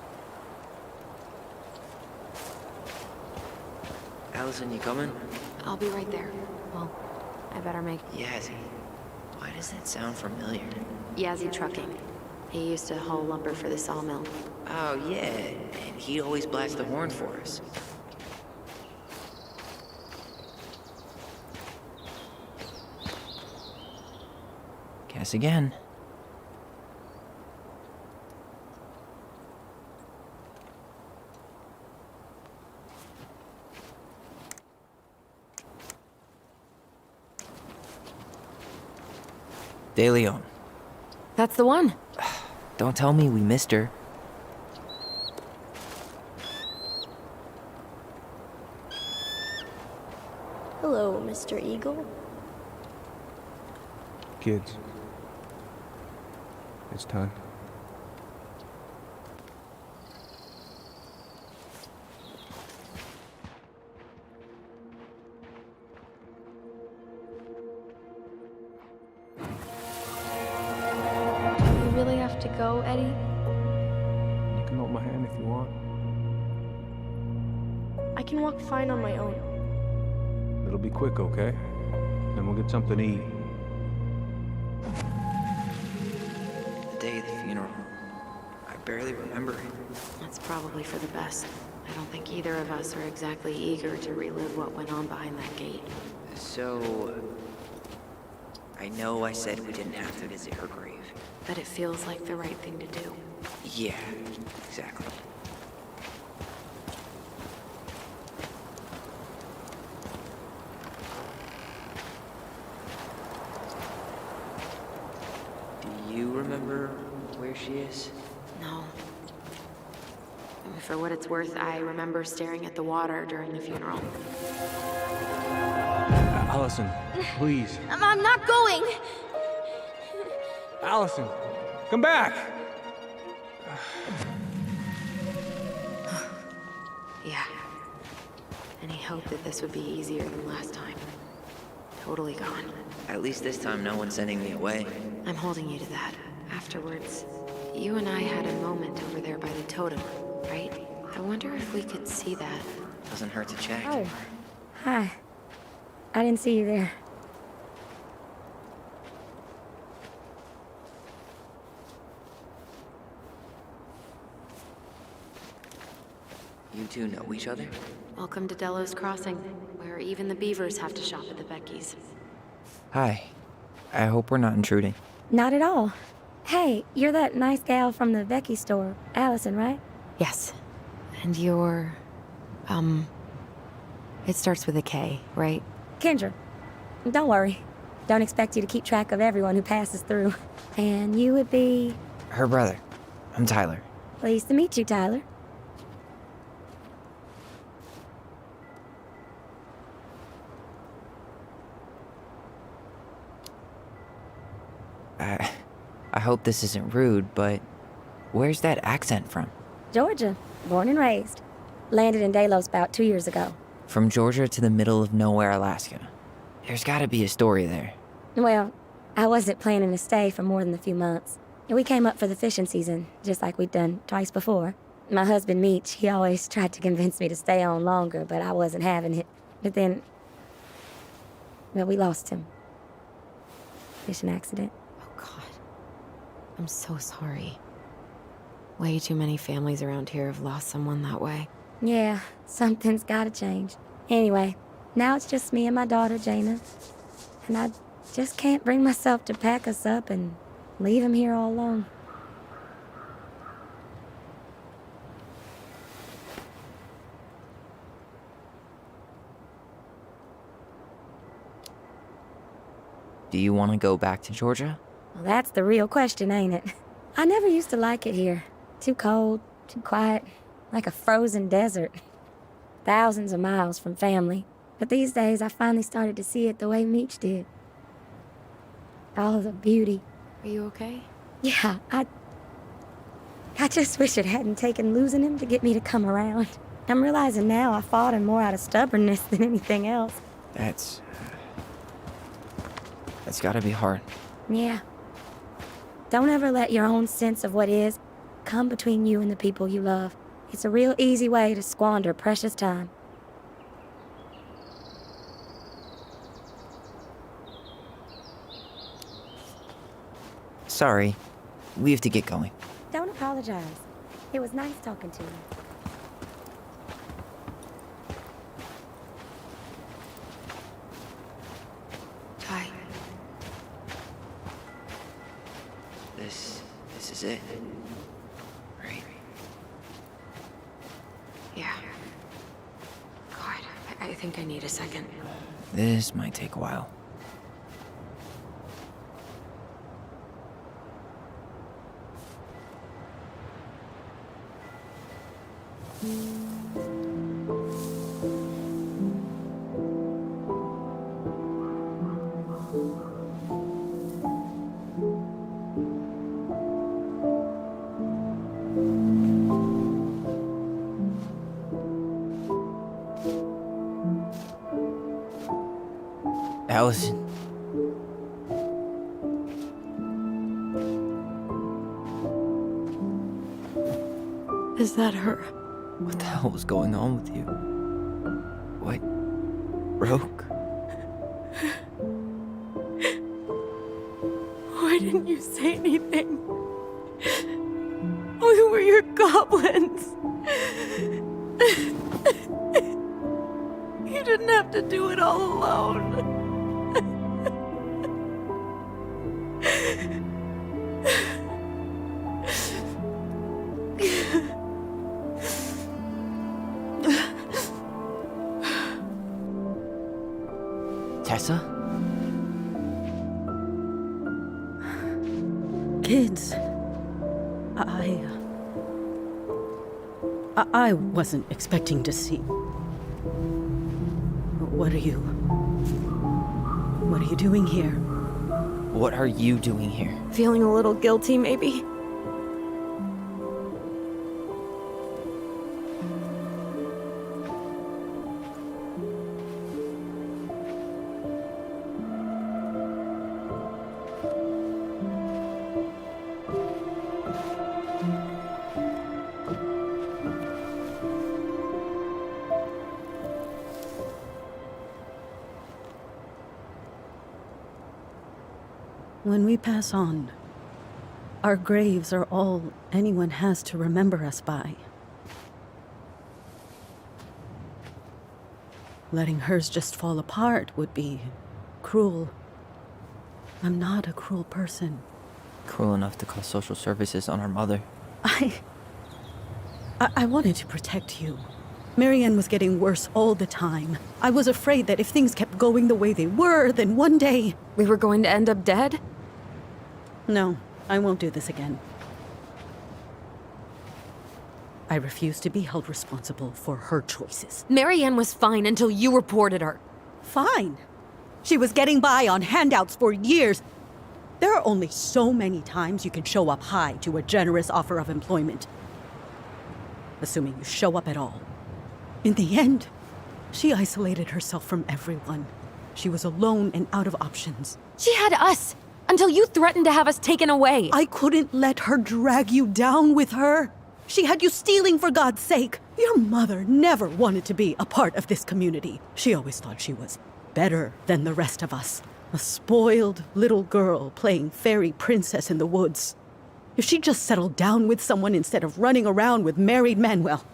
Allison, you coming? I'll be right there. Well, I better make... Yazzie. Why does that sound familiar? Yazzie Trucking. He used to haul lumber for the sawmill. Oh, yeah. And he'd always blast the horn for us. Guess again. De Leon. That's the one. Don't tell me we missed her. Hello, Mr. Eagle. Kids. It's time. You really have to go, Eddie? You can hold my hand if you want. I can walk fine on my own. It'll be quick, okay? Then we'll get something to eat. The day of the funeral. I barely remember it. That's probably for the best. I don't think either of us are exactly eager to relive what went on behind that gate. So... I know I said we didn't have to visit her grave. But it feels like the right thing to do. Yeah, exactly. Do you remember where she is? No. For what it's worth, I remember staring at the water during the funeral. Allison, please. I'm not going! Allison, come back! Yeah. Any hope that this would be easier than last time? Totally gone. At least this time no one's sending me away. I'm holding you to that. Afterwards, you and I had a moment over there by the totem, right? I wonder if we could see that. Doesn't hurt to check. Oh. Hi. I didn't see you there. You two know each other? Welcome to Delos Crossing, where even the beavers have to shop at the Becky's. Hi. I hope we're not intruding. Not at all. Hey, you're that nice gal from the Becky store, Allison, right? Yes. And you're... It starts with a K, right? Kendra. Don't worry. Don't expect you to keep track of everyone who passes through. And you would be... Her brother. I'm Tyler. Pleased to meet you, Tyler. I hope this isn't rude, but where's that accent from? Georgia. Born and raised. Landed in Delos about 2 years ago. From Georgia to the middle of nowhere, Alaska. There's gotta be a story there. Well, I wasn't planning to stay for more than a few months. We came up for the fishing season, just like we'd done twice before. My husband, Meech, he always tried to convince me to stay on longer, but I wasn't having it. But then... well, we lost him. Fishing accident. Oh, God. I'm so sorry. Way too many families around here have lost someone that way. Yeah, something's gotta change. Anyway, now it's just me and my daughter, Jaina. And I just can't bring myself to pack us up and leave him here all alone. Do you want to go back to Georgia? Well, that's the real question, ain't it? I never used to like it here. Too cold, too quiet, like a frozen desert. Thousands of miles from family. But these days, I finally started to see it the way Meech did. All the beauty. Are you okay? Yeah, I just wish it hadn't taken losing him to get me to come around. I'm realizing now I fought him more out of stubbornness than anything else. That's gotta be hard. Yeah. Don't ever let your own sense of what is come between you and the people you love. It's a real easy way to squander precious time. Sorry. We have to get going. Don't apologize. It was nice talking to you. Ty. This is it. Right? Yeah. God, I think I need a second. This might take a while. Allison. Is that her? What the hell was going on with you? What? Broke? Why didn't you say anything? We were your goblins. You didn't have to do it all alone. Tessa? Kids, I wasn't expecting to see. What are you doing here? What are you doing here? Feeling a little guilty, maybe? When we pass on, our graves are all anyone has to remember us by. Letting hers just fall apart would be cruel. I'm not a cruel person. Cruel enough to call social services on our mother. I wanted to protect you. Marianne was getting worse all the time. I was afraid that if things kept going the way they were, then one day... We were going to end up dead? No, I won't do this again. I refuse to be held responsible for her choices. Marianne was fine until you reported her. Fine. She was getting by on handouts for years. There are only so many times you can show up high to a generous offer of employment. Assuming you show up at all. In the end, she isolated herself from everyone. She was alone and out of options. She had us, until you threatened to have us taken away. I couldn't let her drag you down with her. She had you stealing for God's sake. Your mother never wanted to be a part of this community. She always thought she was better than the rest of us. A spoiled little girl playing fairy princess in the woods. If she just settled down with someone instead of running around with married men, well,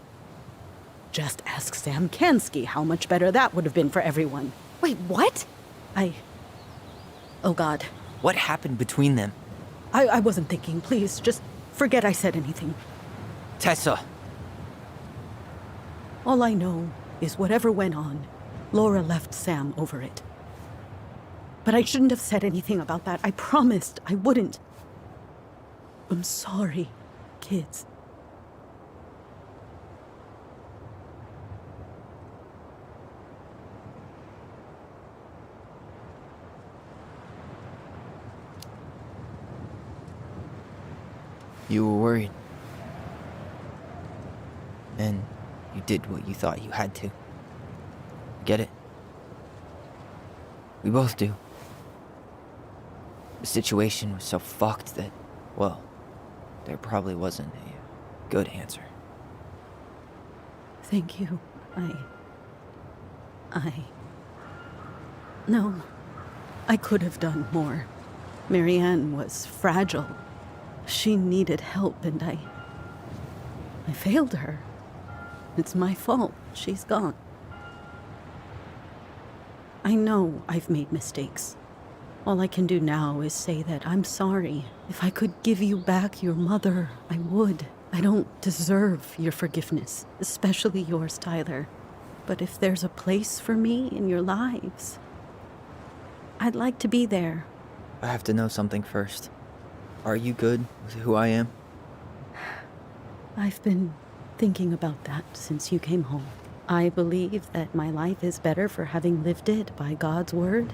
just ask Sam Kansky how much better that would have been for everyone. Wait, what? Oh God. What happened between them? I wasn't thinking. Please, just forget I said anything. Tessa! All I know is whatever went on, Laura left Sam over it. But I shouldn't have said anything about that. I promised I wouldn't. I'm sorry, kids. You were worried. And you did what you thought you had to. Get it? We both do. The situation was so fucked that, well, there probably wasn't a good answer. Thank you. No, I could have done more. Marianne was fragile. She needed help, and I failed her. It's my fault. She's gone. I know I've made mistakes. All I can do now is say that I'm sorry. If I could give you back your mother, I would. I don't deserve your forgiveness, especially yours, Tyler. But if there's a place for me in your lives, I'd like to be there. I have to know something first. Are you good with who I am? I've been thinking about that since you came home. I believe that my life is better for having lived it by God's word.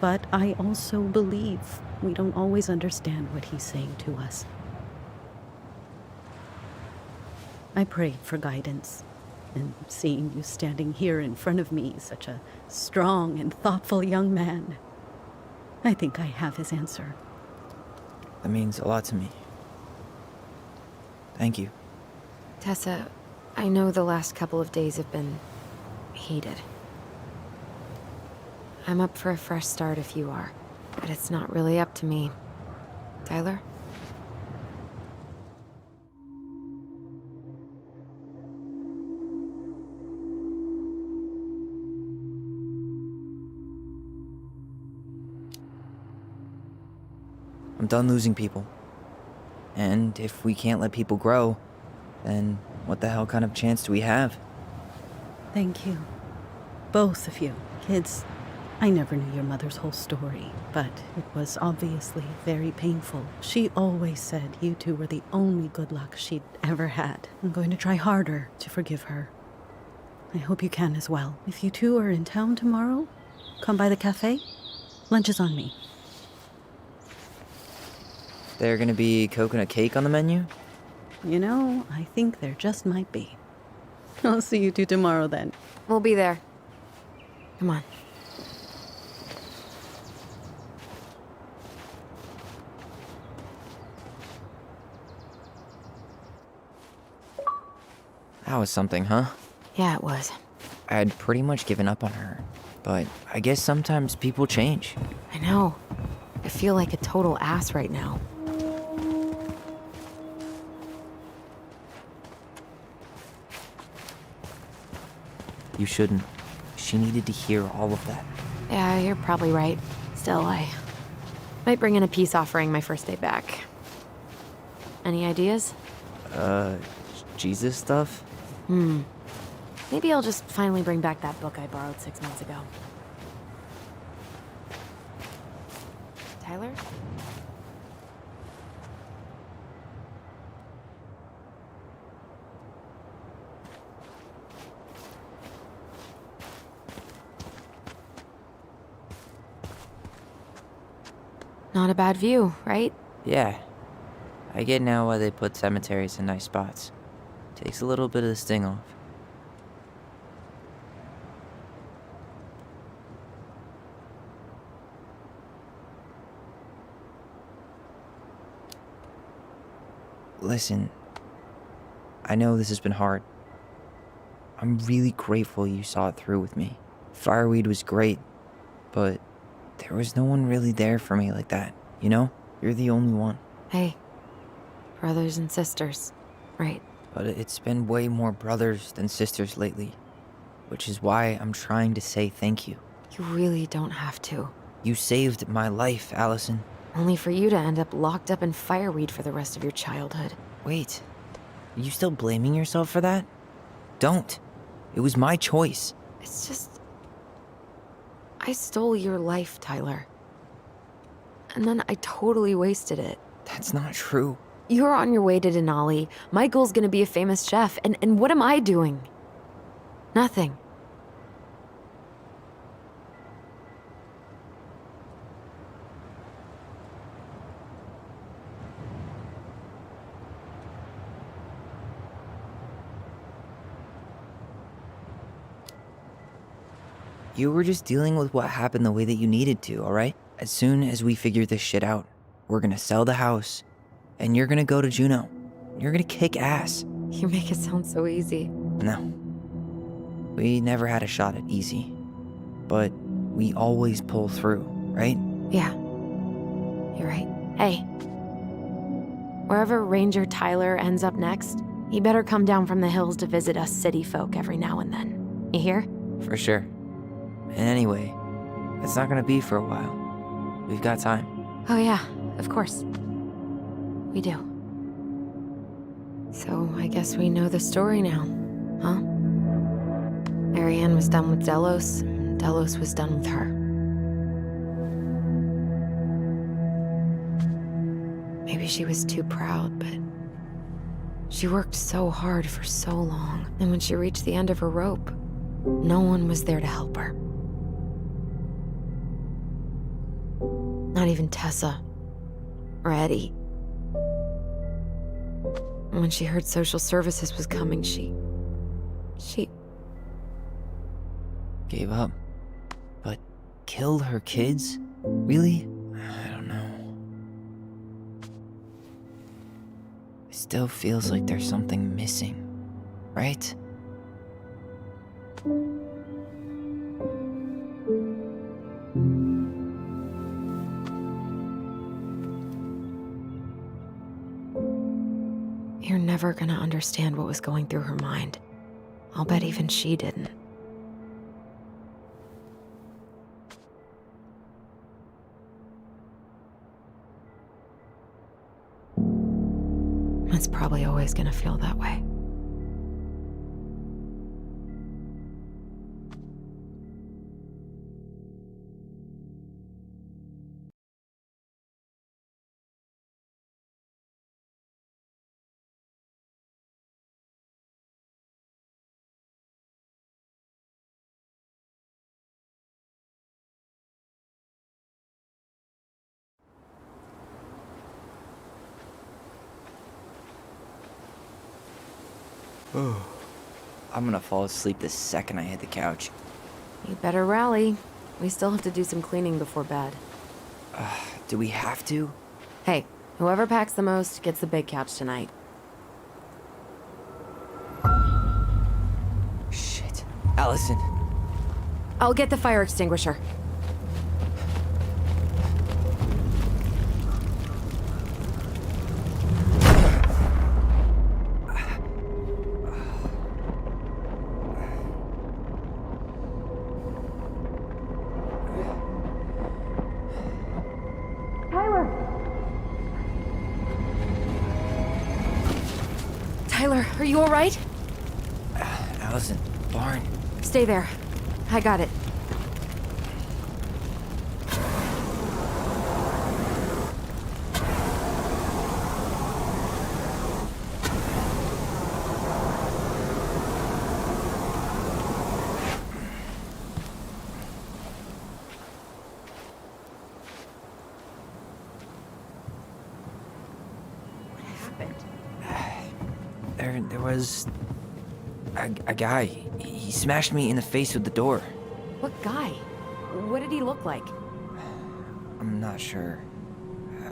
But I also believe we don't always understand what He's saying to us. I prayed for guidance, and seeing you standing here in front of me, such a strong and thoughtful young man, I think I have His answer. That means a lot to me. Thank you. Tessa, I know the last couple of days have been heated. I'm up for a fresh start if you are, but it's not really up to me. Tyler? I'm done losing people. And if we can't let people grow, then what the hell kind of chance do we have? Thank you. Both of you. Kids, I never knew your mother's whole story, but it was obviously very painful. She always said you two were the only good luck she'd ever had. I'm going to try harder to forgive her. I hope you can as well. If you two are in town tomorrow, come by the cafe. Lunch is on me. There gonna be coconut cake on the menu? You know, I think there just might be. I'll see you two tomorrow then. We'll be there. Come on. That was something, huh? Yeah, it was. I had pretty much given up on her, but I guess sometimes people change. I know. I feel like a total ass right now. You shouldn't. She needed to hear all of that. Yeah, you're probably right. Still, I might bring in a peace offering my first day back. Any ideas? Jesus stuff? Maybe I'll just finally bring back that book I borrowed 6 months ago. Tyler? Not a bad view, right? Yeah. I get now why they put cemeteries in nice spots. Takes a little bit of the sting off. Listen, I know this has been hard. I'm really grateful you saw it through with me. Fireweed was great, but there was no one really there for me like that, you know? You're the only one. Hey, brothers and sisters, right? But it's been way more brothers than sisters lately, which is why I'm trying to say thank you. You really don't have to. You saved my life, Allison. Only for you to end up locked up in fireweed for the rest of your childhood. Wait, are you still blaming yourself for that? Don't. It was my choice. It's just... I stole your life, Tyler. And then I totally wasted it. That's not true. You're on your way to Denali. Michael's gonna be a famous chef, and what am I doing? Nothing. You were just dealing with what happened the way that you needed to, alright? As soon as we figure this shit out, we're gonna sell the house, and you're gonna go to Juneau. You're gonna kick ass. You make it sound so easy. No. We never had a shot at easy. But we always pull through, right? Yeah. You're right. Hey. Wherever Ranger Tyler ends up next, he better come down from the hills to visit us city folk every now and then. You hear? For sure. And anyway, it's not gonna be for a while. We've got time. Oh yeah, of course. We do. So I guess we know the story now, huh? Marianne was done with Delos, and Delos was done with her. Maybe she was too proud, but she worked so hard for so long, and when she reached the end of her rope, no one was there to help her. Not even Tessa or Eddie. When she heard social services was coming, she Gave up. But killed her kids? Really? I don't know. It still feels like there's something missing, right? You're never gonna understand what was going through her mind. I'll bet even she didn't. It's probably always gonna feel that way. I'm gonna fall asleep the second I hit the couch. You better rally. We still have to do some cleaning before bed. Do we have to? Hey, whoever packs the most gets the big couch tonight. Shit. Allison. I'll get the fire extinguisher. Tyler, are you all right? Allison, barn. Stay there. I got it. What happened? There was a guy. He smashed me in the face with the door. What guy? What did he look like? I'm not sure.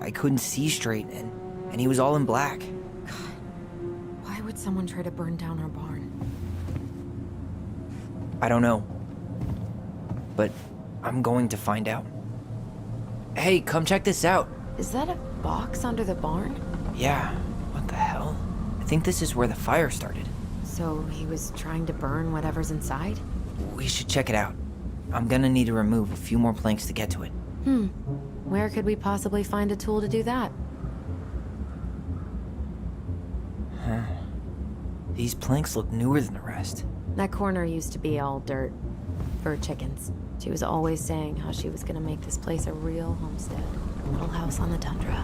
I couldn't see straight, and he was all in black. Why would someone try to burn down our barn? I don't know. But I'm going to find out. Hey, come check this out. Is that a box under the barn? Yeah, what the hell? I think this is where the fire started. So he was trying to burn whatever's inside? We should check it out. I'm gonna need to remove a few more planks to get to it. Where could we possibly find a tool to do that? Huh. These planks look newer than the rest. That corner used to be all dirt. fur chickens. She was always saying how she was gonna make this place a real homestead. A little house on the tundra.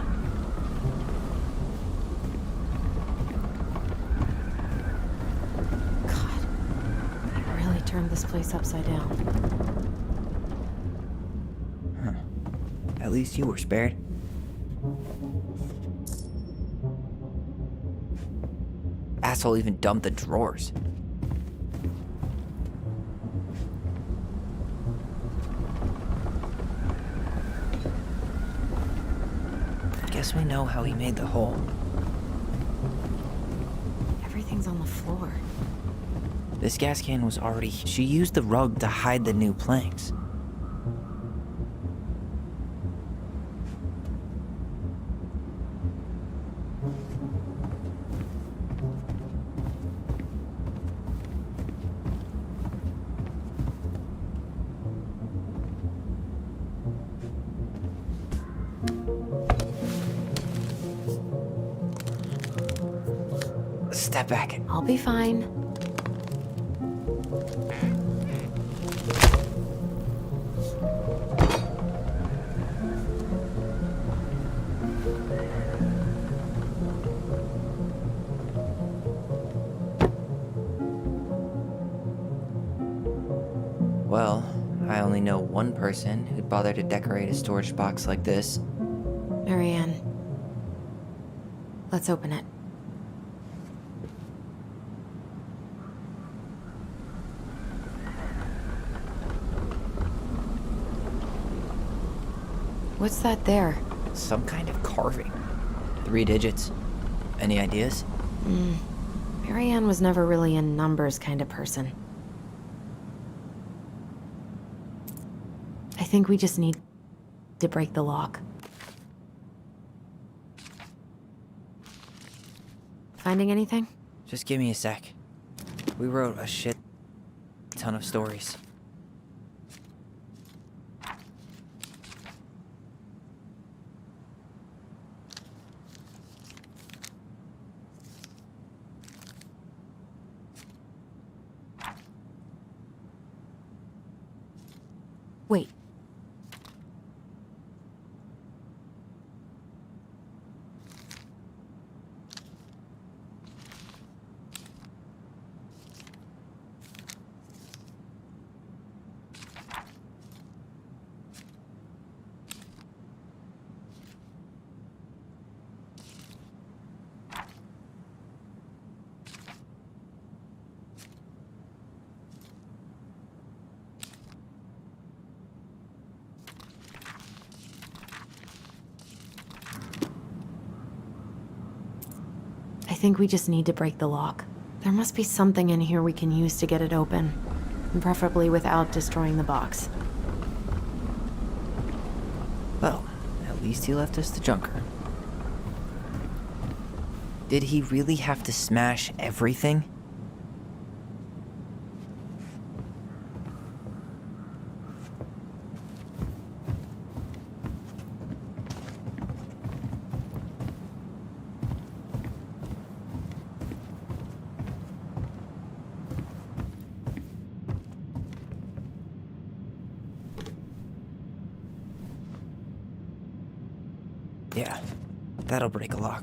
God, they really turned this place upside down. At least you were spared. Asshole even dumped the drawers. Guess we know how he made the hole. Everything's on the floor. This gas can was already... She used the rug to hide the new planks. Step back. I'll be fine. Well, I only know one person who'd bother to decorate a storage box like this. Marianne. Let's open it. What's that there? Some kind of carving. 3 digits. Any ideas? Marianne was never really a numbers kind of person. I think we just need to break the lock. Finding anything? Just give me a sec. We wrote a shit ton of stories. Wait. I think we just need to break the lock. There must be something in here we can use to get it open, and preferably without destroying the box. Well, at least he left us the junker. Did he really have to smash everything? Yeah, that'll break a lock.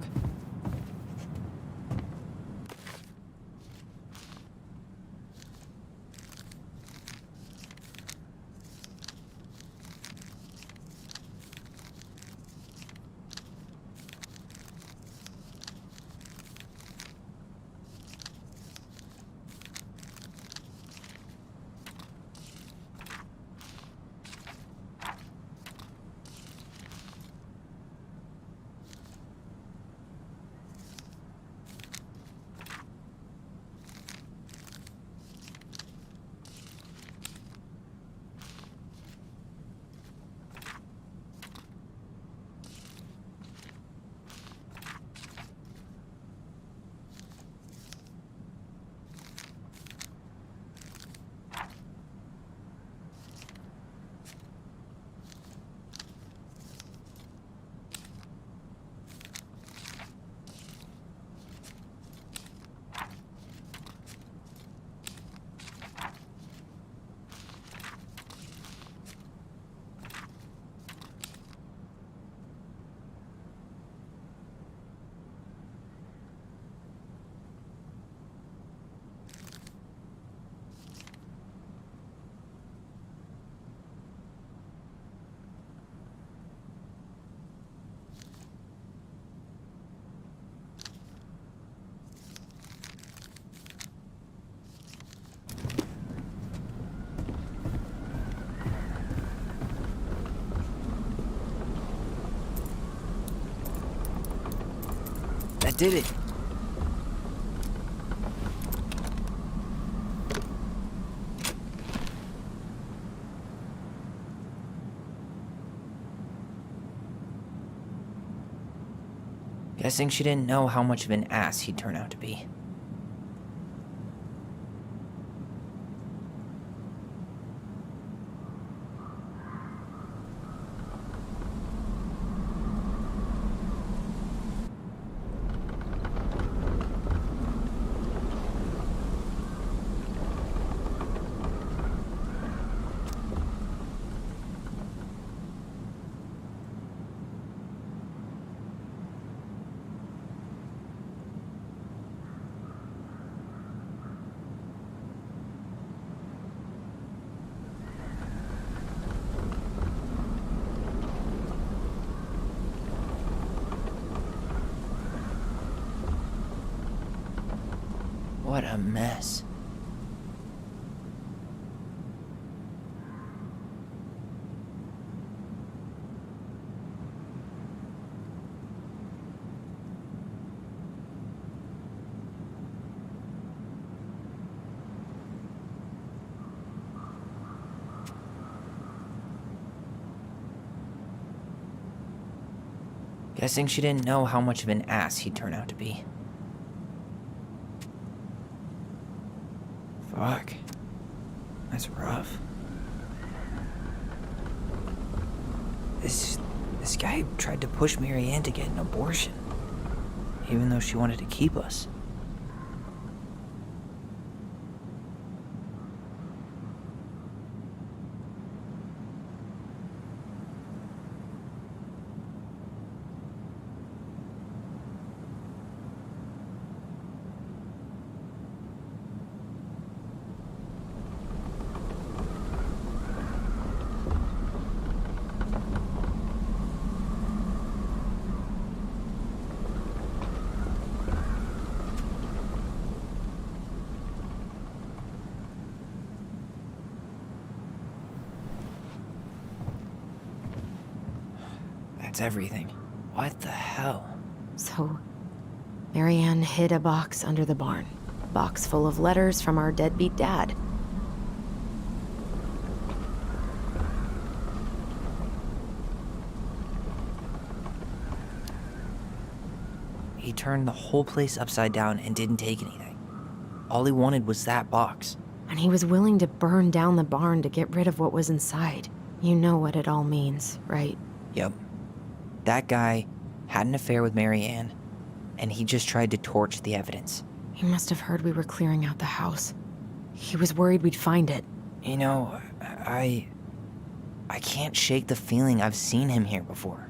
did it. Guessing she didn't know how much of an ass he'd turn out to be. What a mess. Guessing she didn't know how much of an ass he'd turn out to be. Fuck. That's rough. This guy tried to push Mary Ann to get an abortion, even though she wanted to keep us. That's everything. What the hell? So, Mary Ann hid a box under the barn. A box full of letters from our deadbeat dad. He turned the whole place upside down and didn't take anything. All he wanted was that box. And he was willing to burn down the barn to get rid of what was inside. You know what it all means, right? Yep. That guy had an affair with Mary Ann, and he just tried to torch the evidence. He must have heard we were clearing out the house. He was worried we'd find it. You know, I can't shake the feeling I've seen him here before.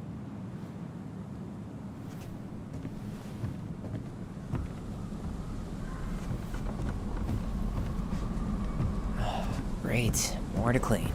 Great, more to clean.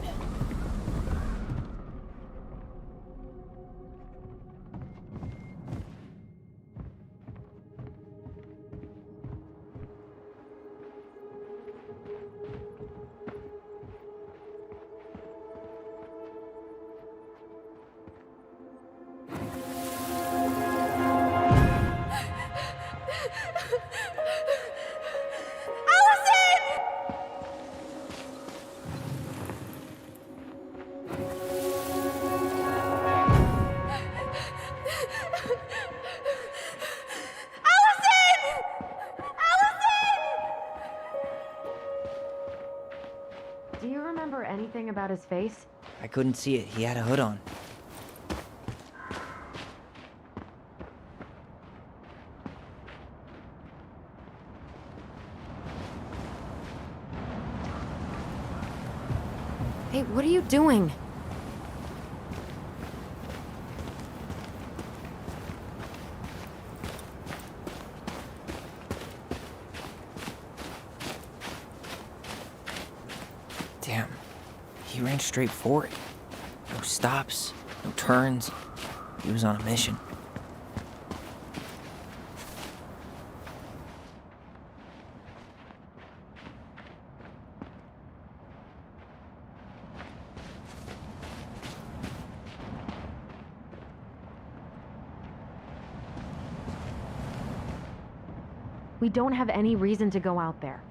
Do you remember anything about his face? I couldn't see it. He had a hood on. Hey, what are you doing? Damn. He ran straight for it. No stops, no turns. He was on a mission. We don't have any reason to go out there.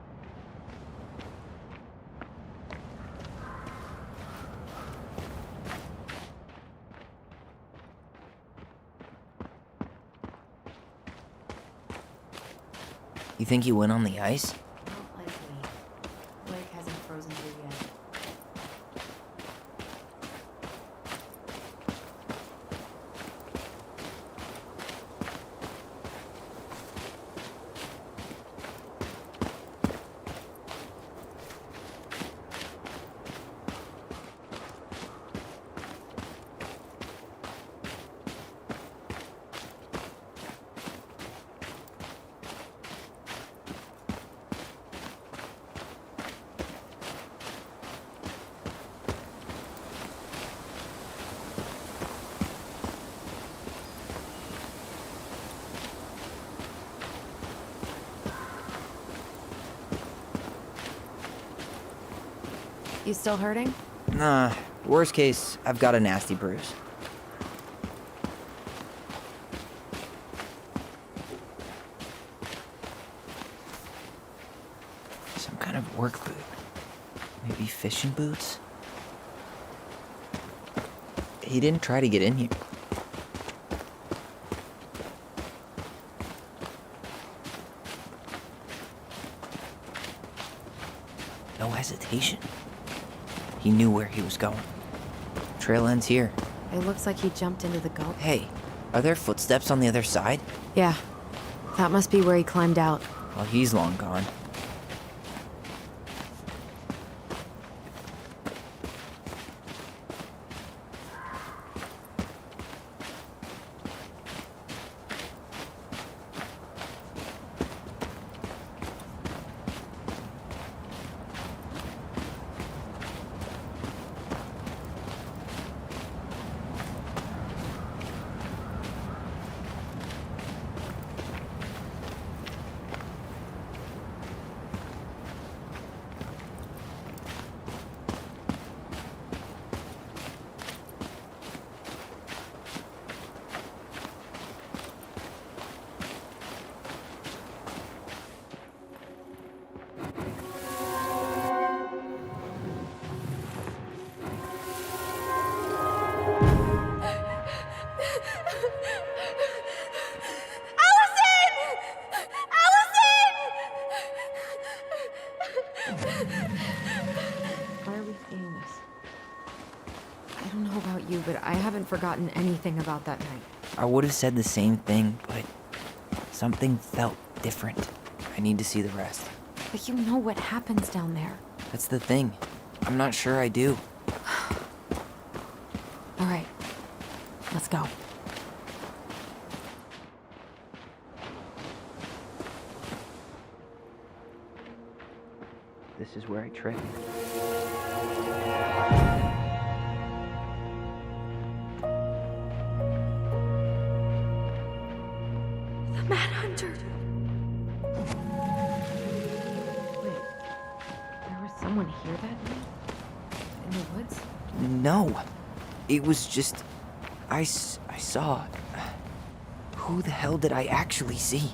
You think he went on the ice? Not likely. Lake hasn't frozen through yet. You still hurting? Nah, worst case, I've got a nasty bruise. Some kind of work boot. Maybe fishing boots? He didn't try to get in here. No hesitation. He knew where he was going. Trail ends here. It looks like he jumped into the gulch. Hey, are there footsteps on the other side? Yeah. That must be where he climbed out. Well, he's long gone. Why are we seeing this? I don't know about you, but I haven't forgotten anything about that night. I would have said the same thing, but something felt different. I need to see the rest. But you know what happens down there. That's the thing. I'm not sure I do. All right, let's go. This is where I tripped. The Mad Hunter. Wait, there was someone here that night? In the woods? No. It was just... I saw... Who the hell did I actually see?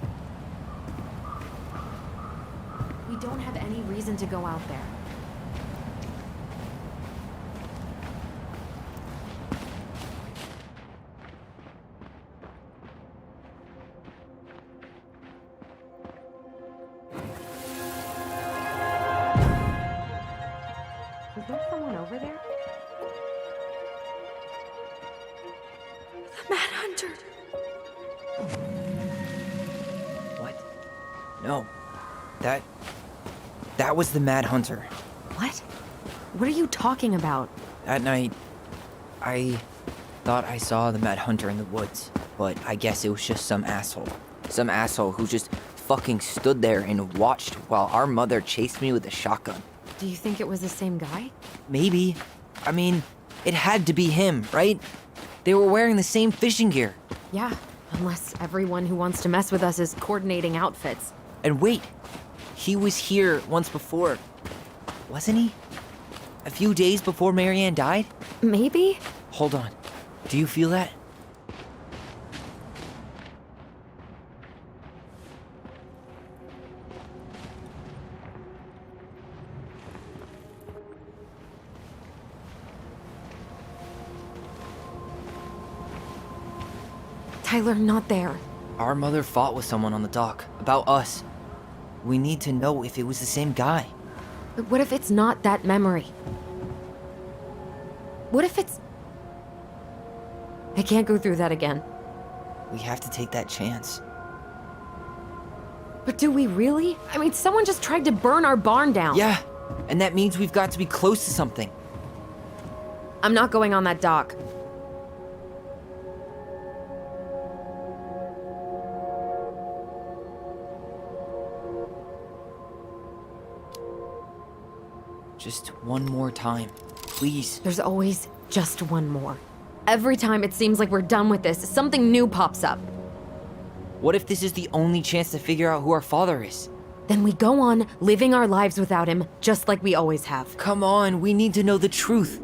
We don't have any reason to go out there. Is there someone over there? The Mad Hunter. What? No. That was the Mad Hunter. What? What are you talking about? That night, I thought I saw the Mad Hunter in the woods, but I guess it was just some asshole. Some asshole who just fucking stood there and watched while our mother chased me with a shotgun. Do you think it was the same guy? Maybe. I mean, it had to be him, right? They were wearing the same fishing gear. Yeah, unless everyone who wants to mess with us is coordinating outfits. And wait, he was here once before, wasn't he? A few days before Marianne died? Maybe? Hold on. Do you feel that? Tyler, not there. Our mother fought with someone on the dock about us. We need to know if it was the same guy. But what if it's not that memory? What if it's... I can't go through that again. We have to take that chance. But do we really? I mean, someone just tried to burn our barn down. Yeah, and that means we've got to be close to something. I'm not going on that dock. Just one more time, please. There's always just one more. Every time it seems like we're done with this, something new pops up. What if this is the only chance to figure out who our father is? Then we go on living our lives without him, just like we always have. Come on, we need to know the truth.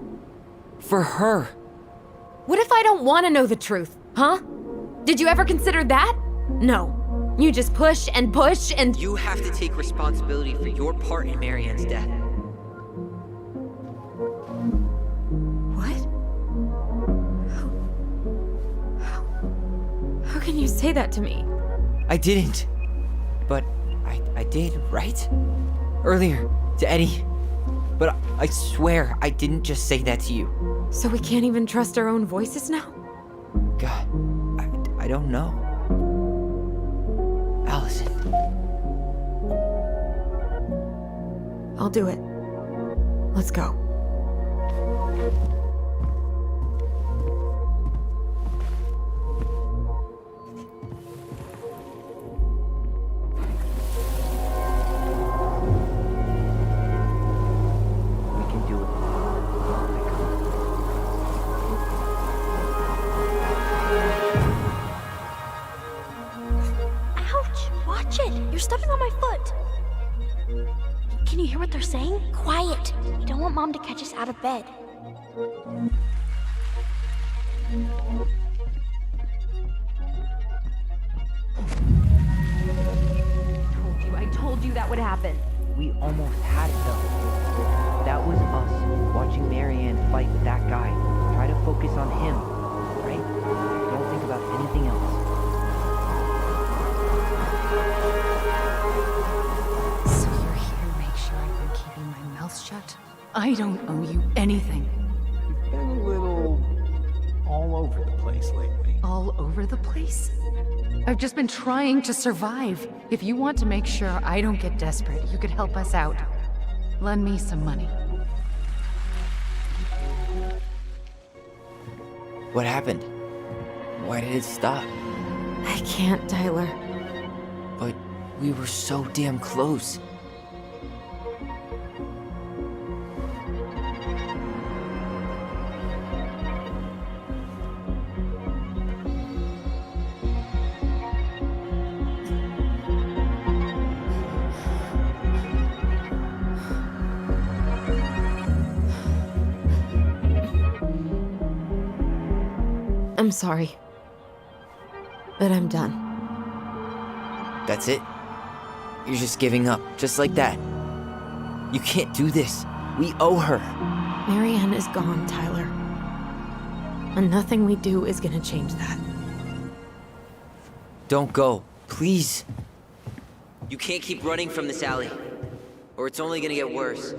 For her. What if I don't want to know the truth, huh? Did you ever consider that? No. You just push and push and... You have to take responsibility for your part in Marianne's death. How can you say that to me? I didn't. But I did, right? Earlier, to Eddie. But I swear I didn't just say that to you. So we can't even trust our own voices now? God, I don't know. Allison. I'll do it. Let's go. You're stepping on my foot. Can you hear what they're saying? Quiet. We don't want Mom to catch us out of bed. I told you that would happen. We almost had it though. That was us watching Marianne fight with that guy. Try to focus on him, right? Don't think about anything else. So you're here to make sure I've been keeping my mouth shut? I don't owe you anything. You've been a little all over the place lately. All over the place? I've just been trying to survive. If you want to make sure I don't get desperate, you could help us out. Lend me some money. What happened? Why did it stop? I can't, Tyler. But we were so damn close. I'm sorry. But I'm done. That's it? You're just giving up, just like that. You can't do this. We owe her. Marianne is gone, Tyler. And nothing we do is gonna change that. Don't go, please. You can't keep running from this alley, or it's only gonna get worse.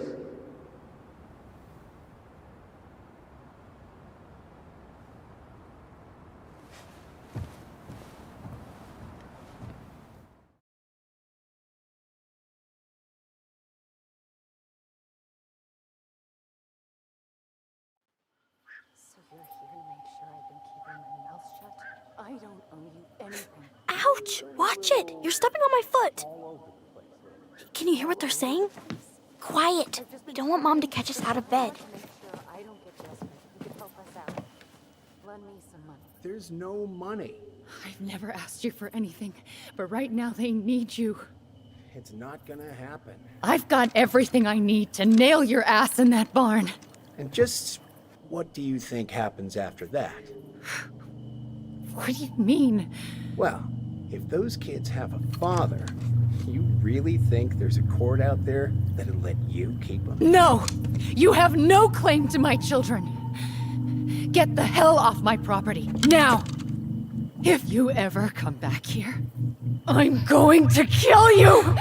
So you're here to make sure I've been keeping my mouth shut? I don't owe you anything. Ouch! Watch it! You're stepping on my foot. Can you hear what they're saying? Quiet. We don't want Mom to catch us out of bed. I don't get desperate. You could help us out. Lend me some money. There's no money. I've never asked you for anything, but right now they need you. It's not gonna happen. I've got everything I need to nail your ass in that barn. And just what do you think happens after that? What do you mean? Well, if those kids have a father, you really think there's a court out there that'll let you keep them? No! You have no claim to my children! Get the hell off my property, now! If you ever come back here, I'm going to kill you!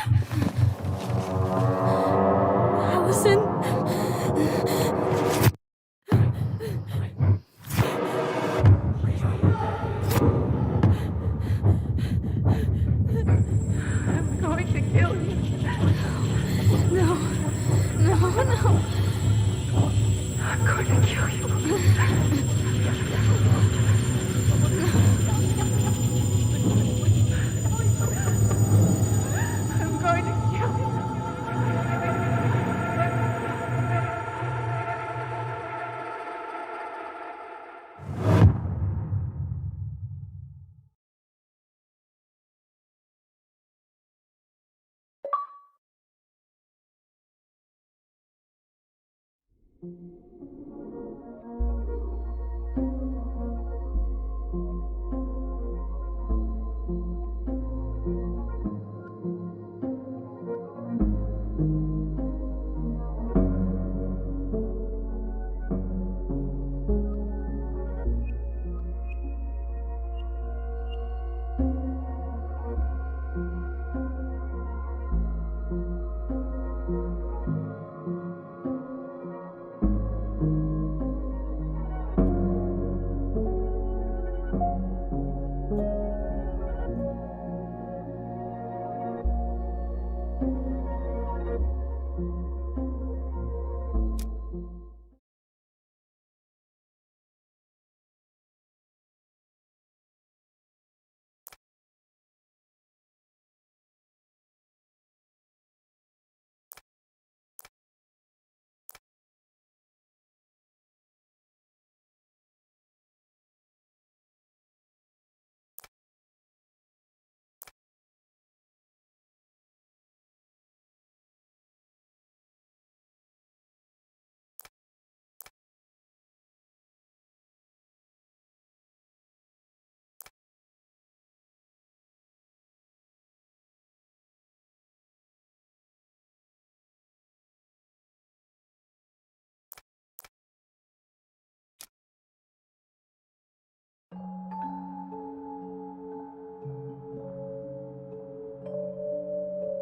Allison? I'm going to kill you. No. I'm going to kill you. I'm going to kill you.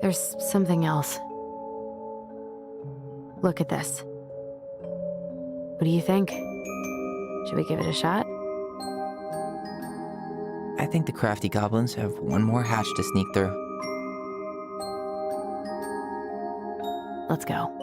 There's something else. Look at this. What do you think? Should we give it a shot? I think the crafty goblins have one more hatch to sneak through. Let's go.